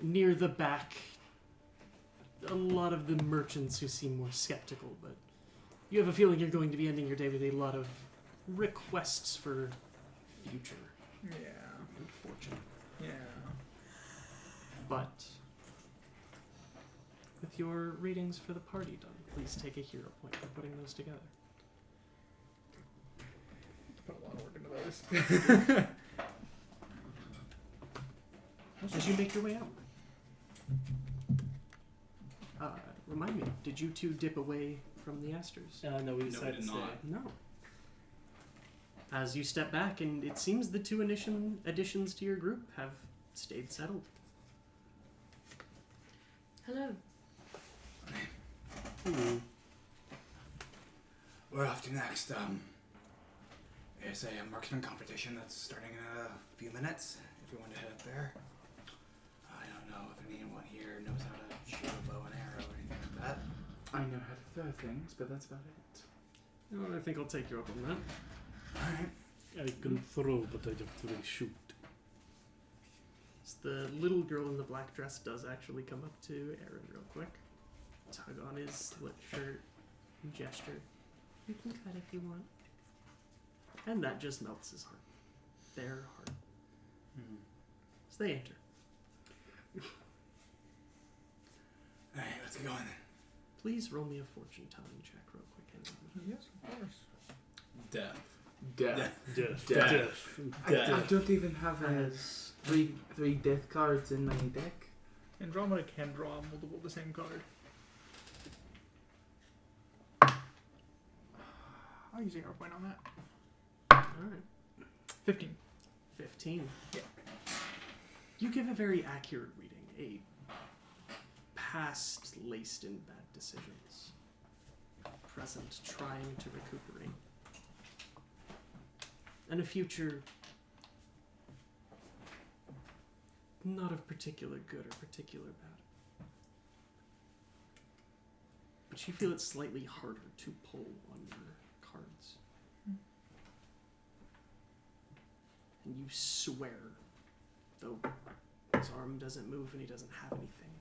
And near the back, a lot of the merchants who seem more skeptical, but you have a feeling you're going to be ending your day with a lot of requests for future and fortune. Yeah. But with your readings for the party done, please take a hero point for putting those together. Put a lot of work into those. As you make your way out. Remind me, did you two dip away from the asters? No, we decided did to stay. not. No. As you step back, and it seems the two additions to your group have stayed settled. Hello. We're off to next. There's a marksman competition that's starting in a few minutes. If you want to head up there. I don't know if anyone here knows how to shoot a bow and arrow or anything like that. I know how to throw things, but that's about it. No, I think I'll take you up on that. Alright. I can throw, but I don't really shoot. So the little girl in the black dress does actually come up to Aaron real quick. Tug on his split shirt and gesture. You can cut if you want. And that just melts his heart. Their heart. So they enter. Alright, let's get going then. Please roll me a fortune telling check real quick. Yes, of course. Death. Death. Death. I don't even have three death cards in my deck. Andromeda can draw multiple of the same card. I'll use 0 point on that. Alright. 15. 15. Yeah. You give a very accurate reading. A past laced in bad decisions. Present trying to recuperate. And a future not of particular good or particular bad. But you feel it's slightly harder to pull on your cards. And you swear, though his arm doesn't move and he doesn't have anything,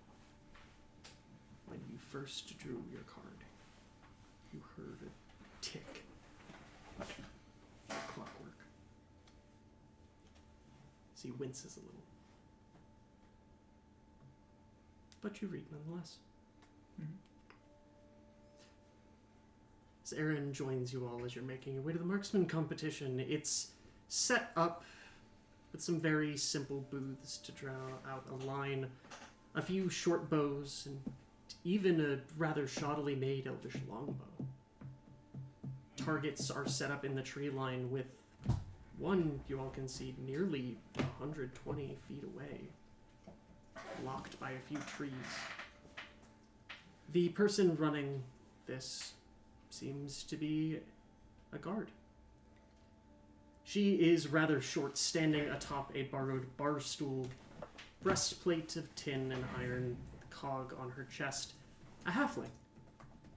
when you first drew your card, you heard a tick. Clockwork. So he winces a little. But you read nonetheless. As Aaron joins you all as you're making your way to the marksman competition, it's set up with some very simple booths to draw out a line, a few short bows, and even a rather shoddily made elvish longbow. Targets are set up in the tree line with one you all can see nearly 120 feet away, blocked by a few trees. The person running this seems to be a guard. She is rather short, standing atop a borrowed bar stool, breastplate of tin and iron cog on her chest, a halfling,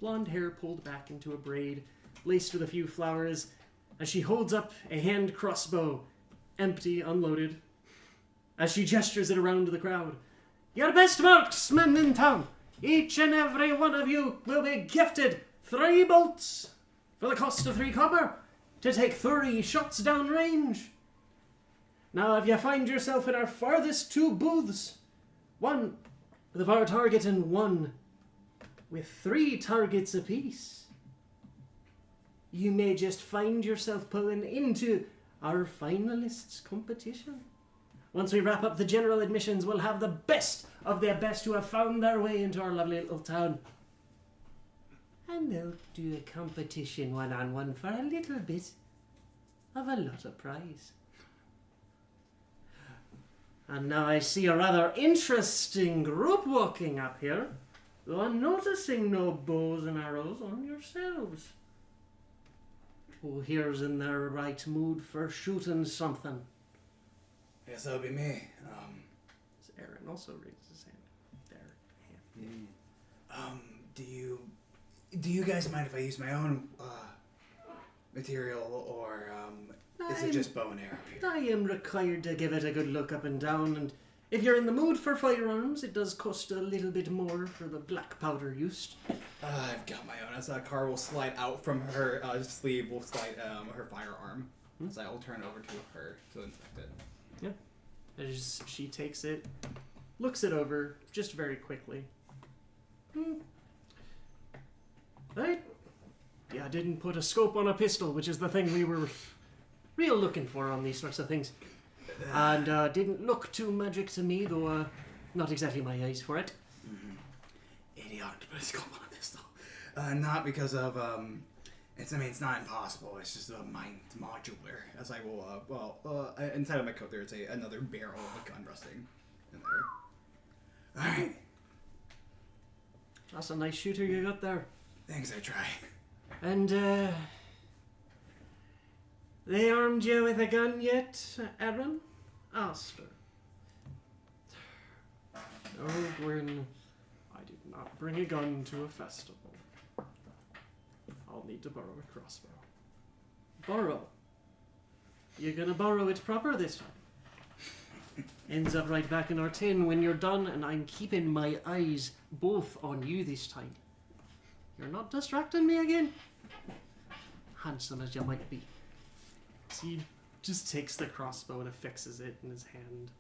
blonde hair pulled back into a braid, laced with a few flowers, as she holds up a hand crossbow, empty, unloaded, as she gestures it around the crowd. Your best marksmen in town, each and every one of you will be gifted 3 bolts for the cost of 3 copper to take 3 shots down range. Now, if you find yourself in our farthest 2 booths, one with our target and one with 3 targets apiece, you may just find yourself pulling into our finalists competition. Once we wrap up the general admissions, we'll have the best of their best who have found their way into our lovely little town. And they'll do a competition one-on-one for a little bit of a lot of prize. And now I see a rather interesting group walking up here, though I'm noticing no bows and arrows on yourselves. Who here's in their right mood for shooting something? Yes, that would be me. Aaron also raises his hand. Their hand. Do you guys mind if I use my own material, or Is it just bow and arrow here? I am required to give it a good look up and down, and if you're in the mood for firearms, it does cost a little bit more for the black powder used. I've got my own. As Car will slide out from her sleeve, will slide her firearm. As I will turn over to her to inspect it. As she takes it, looks it over just very quickly. I didn't put a scope on a pistol, which is the thing we were real looking for on these sorts of things. And didn't look too magic to me, though not exactly my eyes for it. Idiotic to put a scope on a pistol. Not because of, it's not impossible. It's just it's modular. As I will, inside of my coat there's another barrel of a gun resting in there. Alright. That's a nice shooter you got there. Thanks, I try. And, they armed you with a gun yet, Aaron? Aster. No, Gwyn, I did not bring a gun to a festival. I'll need to borrow a crossbow. Borrow? You're gonna borrow it proper this time. Ends up right back in our tin when you're done, and I'm keeping my eyes both on you this time. You're not distracting me again? Handsome as you might be. So he just takes the crossbow and affixes it in his hand.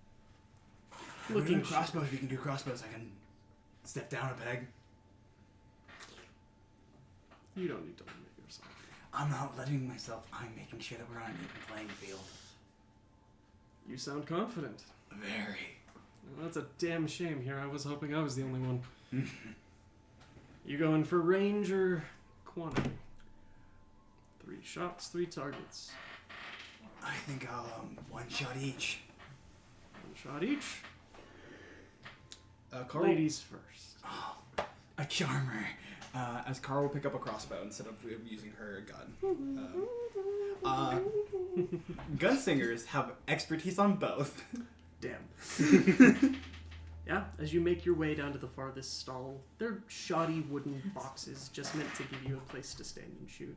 Looking crossbows, if you can do crossbows, I can step down a peg. You don't need to limit yourself. I'm not letting myself. I'm making sure that we're on an even playing field. You sound confident. Very. Well, that's a damn shame here. I was hoping I was the only one. You going for range or quantity? 3 shots, 3 targets. I think I'll one shot each. 1 shot each. Carl, Ladies first. Oh, a charmer. as Carl will pick up a crossbow instead of using her gun. Gunslingers have expertise on both. Damn. Yeah, as you make your way down to the farthest stall, they're shoddy wooden boxes just meant to give you a place to stand and shoot.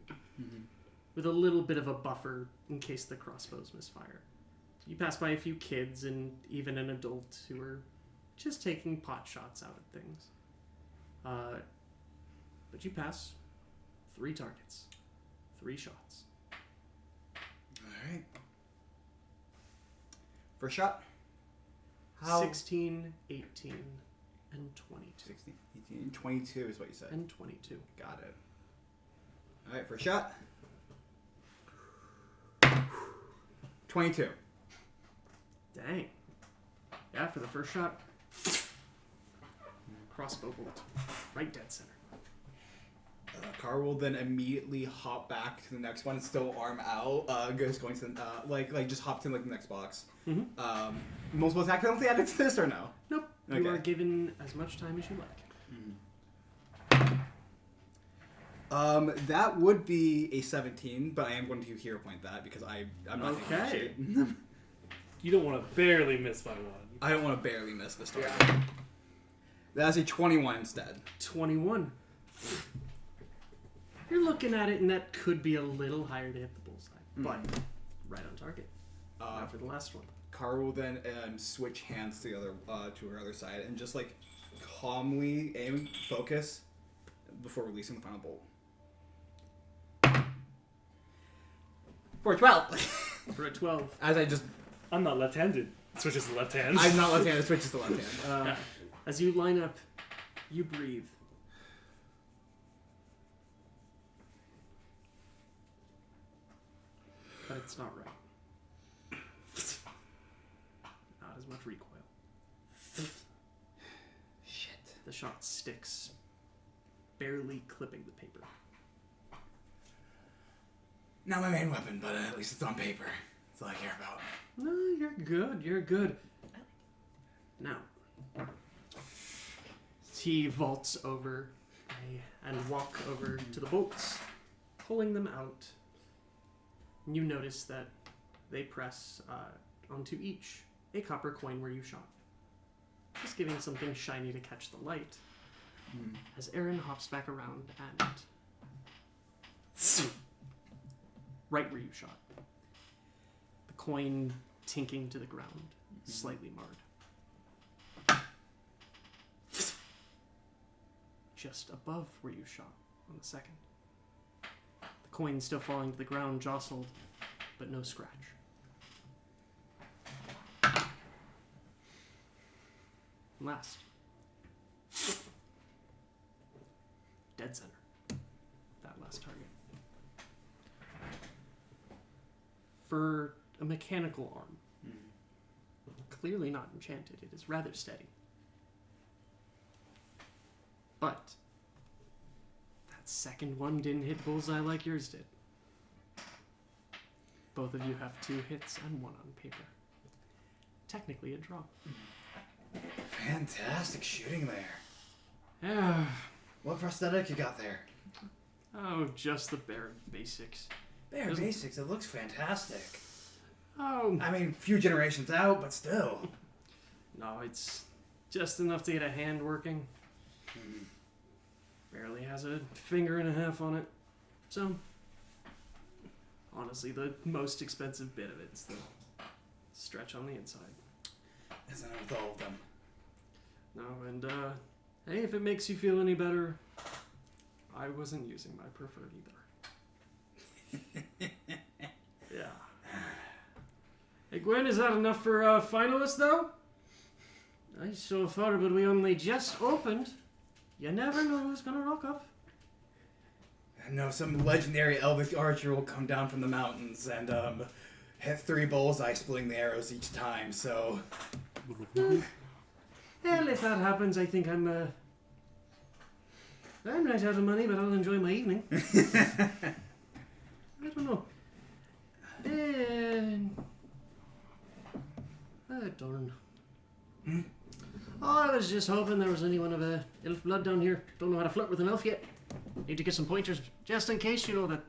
With a little bit of a buffer in case the crossbows misfire. You pass by a few kids and even an adult who are just taking pot shots out at things. But you pass 3 targets, 3 shots. Alright. First shot. 16, 18, and 22. 16, 18, 22 is what you said. And 22. Got it. Alright, first shot. 22. Dang. Yeah, for the first shot. Crossbow bolt. Right dead center. Carl will then immediately hop back to the next one, still arm out. Going to like just hops in like the next box. Multiple attack penalty added to this or no? Nope. Okay. You are given as much time as you like. That would be a 17, but I am going to hero point that because I'm not taking that shit. You don't want to barely miss by 1. I don't want to barely miss this target. That's a 21 instead. 21. You're looking at it, and that could be a little higher to hit the bullseye, but right on target. Now for the last one. Carl will then switch hands to the other to her other side and just like calmly aim, focus before releasing the final bolt. For a 12. For a 12. As I just, I'm not left-handed. Switches to left hand. I'm not left-handed. Switches to left hand. As you line up, you breathe. But it's not right. Not as much recoil. Shit. The shot sticks, barely clipping the paper. Not my main weapon, but at least it's on paper. That's all I care about. No, you're good. You're good. Now, he vaults over and walk over to the bolts, pulling them out. You notice that they press onto each a copper coin where you shot, just giving something shiny to catch the light. As Aaron hops back around and right where you shot. coin tinking to the ground, slightly marred. Just above where you shot on the second. The coin still falling to the ground, jostled, but no scratch. Last. Dead center. That last target. For a mechanical arm, clearly not enchanted, it is rather steady. But that second one didn't hit bullseye like yours did. Both of you have 2 hits and 1 on paper. Technically a draw. Fantastic shooting there. Yeah. What prosthetic you got there? Oh, just the bare basics. Bare basics. It looks fantastic. Oh. I mean, few generations out, but still. No, it's just enough to get a hand working. Barely has a finger and a half on it. So, honestly, the most expensive bit of it's the stretch on the inside. Isn't it with all of them? No, and hey, if it makes you feel any better, I wasn't using my preferred either. Yeah. Hey Gwen, is that enough for finalists though? I so far, but we only just opened. You never know who's gonna rock up. I know some legendary elvish archer will come down from the mountains and hit 3 bullseye, splitting the arrows each time. So, Well, if that happens, I think I'm right out of money, but I'll enjoy my evening. I don't know. Darn. Oh, I was just hoping there was anyone of elf blood down here. Don't know how to flirt with an elf yet. Need to get some pointers, just in case, you know, that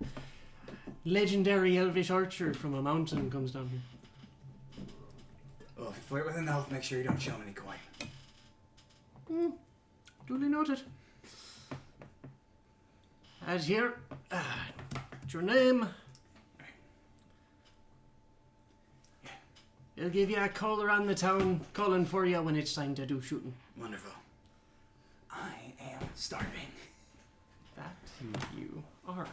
legendary elvish archer from a mountain comes down here. well, if you flirt with an elf, make sure you don't show him any coin. Duly noted. As here, what's your name? I'll give you a call around the town, calling for you when it's time to do shooting. Wonderful. I am starving. That you are.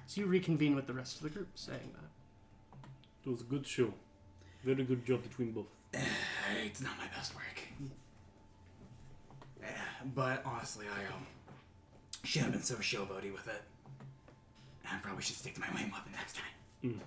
So you reconvene with the rest of the group, saying that. It was a good show. Very good job between both. It's not my best work. But honestly, I shouldn't have been so showboaty with it. I probably should stick to my main weapon next time.